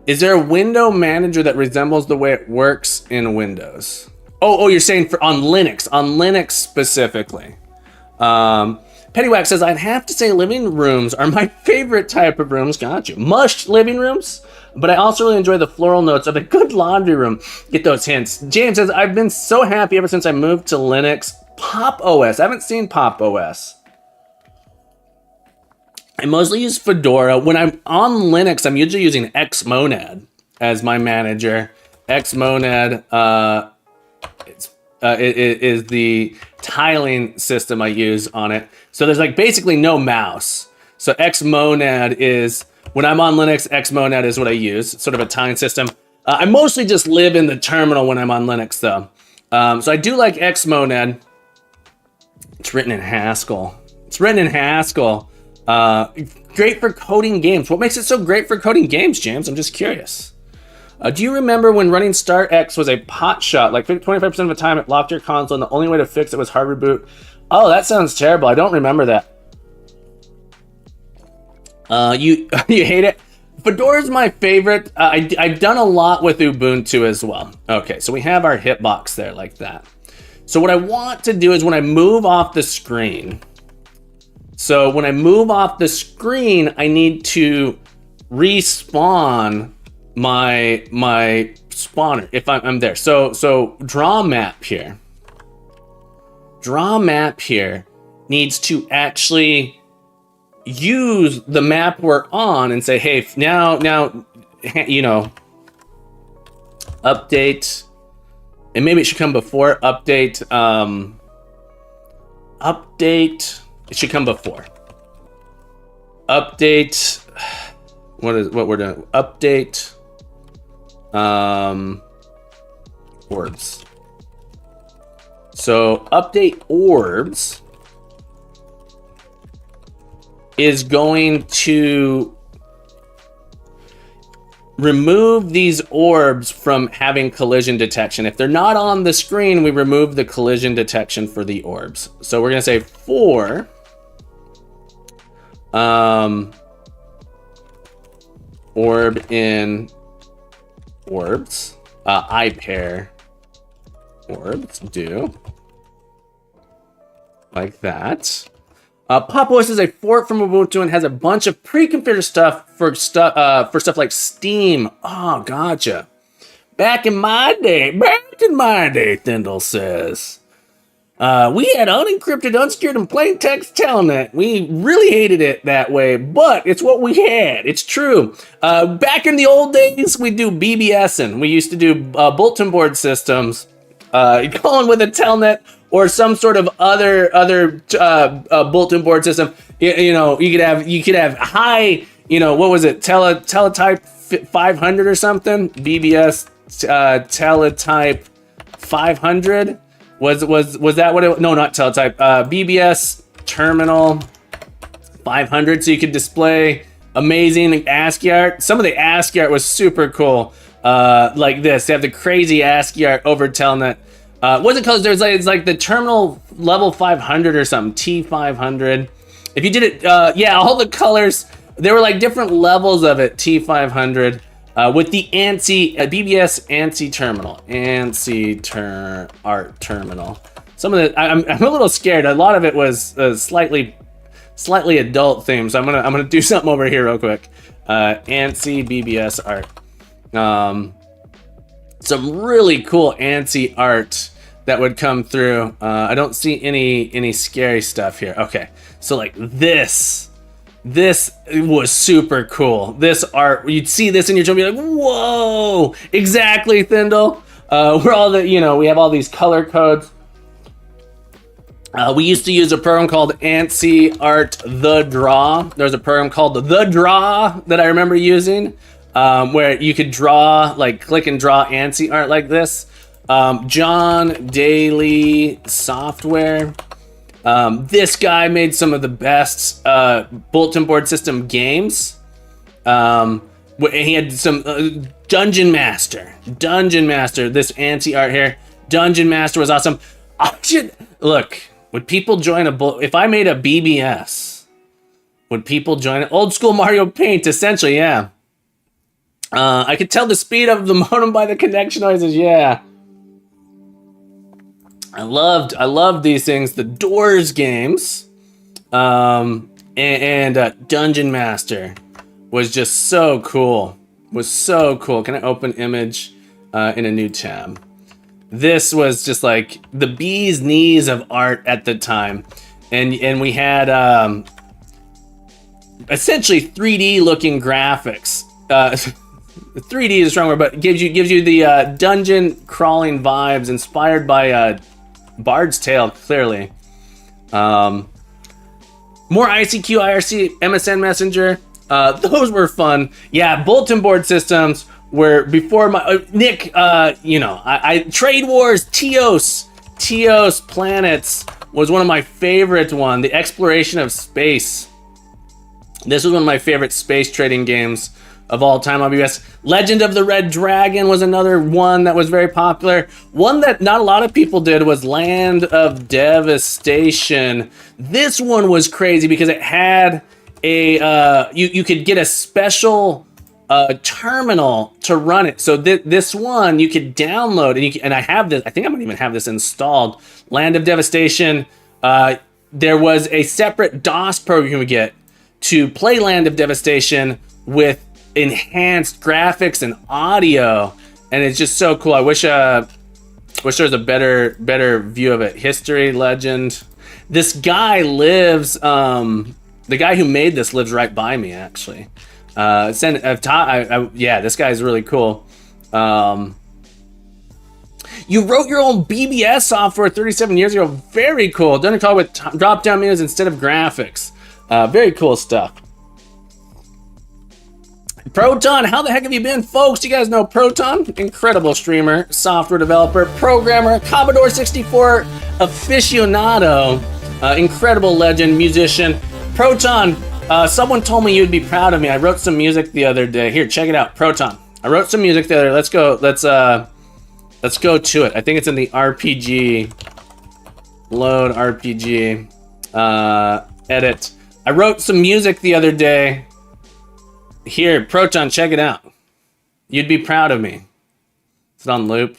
Is there a window manager that resembles the way it works in Windows? Oh, you're saying on Linux specifically. Pennywax says, I'd have to say living rooms are my favorite type of rooms. Got you. Mush living rooms. But I also really enjoy the floral notes of a good laundry room. Get those hints. James says, I've been so happy ever since I moved to Linux. Pop OS. I haven't seen Pop OS. I mostly use Fedora. When I'm on Linux, I'm usually using Xmonad as my manager. Xmonad is the tiling system I use on it. So there's like basically no mouse. So Xmonad is, when I'm on Linux, Xmonad is what I use. It's sort of a tiling system. I mostly just live in the terminal when I'm on Linux though. So I do like Xmonad. It's written in Haskell. Great for coding games. What makes it so great for coding games, James? I'm just curious. Do you remember when running Star X was a pot shot? Like 25% of the time it locked your console and the only way to fix it was hard reboot. Oh, that sounds terrible. I don't remember that. You hate it? Fedora's my favorite. I've done a lot with Ubuntu as well. Okay, so we have our hitbox there like that. So what I want to do is when I move off the screen, I need to respawn my spawner if I'm there. So draw map here. Draw map here needs to actually use the map we're on and say, hey, now, you know, update, and maybe it should come before update. Update. It should come before. Update. What we're doing? Update. Orbs. So update orbs is going to remove these orbs from having collision detection. If they're not on the screen, we remove the collision detection for the orbs. So we're gonna say for orb in orbs, I pair orbs, do like that. PopOS is a fork from Ubuntu and has a bunch of pre-configured stuff for stuff like Steam. Oh, gotcha. Back in my day, Thindle says, we had unencrypted, unsecured, and plain text telnet. We really hated it that way, but it's what we had. It's true. Back in the old days, we do BBSing. We used to do bulletin board systems, calling with a telnet or some sort of other bulletin board system. You could have high, what was it, teletype 500 or something, BBS teletype 500. Was that what it? No, not teletype. BBS terminal 500. So you could display amazing ASCII art. Some of the ASCII art was super cool. Like this, they have the crazy ASCII art over telnet. What's it called? It's like the terminal level 500 or something. T500. If you did it, yeah, all the colors. There were like different levels of it. T500. With the ANSI, BBS ANSI terminal, art terminal. Some of the, I'm a little scared. A lot of it was slightly adult themed. So I'm gonna do something over here real quick. ANSI BBS art. Some really cool ANSI art that would come through. I don't see any scary stuff here. Okay, so like this was super cool. This art, you'd see this in your job, be like, whoa, exactly, Thindle. We're all we have all these color codes. We used to use a program called ANSI Art The Draw. There's a program called The Draw that I remember using, where you could draw, like click and draw ANSI art like this. John Daly Software. This guy made some of the best bulletin board system games. He had some Dungeon Master. This ANSI art here. Dungeon Master was awesome. Look. Would people join if I made a BBS? Would people join it? Old school Mario Paint, essentially, yeah. I could tell the speed of the modem by the connection noises, yeah. I loved these things. The Doors games, and Dungeon Master was just so cool. Can I open image in a new tab? This was just like the bee's knees of art at the time, and we had essentially 3D looking graphics. 3D is a strong word, but gives you the dungeon crawling vibes inspired by Bard's Tale, clearly. More ICQ, IRC, MSN Messenger. Those were fun. Yeah, bulletin board systems were before my Nick. I Trade Wars, Teos Planets was one of my favorite one. The exploration of space. This was one of my favorite space trading games of all time on BBS. Legend of the Red Dragon was another one that was very popular. One that not a lot of people did was Land of Devastation. This one was crazy because it had a you could get a special terminal to run it. So this one you could download, and I have this. I think I might even have this installed. Land of Devastation. There was a separate DOS program you would get to play Land of Devastation with enhanced graphics and audio, and it's just so cool. I wish there was a better view of it. History, legend. This guy lives. The guy who made this lives right by me, actually. Yeah, this guy's really cool. You wrote your own BBS software 37 years ago. Very cool. Done a call with drop-down menus instead of graphics. Very cool stuff. Proton, how the heck have you been, folks? You guys know Proton? Incredible streamer, software developer, programmer, Commodore 64 aficionado, incredible legend, musician. Proton, someone told me you'd be proud of me. I wrote some music the other day. Here, check it out. Proton. I wrote some music the other day. Let's go to it. I think it's in the RPG. Load RPG. Edit. I wrote some music the other day. Here, Proton, check it out. You'd be proud of me. Is it on loop?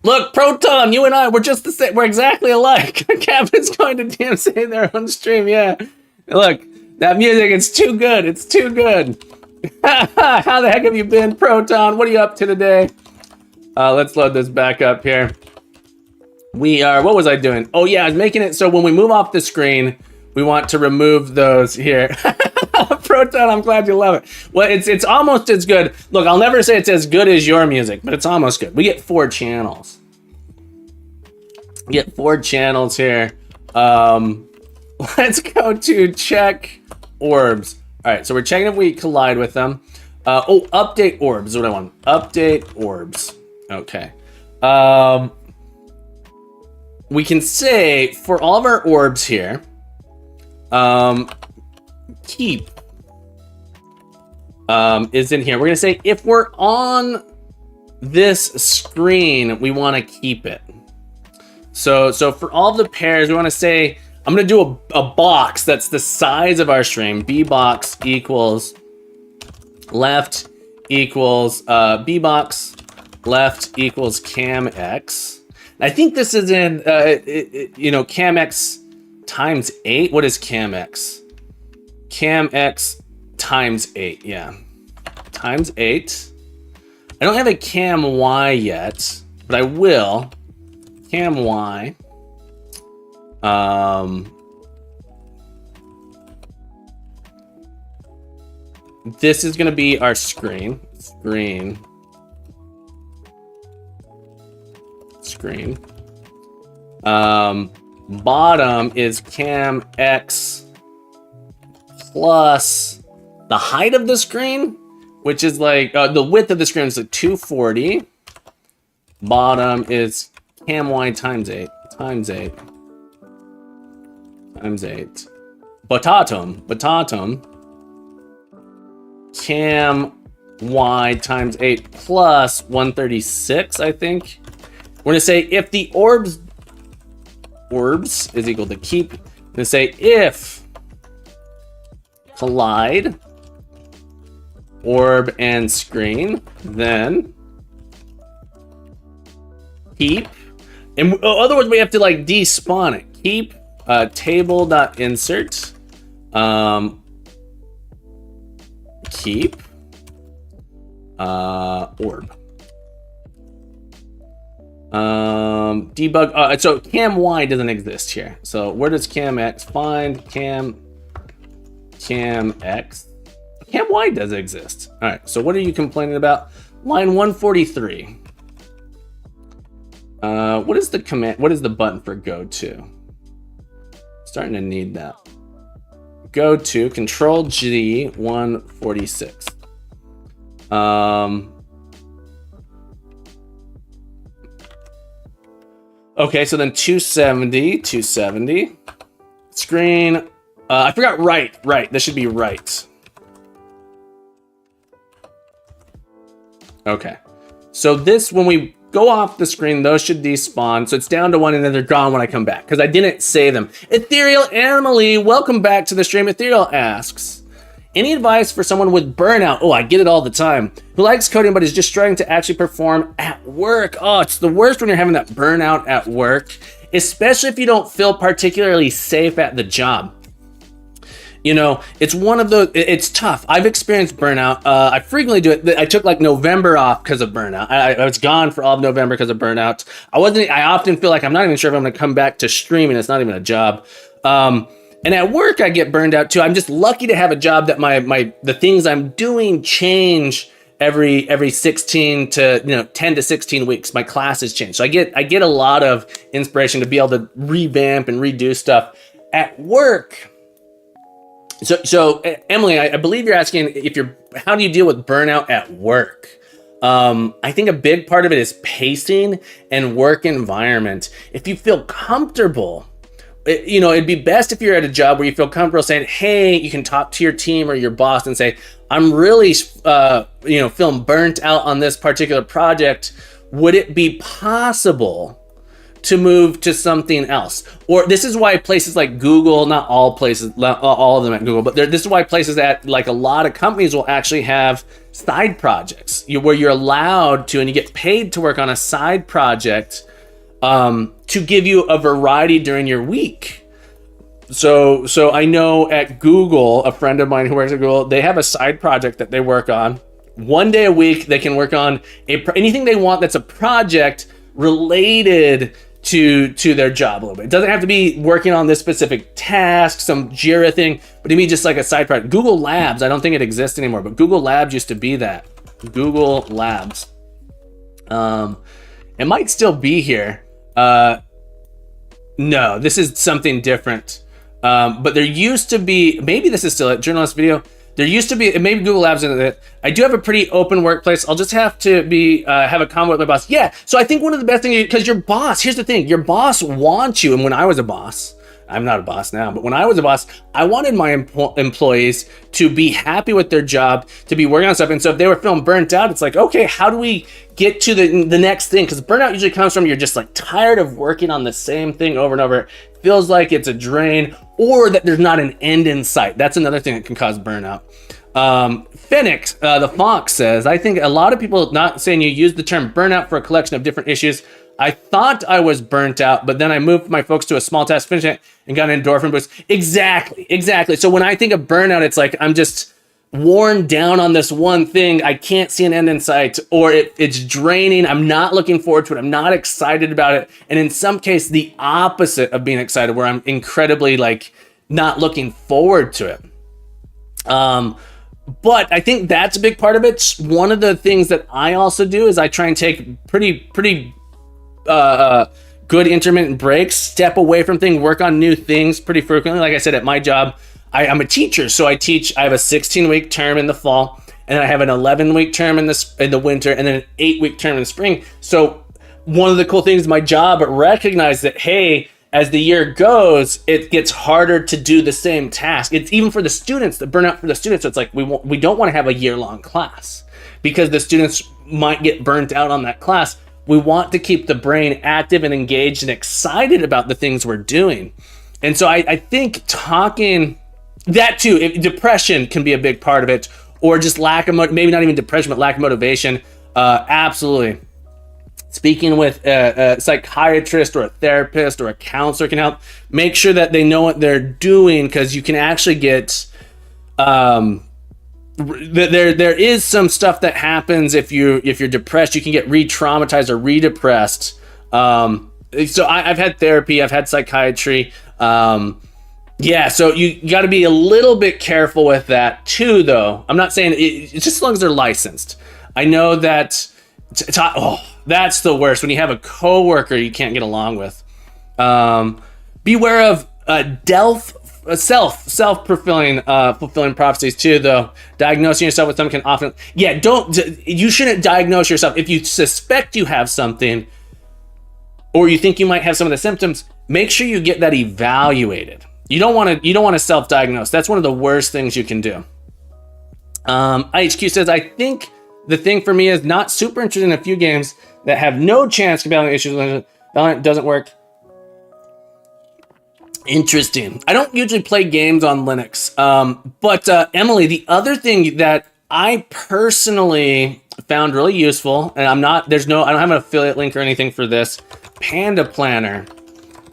Look, Proton, you and I, we're just the same. We're exactly alike. Kevin's going to DMC there on stream, yeah. Look, that music, it's too good. It's too good. How the heck have you been, Proton? What are you up to today? Let's load this back up here. We are, what was I doing? Oh yeah, I was making it so when we move off the screen, we want to remove those here. Proton, I'm glad you love it. Well, it's almost as good. Look, I'll never say it's as good as your music, but it's almost good. We get 4 channels. We get 4 channels here. Let's go to check orbs. All right, so we're checking if we collide with them. Update orbs is what I want. Update orbs. Okay. We can say for all of our orbs here, keep is in here. We're gonna say if we're on this screen, we want to keep it. So for all the pairs, we want to say I'm gonna do a box that's the size of our string. B box equals left equals B box left equals cam x. I think this is in cam x times 8. What is cam x? Cam x times 8, yeah. Times 8. I don't have a cam y yet, but I will. Cam y. This is gonna be our screen. Bottom is cam x plus the height of the screen, which is like the width of the screen is like 240. Bottom is cam y times 8 times 8 times 8. Bottom cam y times 8 plus 136, I think. We're gonna say if the orbs is equal to keep. I'm gonna say if collide orb and screen, then keep. In other words, we have to like despawn it. Keep table.insert keep orb. Debug. So cam y doesn't exist here. So where does cam x find cam x? Cam y does exist. All right. So what are you complaining about? Line 143. What is the command? What is the button for go to? Starting to need that. Go to Control G 146. Okay, so then 270. Screen. I forgot right. This should be right. Okay. So this, when we go off the screen, those should despawn. So it's down to 1 and then they're gone when I come back because I didn't save them. Ethereal Animaly, welcome back to the stream. Ethereal asks, any advice for someone with burnout? Oh, I get it all the time. Who likes coding but is just struggling to actually perform at work? Oh, it's the worst when you're having that burnout at work, especially if you don't feel particularly safe at the job. You know, it's one of those, it's tough. I've experienced burnout. I frequently do it. I took like November off because of burnout. I was gone for all of November because of burnout. I often feel like I'm not even sure if I'm going to come back to streaming. It's not even a job. And at work, I get burned out too. I'm just lucky to have a job that the things I'm doing change every 16 to 10 to 16 weeks. My classes change. So I get a lot of inspiration to be able to revamp and redo stuff. At work, So Emily, I believe you're asking how do you deal with burnout at work? I think a big part of it is pacing and work environment. If you feel comfortable, it'd be best if you're at a job where you feel comfortable saying, hey, you can talk to your team or your boss and say, I'm really, feeling burnt out on this particular project. Would it be possible to move to something else? Or this is why places like Google, not all places, not all of them at Google, but this is why places that like a lot of companies will actually have side projects where you're allowed to, and you get paid to work on a side project to give you a variety during your week. So I know at Google, a friend of mine who works at Google, they have a side project that they work on. One day a week, they can work on anything they want that's a project related to their job a little bit. It doesn't have to be working on this specific task, some Jira thing, but to me, just like a side project. Google Labs, I don't think it exists anymore, but Google Labs used to be that. Google Labs. It might still be here. No, this is something different. But there used to be, maybe this is still a journalist video. There used to be, maybe Google Labs in it. I do have a pretty open workplace. I'll just have to have a convo with my boss. Yeah, so I think one of the best things, because your boss, here's the thing, your boss wants you, and when I was a boss, I'm not a boss now, but when I was a boss, I wanted my employees to be happy with their job, to be working on stuff. And so if they were feeling burnt out, it's like, okay, how do we get to the next thing? Because burnout usually comes from you're just like tired of working on the same thing over and over. It feels like it's a drain, or that there's not an end in sight. That's another thing that can cause burnout. Phoenix, the Fox says, I think a lot of people, not saying you use the term burnout for a collection of different issues. I thought I was burnt out, but then I moved my focus to a small task, finished it, and got an endorphin boost. Exactly. So when I think of burnout, it's like I'm just worn down on this one thing. I can't see an end in sight, or it's draining. I'm not looking forward to it. I'm not excited about it. And in some case, the opposite of being excited, where I'm incredibly like not looking forward to it. But I think that's a big part of it. One of the things that I also do is I try and take pretty good intermittent breaks, step away from things, work on new things pretty frequently. Like I said, at my job, I'm a teacher, so I have a 16-week term in the fall, and I have an 11-week term in the winter, and then an 8-week term in the spring. So one of the cool things, my job recognized that, hey, as the year goes, it gets harder to do the same task. It's even for the students, the burnout for the students. It's like we don't want to have a year-long class because the students might get burnt out on that class. We want to keep the brain active and engaged and excited about the things we're doing. And so I think talking that too, depression can be a big part of it, or just lack of, maybe not even depression, but lack of motivation. Absolutely. Speaking with a psychiatrist or a therapist or a counselor can help. Make sure that they know what they're doing, because you can actually get, there is some stuff that happens if you're depressed. You can get re-traumatized or re-depressed. So I've had therapy, I've had psychiatry. So you got to be a little bit careful with that too, though. I'm not saying it's just as long as they're licensed. I know that that's the worst, when you have a coworker you can't get along with. Beware of self-fulfilling prophecies too, though. Diagnosing yourself with something can often, you shouldn't diagnose yourself. If you suspect you have something, or you think you might have some of the symptoms, make sure you get that evaluated. You don't want to self-diagnose. That's one of the worst things you can do. IHQ says, I think the thing for me is not super interested in a few games that have no chance of battling issues when it doesn't work. Interesting. I don't usually play games on Linux. But Emily, the other thing that I personally found really useful, and I don't have an affiliate link or anything for this, Panda Planner.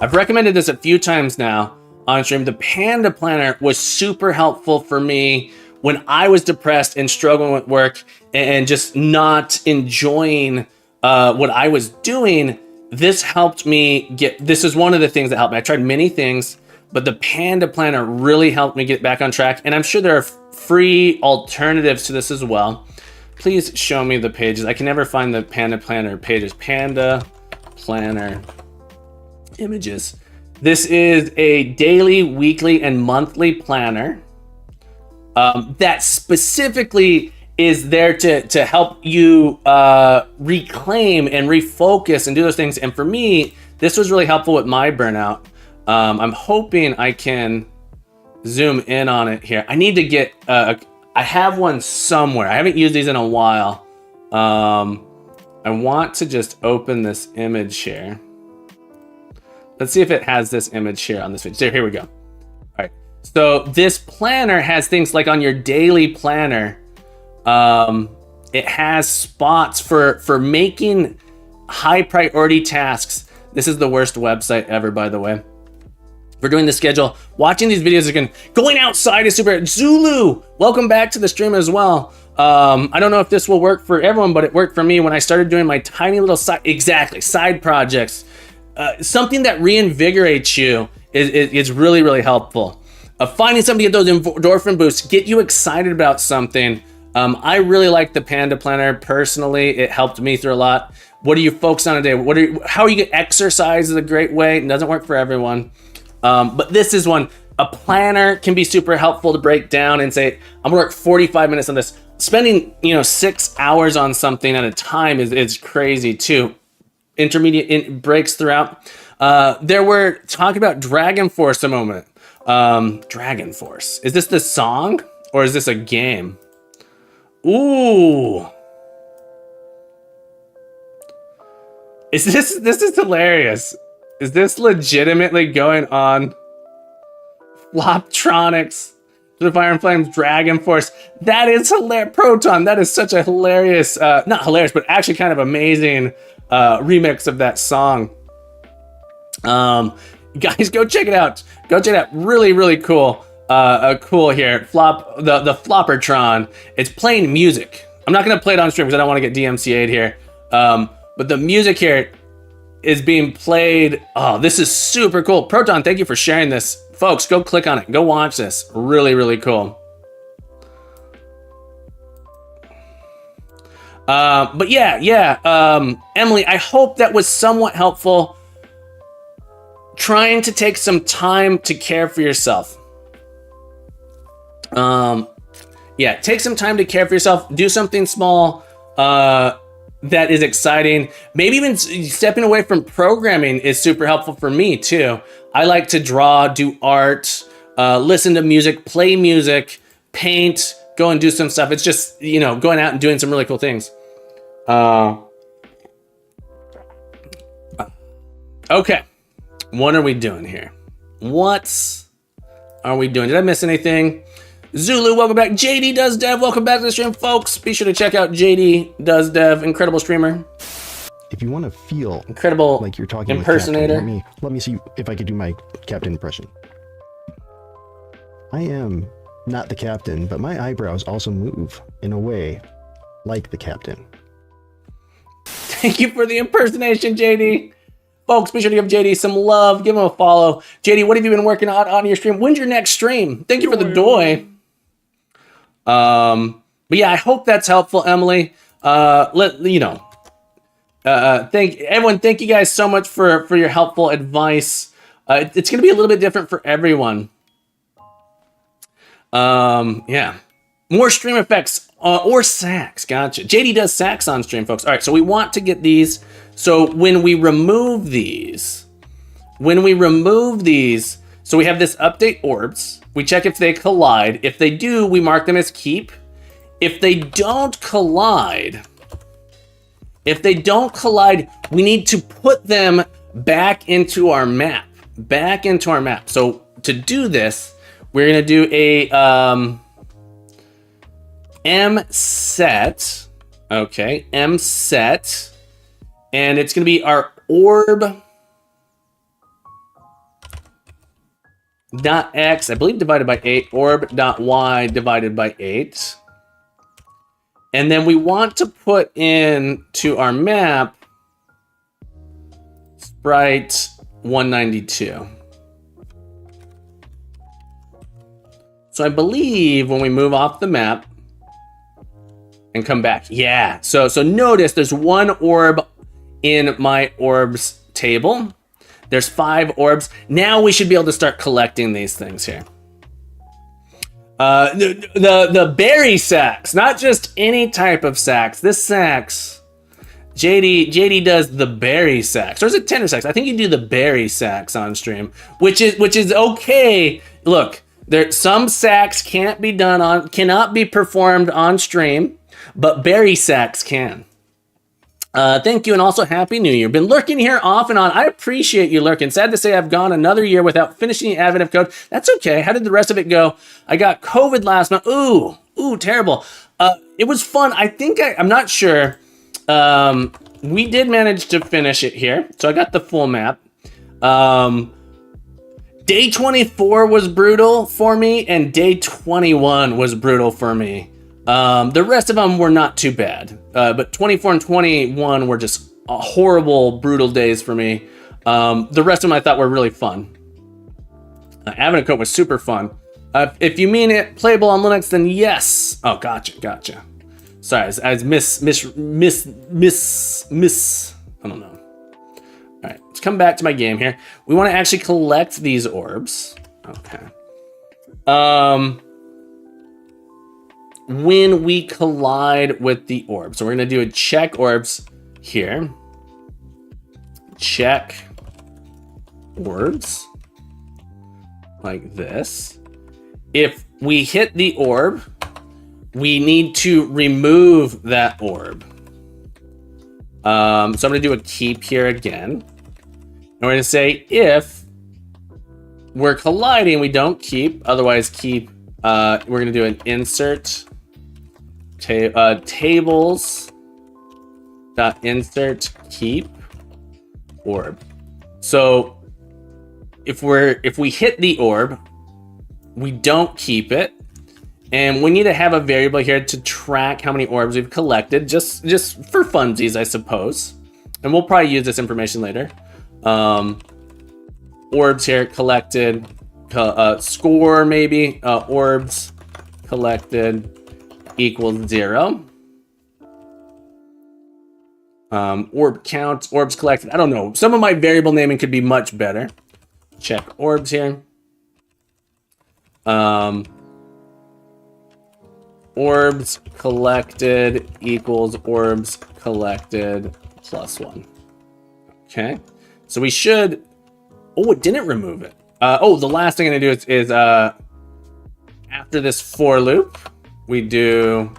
I've recommended this a few times now on stream. The Panda Planner was super helpful for me when I was depressed and struggling with work and just not enjoying what I was doing. This helped me this is one of the things that helped me. I tried many things, but the Panda Planner really helped me get back on track. And I'm sure there are free alternatives to this as well. Please show me the pages. I can never find the Panda Planner pages. Panda Planner images. This is a daily, weekly, and monthly planner. that specifically is there to help you reclaim and refocus and do those things. And for me, this was really helpful with my burnout. I'm hoping I can zoom in on it here. I need to get, I have one somewhere. I haven't used these in a while. I want to just open this image here. Let's see if it has this image here on this page. So here we go. All right. So this planner has things like on your daily planner. It has spots for making high priority tasks. This is the worst website ever, by the way. For doing the schedule, watching these videos again, going outside is super. Zulu, welcome back to the stream as well. I don't know if this will work for everyone, but it worked for me when I started doing my tiny little side projects. Something that reinvigorates you is really, really helpful. Finding something to get those endorphin boosts, get you excited about something. I really like the Panda Planner personally. It helped me through a lot. What do you focus on a day? How are you get exercise is a great way. It doesn't work for everyone. But this is one. A planner can be super helpful to break down and say, I'm gonna work 45 minutes on this. Spending 6 hours on something at a time is crazy too. Intermediate breaks throughout. There were talking about Dragon Force a moment. Dragon Force. Is this the song or is this a game? Ooh. This is hilarious. Is this legitimately going on? Floptronics, the Fire and Flames, Dragon Force. That is hilarious. Proton, that is such a hilarious, not hilarious, but actually kind of amazing remix of that song. Guys, go check it out. Go check it out. Really, really cool. Cool here. The Floppertron. It's playing music. I'm not going to play it on stream because I don't want to get DMCA'd here. But the music here is being played. Oh, this is super cool. Proton, thank you for sharing this. Folks, go click on it. Go watch this. Really, really cool. But yeah. Emily, I hope that was somewhat helpful. Trying to take some time to care for yourself. Yeah, take some time to care for yourself. Do something small that is exciting. Maybe even stepping away from programming is super helpful for me too. I like to draw, do art, listen to music, play music, paint, go and do some stuff. It's just, going out and doing some really cool things. Okay. What are we doing here? What are we doing? Did I miss anything? Zulu, welcome back. JD Does Dev, welcome back to the stream, folks. Be sure to check out JD Does Dev, incredible streamer. If you want to feel incredible like you're talking impersonator. With Captain, let me see if I could do my captain impression. I am not the captain, but my eyebrows also move in a way like the captain. Thank you for the impersonation, JD. Folks, be sure to give JD some love. Give him a follow. JD, what have you been working on your stream? When's your next stream? Thank you for the doy. But yeah, I hope that's helpful, Emily. Thank everyone. Thank you guys so much for your helpful advice. It's going to be a little bit different for everyone. Yeah, more stream effects or sax. Gotcha. JD does sax on stream, folks. All right, so we want to get these. So when we remove these, so we have this update orbs. We check if they collide. If they do, we mark them as keep. If they don't collide, we need to put them back into our map. So to do this, we're gonna do a M set. Okay, M set. And it's going to be our orb dot x, I believe divided by 8, orb dot y divided by 8. And then we want to put in to our map sprite 192. So I believe when we move off the map and come back, yeah. So notice there's one orb in my orbs table. There's 5 orbs. Now we should be able to start collecting these things here. The berry sacks, not just any type of sacks. This sacks, JD does the berry sacks, or is it tender sacks? I think you do the berry sacks on stream, which is okay. Look, some sacks cannot be performed on stream, but berry sacks can. Thank you, and also Happy New Year. Been lurking here off and on. I appreciate you lurking. Sad to say I've gone another year without finishing the Advent of Code. That's okay. How did the rest of it go? I got COVID last month. Ooh, terrible. It was fun. I think I'm not sure. We did manage to finish it here, so I got the full map. Day 24 was brutal for me, and day 21 was brutal for me. The rest of them were not too bad, but 24 and 21 were just horrible, brutal days for me. The rest of them I thought were really fun. Advent of Code was super fun. If you mean it playable on Linux, then yes. Oh, gotcha. Sorry, I was I don't know. All right, let's come back to my game here. We want to actually collect these orbs. Okay. When we collide with the orb. So we're going to do a check orbs here. Check orbs. Like this. If we hit the orb, we need to remove that orb. So I'm going to do a keep here again. And we're going to say if we're colliding, we don't keep. Otherwise, keep. We're going to do an insert. Tables dot insert keep orb. So if we hit the orb, we don't keep it, and we need to have a variable here to track how many orbs we've collected, just for funsies, I suppose. And we'll probably use this information later. Orbs here collected, score maybe, orbs collected equals 0. Orb count, orbs collected. I don't know. Some of my variable naming could be much better. Check orbs here. Orbs collected equals orbs collected plus 1. Okay. So we should. Oh, it didn't remove it. The last thing I'm gonna do is after this for loop, we do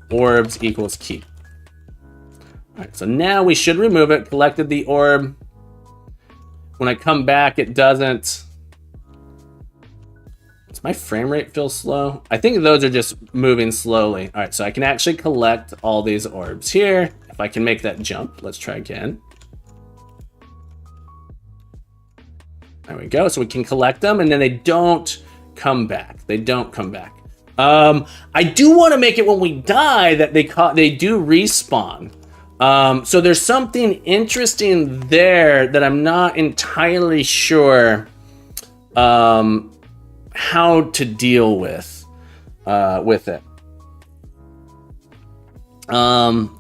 orbs equals keep. All right, so now we should remove it. Collected the orb. When I come back, it doesn't. Does my frame rate feel slow? I think those are just moving slowly. All right, so I can actually collect all these orbs here. If I can make that jump, let's try again. There we go. So we can collect them, and then they don't come back. They don't come back. I do want to make it when we die that they do respawn. So there's something interesting there that I'm not entirely sure how to deal with it.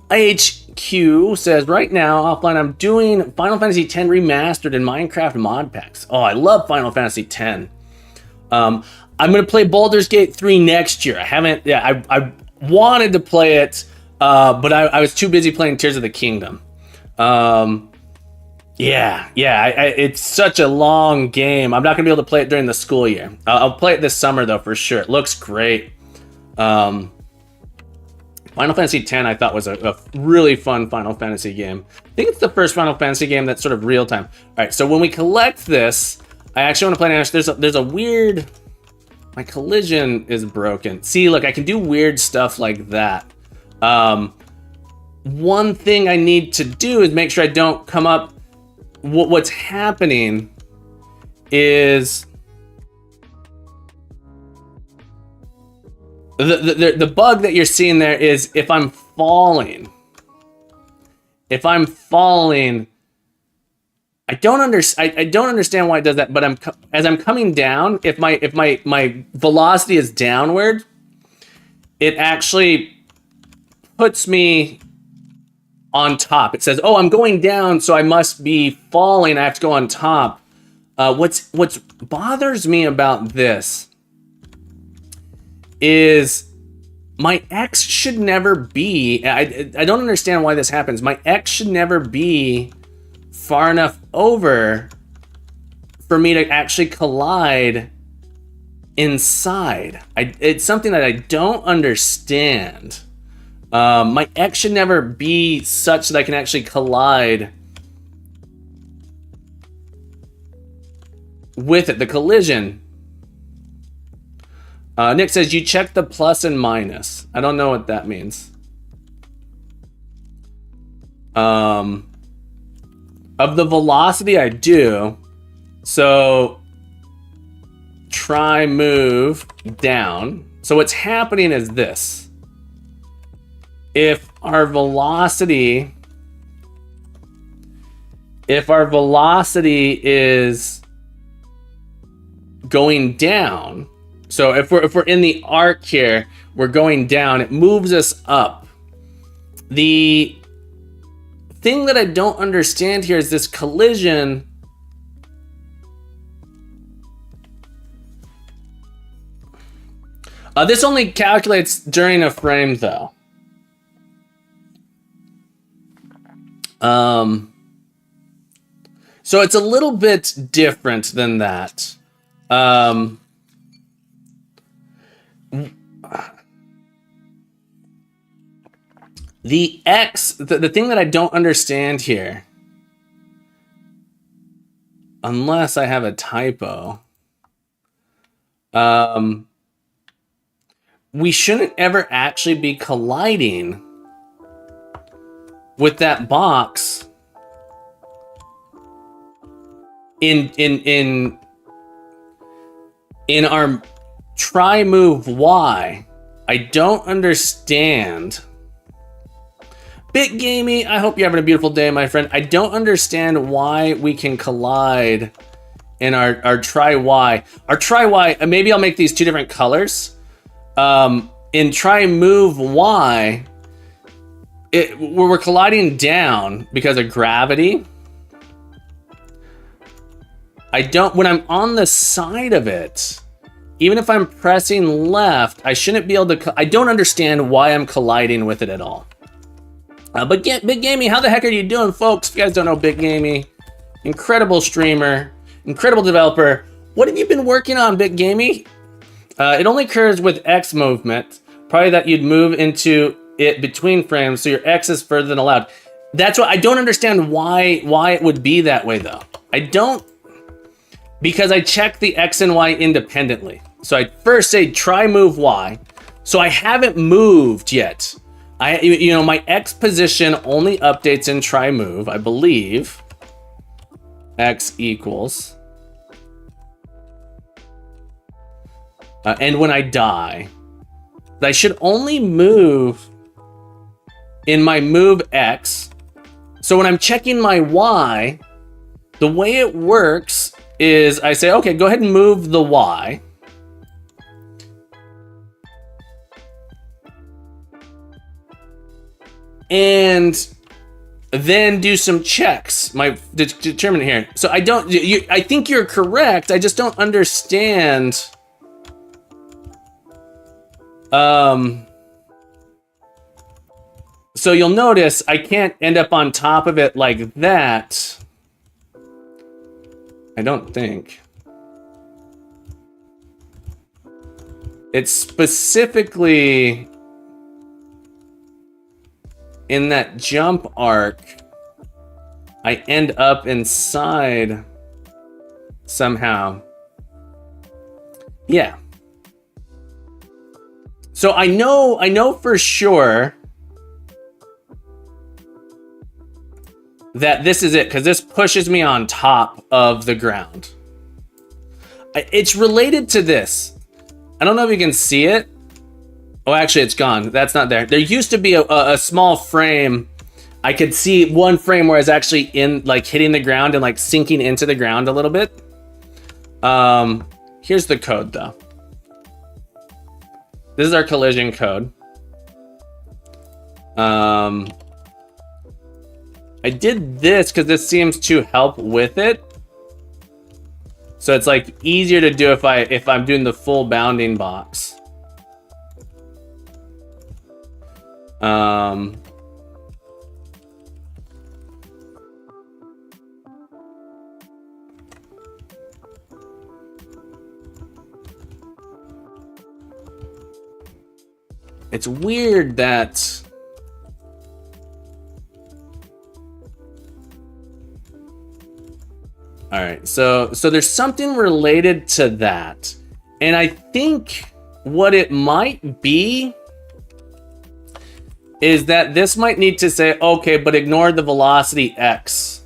IHQ says, right now, offline, I'm doing Final Fantasy X Remastered in Minecraft mod packs. Oh, I love Final Fantasy X. I'm going to play Baldur's Gate 3 next year. I wanted to play it, but I was too busy playing Tears of the Kingdom. It's such a long game. I'm not going to be able to play it during the school year. I'll play it this summer, though, for sure. It looks great. Final Fantasy X, I thought, was a really fun Final Fantasy game. I think it's the first Final Fantasy game that's sort of real time. All right, so when we collect this, I actually want to play Nash. There's a weird. My collision is broken. See, look, I can do weird stuff like that. One thing I need to do is make sure I don't come up. What's happening is the bug that you're seeing there is if I'm falling. I don't understand why it does that, but as I'm coming down, if my velocity is downward, it actually puts me on top. It says, "Oh, I'm going down, so I must be falling. I have to go on top." What bothers me about this is my X should never be, I don't understand why this happens. My X should never be far enough over for me to actually collide inside. It's something that I don't understand. My X should never be such that I can actually collide with it, the collision. Nick says, you check the plus and minus. I don't know what that means. Of the velocity, I do. So try move down. So what's happening is this. If our velocity is going down, so if we're in the arc here, we're going down, it moves us up. The thing that I don't understand here is this collision. This only calculates during a frame though. So it's a little bit different than that. The X, the thing that I don't understand here, unless I have a typo, we shouldn't ever actually be colliding with that box in our try move Y. I don't understand. Bit Gamey, I hope you're having a beautiful day, my friend. I don't understand why we can collide in our try Y. Our try Y, maybe I'll make these two different colors. In try move Y, we're colliding down because of gravity. When I'm on the side of it, even if I'm pressing left, I shouldn't be able to, I don't understand why I'm colliding with it at all. But Big Gamey, how the heck are you doing, folks? If you guys don't know Big Gamey, incredible streamer, incredible developer. What have you been working on, Big Gamey? It only occurs with X movement, probably that you'd move into it between frames, so your X is further than allowed. That's what I don't understand why it would be that way though. I don't, because I check the X and Y independently. So I first say try move Y. So I haven't moved yet. My X position only updates in try move, I believe. X equals. And when I die, I should only move in my move X. So when I'm checking my Y, the way it works is I say, okay, go ahead and move the Y. And then do some checks, determine here. So I think you're correct. I just don't understand. So you'll notice I can't end up on top of it like that. I don't think. It's specifically in that jump arc, I end up inside somehow. Yeah. So I know for sure that this is it, because this pushes me on top of the ground. It's related to this. I don't know if you can see it. Oh, actually, it's gone. That's not there. There used to be a small frame. I could see one frame where it's actually in, like, hitting the ground and, like, sinking into the ground a little bit. Here's the code, though. This is our collision code. I did this because this seems to help with it. So it's like easier to do if I'm doing the full bounding box. Um, it's weird that all right, so there's something related to that. And I think what it might be is that this might need to say, okay, but ignore the velocity x.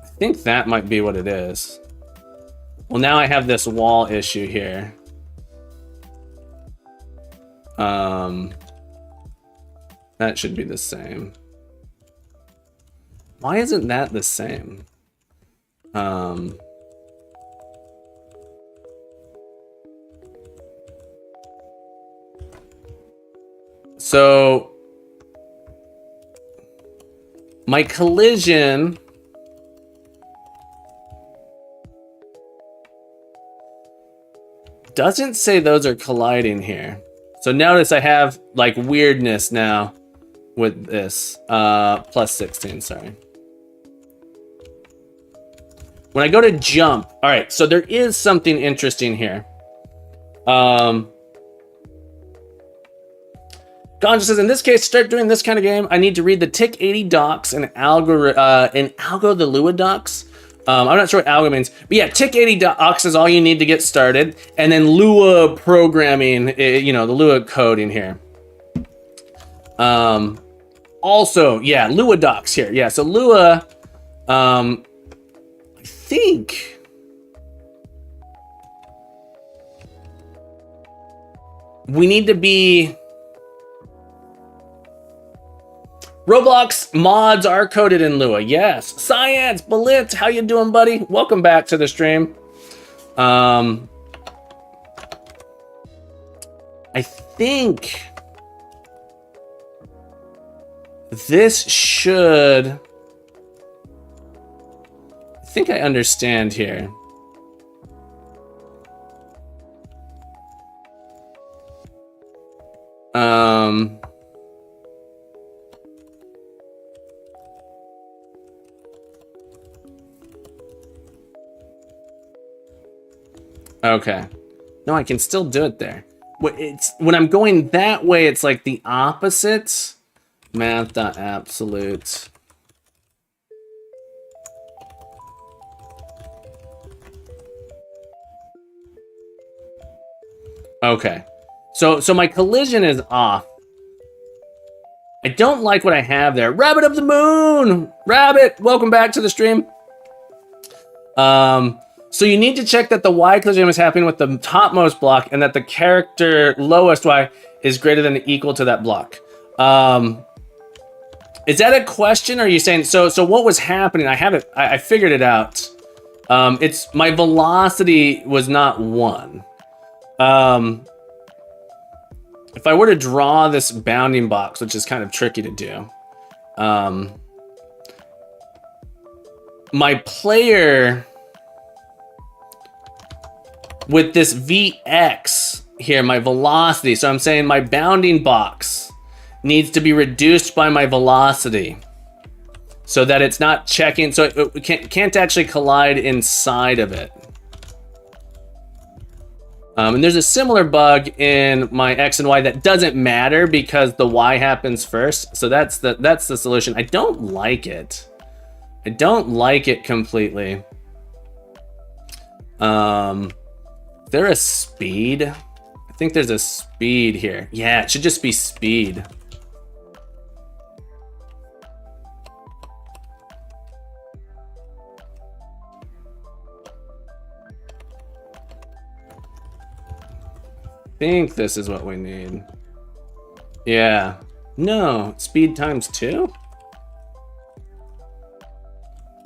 I think that might be what it is. Well, now I have this wall issue here. That should be the same. Why isn't that the same? So my collision doesn't say those are colliding here. So notice I have like weirdness now with this plus 16, sorry. When I go to jump, all right, so there is something interesting here. Ganja says, in this case, start doing this kind of game, I need to read the TIC-80 docs and Algo the Lua docs. I'm not sure what Algo means, but yeah, TIC-80 docs is all you need to get started. And then Lua programming, you know, the Lua code in here. Also, yeah, Lua docs here. Yeah, so Lua, I think we need to be Roblox mods are coded in Lua. Yes. Science, Balit, how you doing, buddy? Welcome back to the stream. I think this should... I think I understand here. Okay. No, I can still do it there. It's when I'm going that way, it's like the opposite. Math.absolute. Okay. So my collision is off. I don't like what I have there. Rabbit of the Moon! Rabbit, welcome back to the stream. So you need to check that the Y collision is happening with the topmost block and that the character lowest Y is greater than or equal to that block. Is that a question? Or are you saying, so what was happening? I figured it out. It's my velocity was not 1. If I were to draw this bounding box, which is kind of tricky to do, my player with this Vx here, my velocity, so I'm saying my bounding box needs to be reduced by my velocity so that it's not checking, so it can't actually collide inside of it. And there's a similar bug in my X and Y that doesn't matter because the Y happens first. So that's the solution. I don't like it. I don't like it completely. There a speed? I think there's a speed here. Yeah, it should just be speed. I think this is what we need. Yeah. No, speed times 2?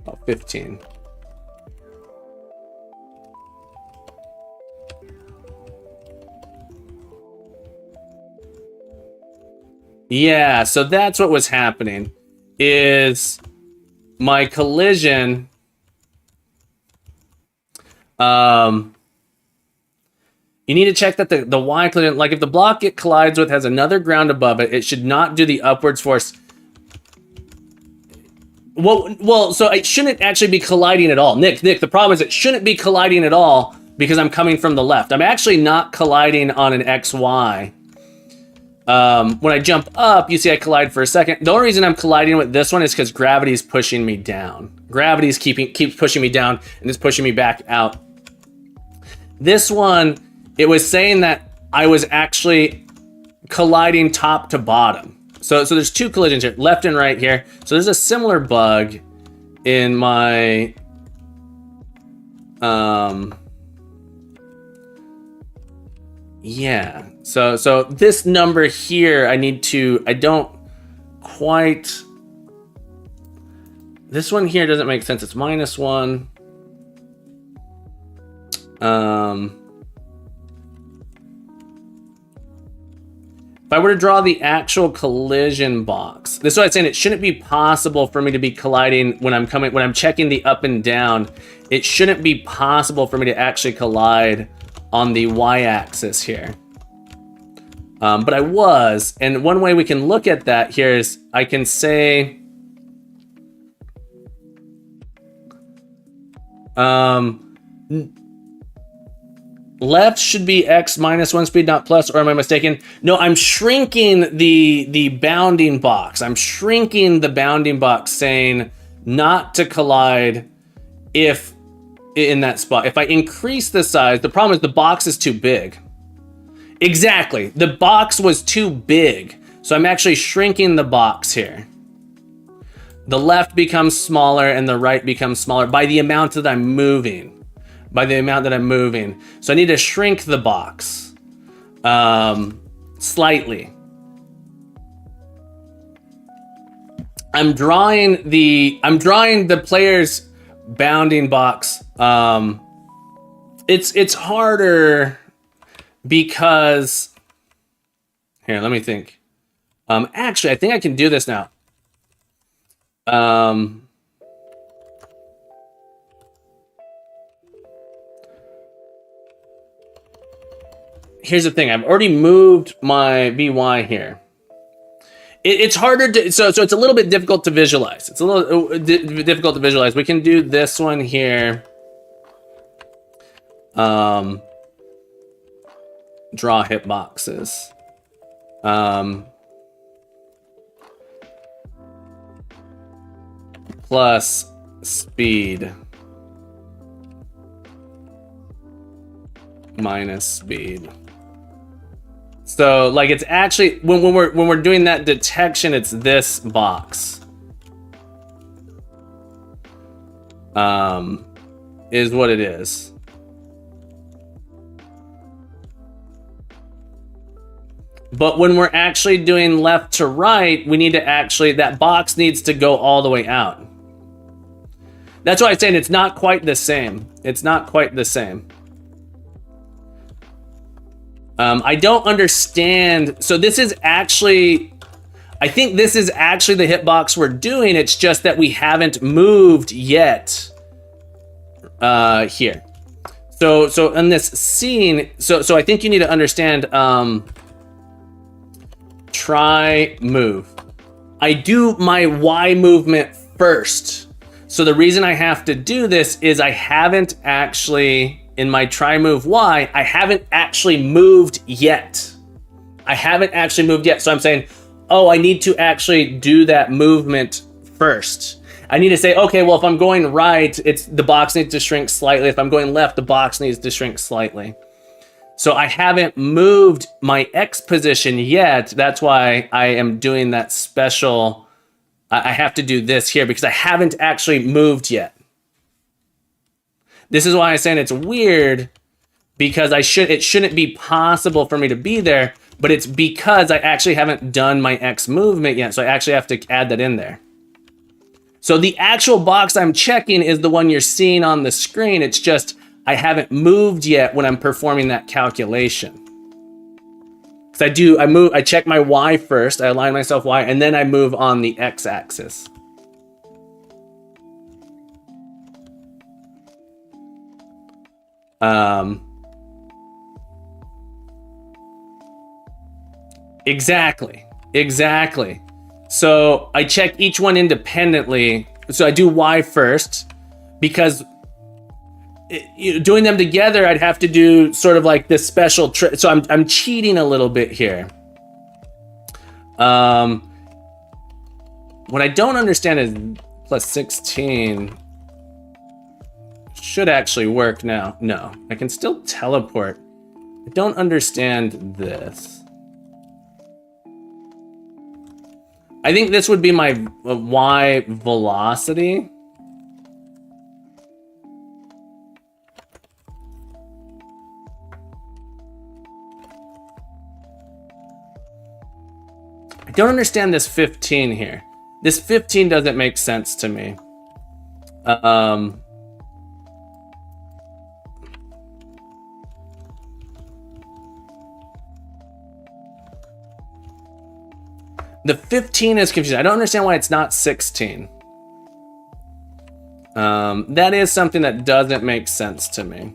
Oh, 15. Yeah, so that's what was happening, is my collision, You need to check that the Y collision, like if the block it collides with has another ground above it, it should not do the upwards force. Well, so it shouldn't actually be colliding at all. Nick, the problem is it shouldn't be colliding at all because I'm coming from the left. I'm actually not colliding on an XY. When I jump up, you see I collide for a second. The only reason I'm colliding with this one is because gravity's pushing me down. Gravity's keeps pushing me down and it's pushing me back out. This one, it was saying that I was actually colliding top to bottom. So there's two collisions here, left and right here. So there's a similar bug in my yeah. So this number here, I don't quite, this one here doesn't make sense. It's -1. If I were to draw the actual collision box, this is what I'm saying. It shouldn't be possible for me to be colliding when I'm checking the up and down. It shouldn't be possible for me to actually collide on the y-axis here. But I was, and one way we can look at that here is I can say, left should be x -1 speed, not plus, or am I mistaken? No, I'm shrinking the bounding box. I'm shrinking the bounding box saying not to collide if in that spot. If I increase the size, the problem is the box is too big. Exactly, the box was too big. So I'm actually shrinking the box here. The left becomes smaller and the right becomes smaller by the amount that I'm moving. So I need to shrink the box slightly. I'm drawing the player's bounding box. It's harder because here, let me think. Actually, I think I can do this now. Here's the thing. I've already moved my VY here. It's harder to, so it's a little bit difficult to visualize. It's a little difficult to visualize. We can do this one here. Draw hitboxes. Plus speed. Minus speed. So like it's actually when we're doing that detection, it's this box. Is what it is. But when we're actually doing left to right, we need to actually, that box needs to go all the way out. That's why I'm saying it's not quite the same. It's not quite the same. I don't understand. So this is actually, I think this is actually the hitbox we're doing. It's just that we haven't moved yet here. So in this scene, so I think you need to understand, try move. I do my Y movement first. So the reason I have to do this is I haven't actually, in my try move Y, I haven't actually moved yet. I haven't actually moved yet. So I'm saying, oh, I need to actually do that movement first. I need to say, okay, well, if I'm going right, the box needs to shrink slightly. If I'm going left, the box needs to shrink slightly. So I haven't moved my X position yet. That's why I am doing that special, I have to do this here because I haven't actually moved yet. This is why I'm saying it's weird because it shouldn't be possible for me to be there, but it's because I actually haven't done my X movement yet. So I actually have to add that in there. So the actual box I'm checking is the one you're seeing on the screen. It's just, I haven't moved yet when I'm performing that calculation. Because I check my Y first, I align myself Y, and then I move on the X axis. Exactly. Exactly. So I check each one independently. So I do Y first because doing them together, I'd have to do sort of like this special trick. So I'm cheating a little bit here. What I don't understand is plus 16 should actually work now. No, I can still teleport. I don't understand this. I think this would be my Y velocity. I don't understand this 15 here. This 15 doesn't make sense to me. The 15 is confusing. I don't understand why it's not 16. That is something that doesn't make sense to me.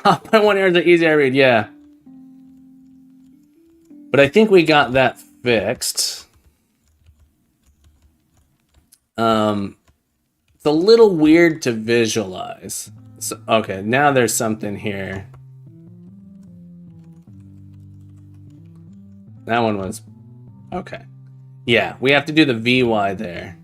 By 1 error is the easy I read, yeah. But I think we got that fixed. It's a little weird to visualize. So, okay, now there's something here. That one was... Okay. Yeah, we have to do the VY there.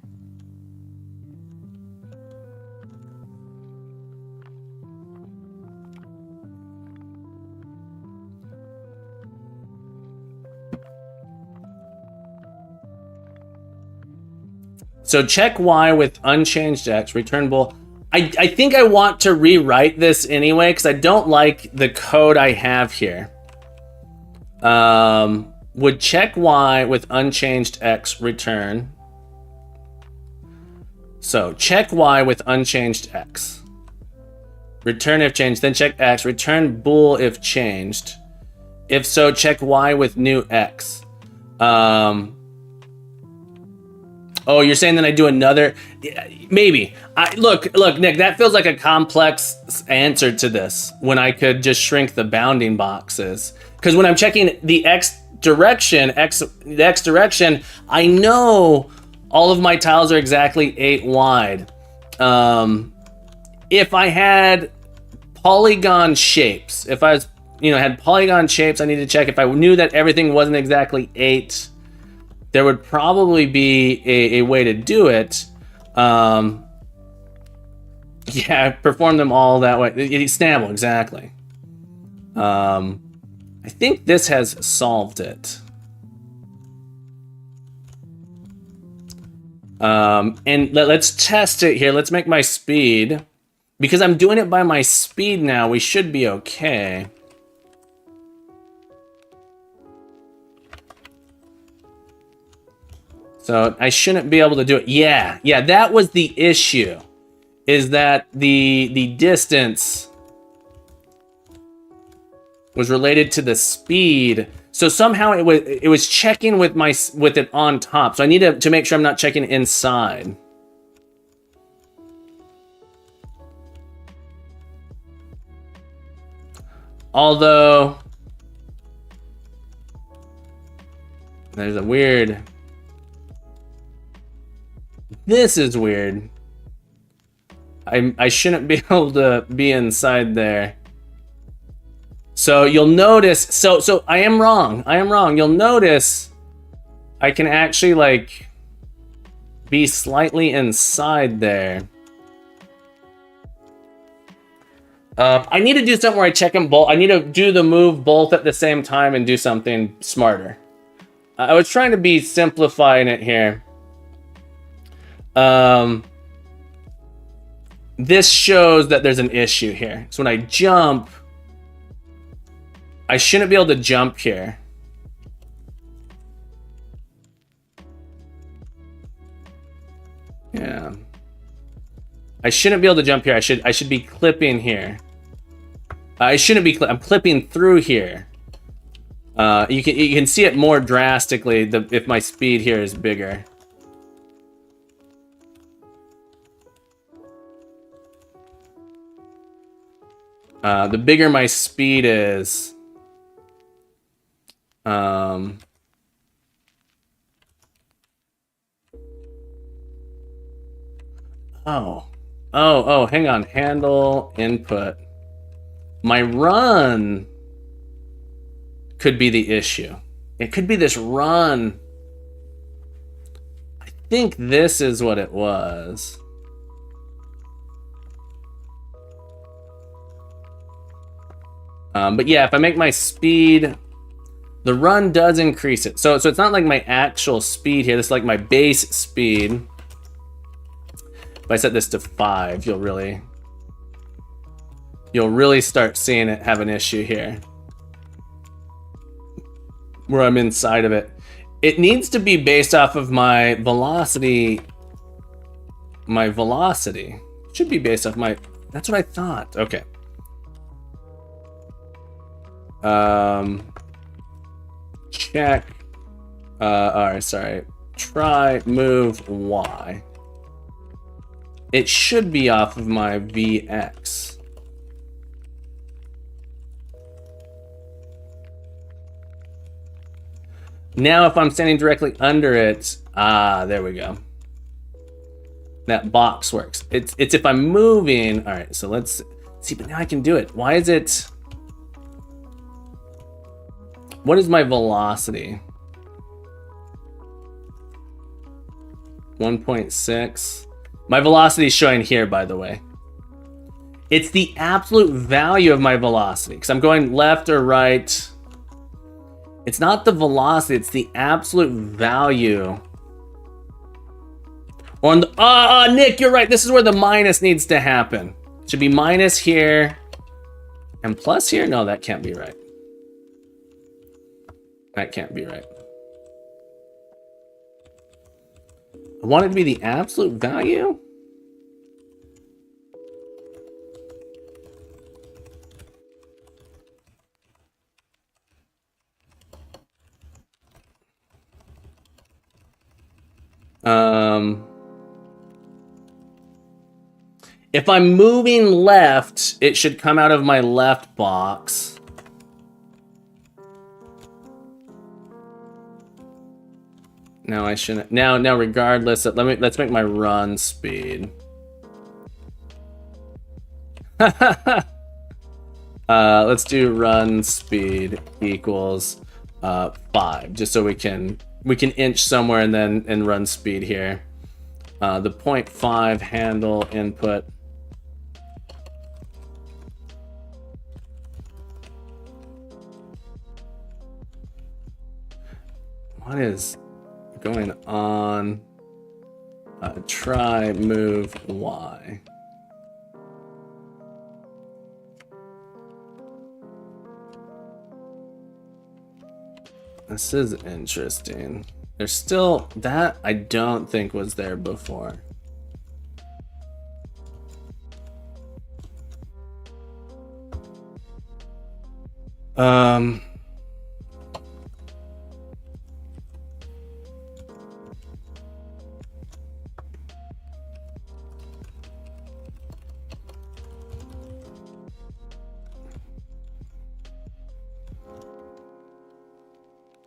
So check Y with unchanged X, return bool. I think I want to rewrite this anyway because I don't like the code I have here. Would check Y with unchanged X, return. So check Y with unchanged X. Return if changed, then check X, return bool if changed. If so, check Y with new X. Oh, you're saying that I do another? Maybe. Look, Nick, that feels like a complex answer to this when I could just shrink the bounding boxes. Because when I'm checking the X direction, I know all of my tiles are exactly 8 wide. If I had polygon shapes, if I was, had polygon shapes, I need to check. If I knew that everything wasn't exactly 8, there would probably be a way to do it. Yeah, perform them all that way. Snabble, exactly. I think this has solved it. And let's test it here. Let's make my speed. Because I'm doing it by my speed now, we should be okay. So I shouldn't be able to do it. Yeah, that was the issue. Is that the distance was related to the speed. So somehow it was checking with it on top. So I need to make sure I'm not checking inside. Although there's a weird. This is weird. I shouldn't be able to be inside there. So you'll notice, so I am wrong. You'll notice I can actually be slightly inside there. I need to do something where I check them both. I need to do the move both at the same time and do something smarter. I was trying to be simplifying it here. This shows that there's an issue here. So when I jump, I shouldn't be able to jump here. Yeah. I shouldn't be able to jump here. I should be clipping here. I shouldn't be I'm clipping through here. You can see it more drastically if my speed here is bigger. The bigger my speed is, Oh, hang on. Handle, input. My run could be the issue. It could be this run. I think this is what it was. But yeah, if I make my speed, the run does increase it. So it's not like my actual speed here. This is like my base speed. If I set this to 5, you'll really start seeing it have an issue here. Where I'm inside of it. It needs to be based off of my velocity. My velocity. It should be based off my... That's what I thought. Okay. Check. Alright, sorry. Try move Y. It should be off of my VX. Now if I'm standing directly under it, there we go. That box works. It's if I'm moving. All right, so let's see, but now I can do it. Why is it? What is my velocity? 1.6. My velocity is showing here, by the way. It's the absolute value of my velocity, because I'm going left or right. It's not the velocity, it's the absolute value. On the, Nick, you're right. This is where the minus needs to happen. It should be minus here and plus here. No, that can't be right. That can't be right. I want it to be the absolute value. If I'm moving left, it should come out of my left box. No, I shouldn't. Now, regardless, let's make my run speed. Let's do run speed equals 5, just so we can inch somewhere and run speed here. The 0.5 handle input. What is going on? Try move Y. This is interesting. There's still that I don't think was there before.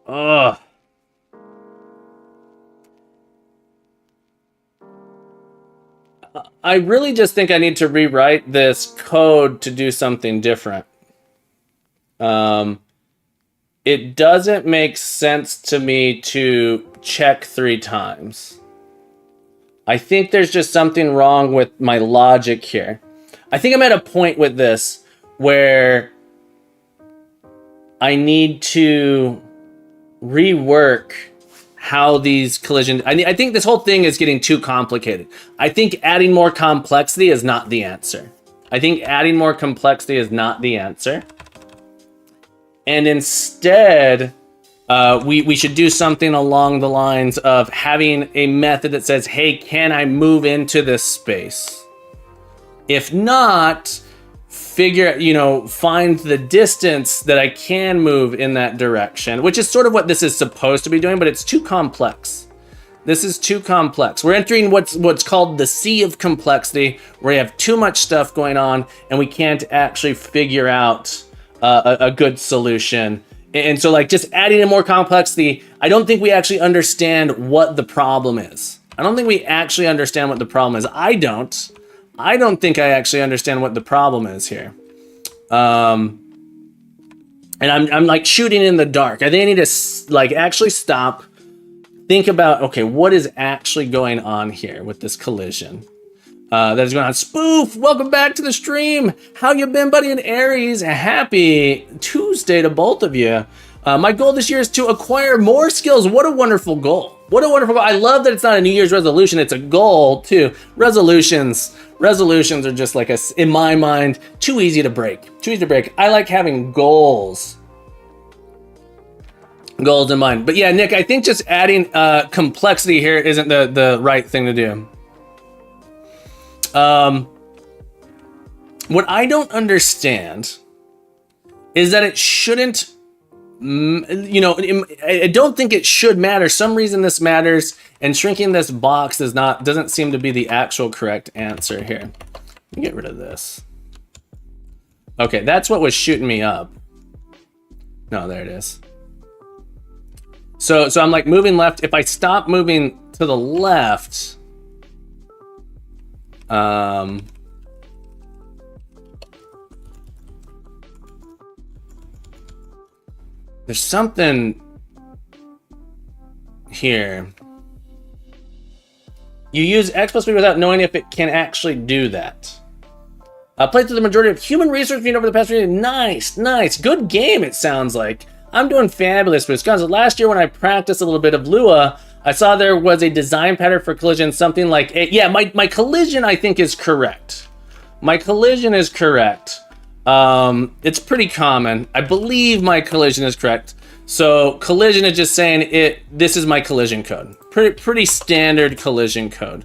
Ugh. I really just think I need to rewrite this code to do something different. It doesn't make sense to me to check 3 times. I think there's just something wrong with my logic here. I think I'm at a point with this where I need to rework how these collisions... I think this whole thing is getting too complicated. I think adding more complexity is not the answer. I think adding more complexity is not the answer. And instead, we should do something along the lines of having a method that says, hey, can I move into this space? If not, find the distance that I can move in that direction, which is sort of what this is supposed to be doing, but it's too complex. This is too complex. We're entering what's called the sea of complexity, where we have too much stuff going on and we can't actually figure out a good solution. And so like just adding in more complexity, I don't think we actually understand what the problem is. I don't think we actually understand what the problem is. I don't think I actually understand what the problem is here. And I'm like shooting in the dark. I think I need to like actually stop, think about, okay, what is actually going on here with this collision that is going on? Spoof, welcome back to the stream. How you been, buddy? And Aries, happy Tuesday to both of you. My goal this year is to acquire more skills. What a wonderful goal. What a wonderful goal. I love that it's not a New Year's resolution. It's a goal too. Resolutions are just like in my mind, too easy to break. Too easy to break. I like having goals in mind. But yeah, Nick, I think just adding complexity here isn't the right thing to do. What I don't understand is that it shouldn't, I don't think it should matter. Some reason this matters, and shrinking this box doesn't seem to be the actual correct answer here. Let me get rid of this. Okay, that's what was shooting me up. No, there it is. So I'm like moving left. If I stop moving to the left, there's something here. You use X plus B without knowing if it can actually do that. Played through the majority of Human Research over the past week. Nice. Good game, it sounds like. I'm doing fabulous, Wisconsin. Last year when I practiced a little bit of Lua, I saw there was a design pattern for collision, something like, my collision I think is correct. My collision is correct. It's pretty common. I believe my collision is correct. So collision is just saying this is my collision code. Pretty standard collision code.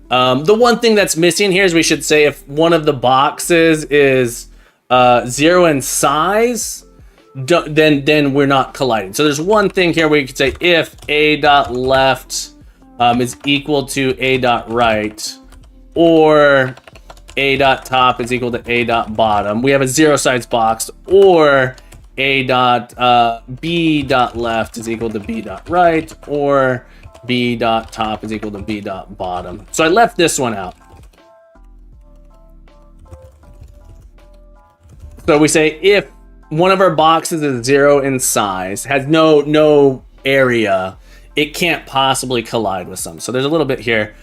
The one thing that's missing here is we should say if one of the boxes is 0 in size, then we're not colliding. So there's one thing here where you could say if a dot left is equal to a dot right, or a dot top is equal to a dot bottom. We have a 0 size box, or a dot b dot left is equal to b dot right, or b dot top is equal to b dot bottom. So I left this one out. So we say if one of our boxes is 0 in size, has no area, it can't possibly collide with some. So there's a little bit here.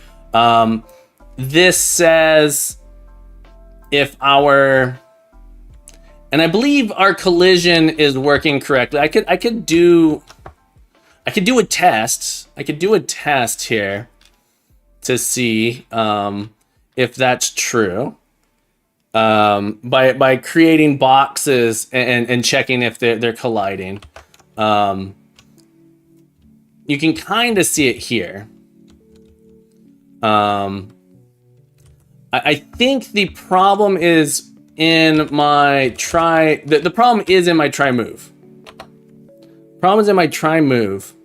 This says if and I believe our collision is working correctly. I could do a test. I could do a test here to see if that's true. By creating boxes and checking if they're colliding. You can kind of see it here. I think the problem is in my try. The problem is in my try move. Problem is in my try move.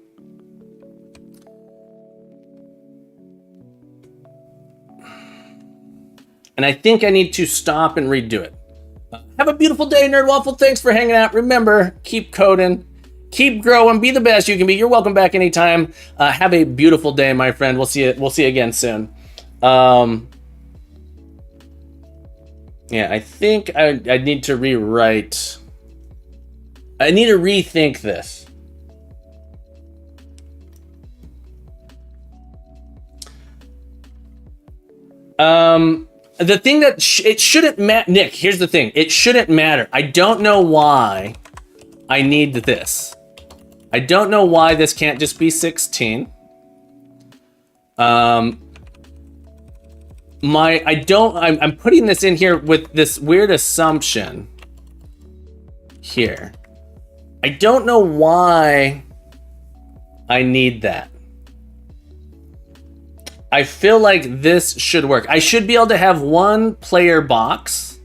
And I think I need to stop and redo it. Have a beautiful day, Nerd Waffle. Thanks for hanging out. Remember, keep coding, keep growing, be the best you can be. You're welcome back anytime. Have a beautiful day, my friend. We'll see you again soon. Yeah, I think I need to rewrite. I need to rethink this. The thing that it shouldn't matter, Nick, here's the thing. It shouldn't matter. I don't know why I need this. I don't know why this can't just be 16. I'm putting this in here with this weird assumption here. I don't know why I need that. I feel like this should work. I should be able to have one player box.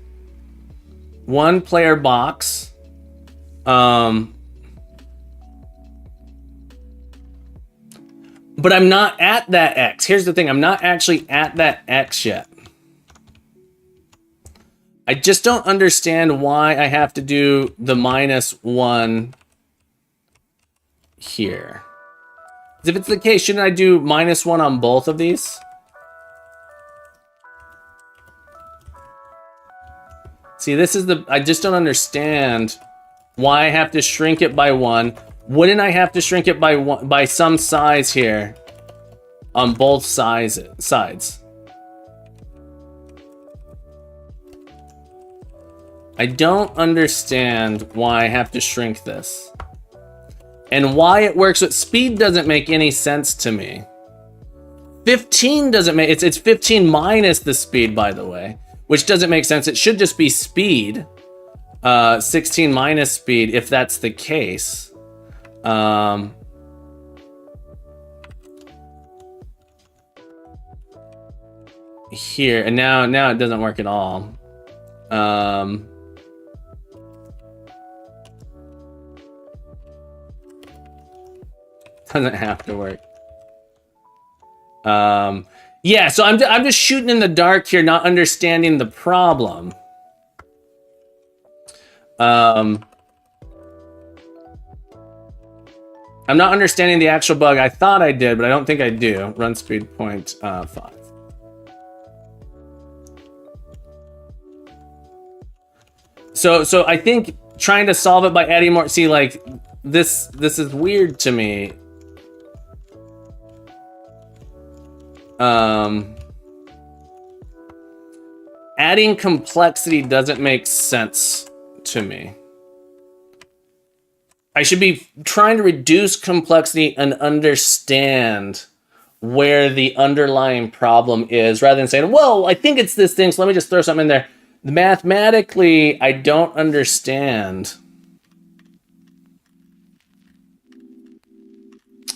But I'm not at that X. Here's the thing. I'm not actually at that X yet. I just don't understand why I have to do the -1 here. If it's the case, shouldn't I do -1 on both of these? See, this is I just don't understand why I have to shrink it by 1. Wouldn't I have to shrink it by some size here on both sides? I don't understand why I have to shrink this. And why it works with speed doesn't make any sense to me. 15 doesn't make, it's 15 minus the speed, by the way, which doesn't make sense. It should just be speed, 16 minus speed, if that's the case. Here, and now it doesn't work at all. Doesn't have to work. Yeah, so I'm just shooting in the dark here, not understanding the problem. I'm not understanding the actual bug. I thought I did, but I don't think I do. Run speed 0.5. So I think trying to solve it by adding more, see, like this is weird to me. Adding complexity doesn't make sense to me. I should be trying to reduce complexity and understand where the underlying problem is, rather than saying, well, I think it's this thing, so let me just throw something in there. Mathematically, I don't understand.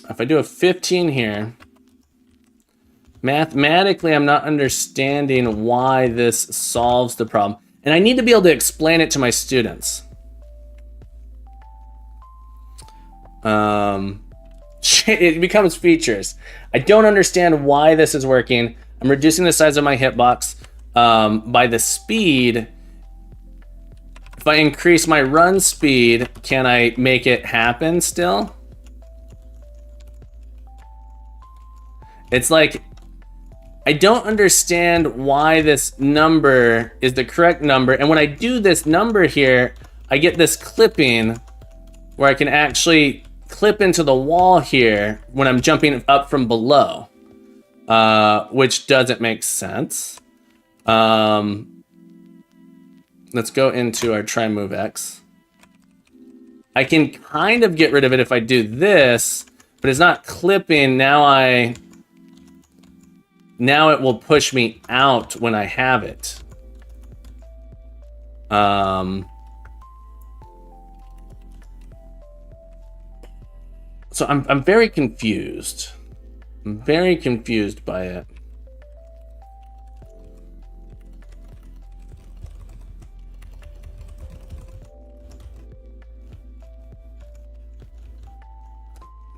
If I do a 15 here, mathematically, I'm not understanding why this solves the problem. And I need to be able to explain it to my students. It becomes features. I don't understand why this is working. I'm reducing the size of my hitbox by the speed. If I increase my run speed, can I make it happen still? It's like, I don't understand why this number is the correct number. And when I do this number here, I get this clipping where I can actually clip into the wall here when I'm jumping up from below, which doesn't make sense. Let's go into our try move X. I can kind of get rid of it if I do this, but it's not clipping. Now it will push me out when I have it. So I'm very confused. I'm very confused by it.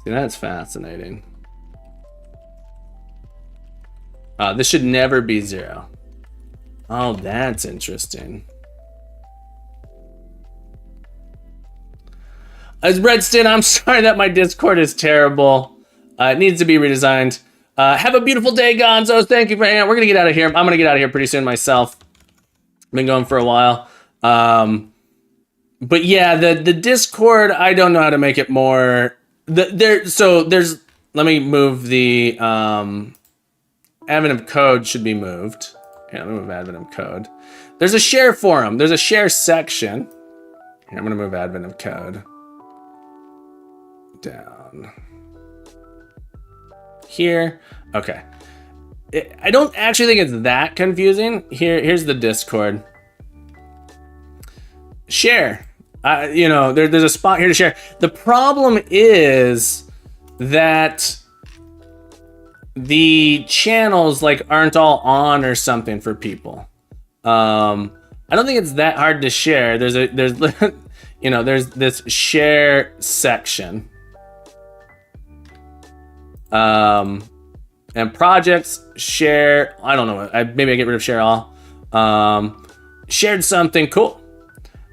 See, that's fascinating. This should never be 0. Oh, that's interesting. As Bredston, I'm sorry that my Discord is terrible. It needs to be redesigned. Have a beautiful day, Gonzos. Thank you for hanging out. We're going to get out of here. I'm going to get out of here pretty soon myself. Been going for a while. But yeah, the Discord, I don't know how to make it more... Let me move the... admin of code should be moved. Here, let me move admin of code. There's a share forum. There's a share section. Here, I'm going to move admin of code down here. Okay. I don't actually think it's that confusing. Here's the Discord. Share. There's a spot here to share. The problem is that the channels aren't all on or something for people. I don't think it's that hard to share. There's this share section. And projects, share, I don't know, maybe I get rid of share all. Shared something, cool.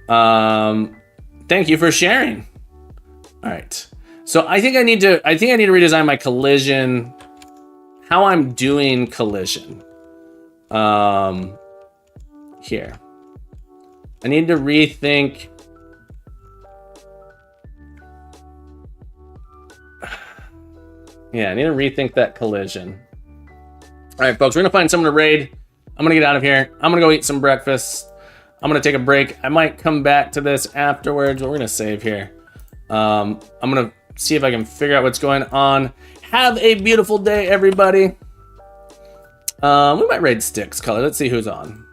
Thank you for sharing. All right. So I think I need to redesign my collision, how I'm doing collision. Here. I need to rethink. Yeah, I need to rethink that collision. All right, folks, we're gonna find someone to raid. I'm gonna get out of here. I'm gonna go eat some breakfast. I'm gonna take a break. I might come back to this afterwards, but we're gonna save here. I'm gonna see if I can figure out what's going on. Have a beautiful day, everybody. We might raid Sticks color. Let's see who's on.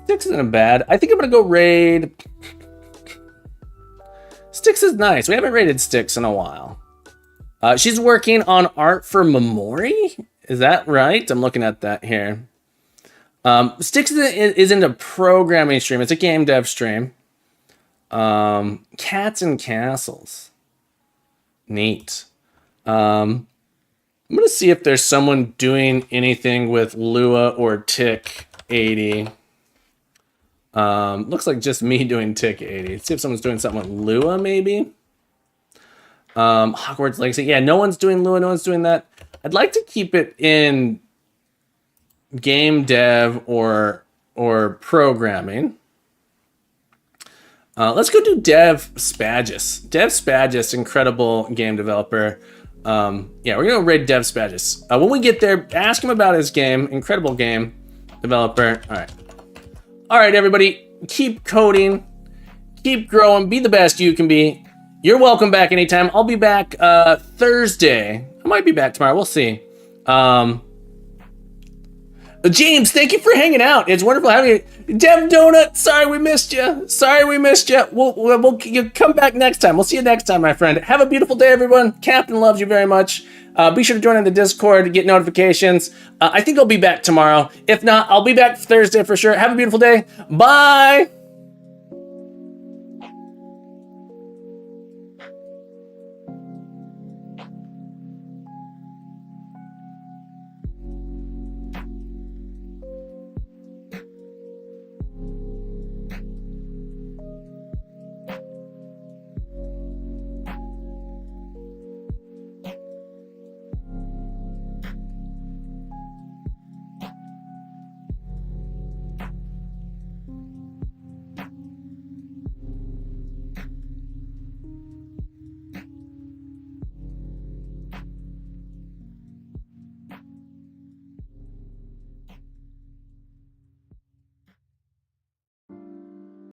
Sticks isn't bad. I think I'm gonna go raid. Sticks is nice. We haven't raided Sticks in a while. She's working on art for Memori. Is that right? I'm looking at that here. Sticks isn't a programming stream. It's a game dev stream. Cats and Castles. Neat. I'm going to see if there's someone doing anything with Lua or TIC-80. Looks like just me doing TIC-80. Let's see if someone's doing something with Lua, maybe. Hogwarts Legacy. Yeah, no one's doing Lua. No one's doing that. I'd like to keep it in game dev or programming. Let's go do Dev Spagus. Dev Spagus, incredible game developer. Yeah, we're gonna raid Dev Spagus. When we get there, ask him about his game. Incredible game developer. All right, everybody, keep coding, keep growing, be the best you can be. You're welcome back anytime. I'll be back Thursday. I might be back tomorrow. We'll see. James, thank you for hanging out. It's wonderful having you. Dev Donut, sorry we missed you. We'll you come back next time. We'll see you next time, my friend. Have a beautiful day, everyone. Captain loves you very much. Be sure to join in the Discord to get notifications. I think I'll be back tomorrow. If not, I'll be back Thursday for sure. Have a beautiful day. Bye.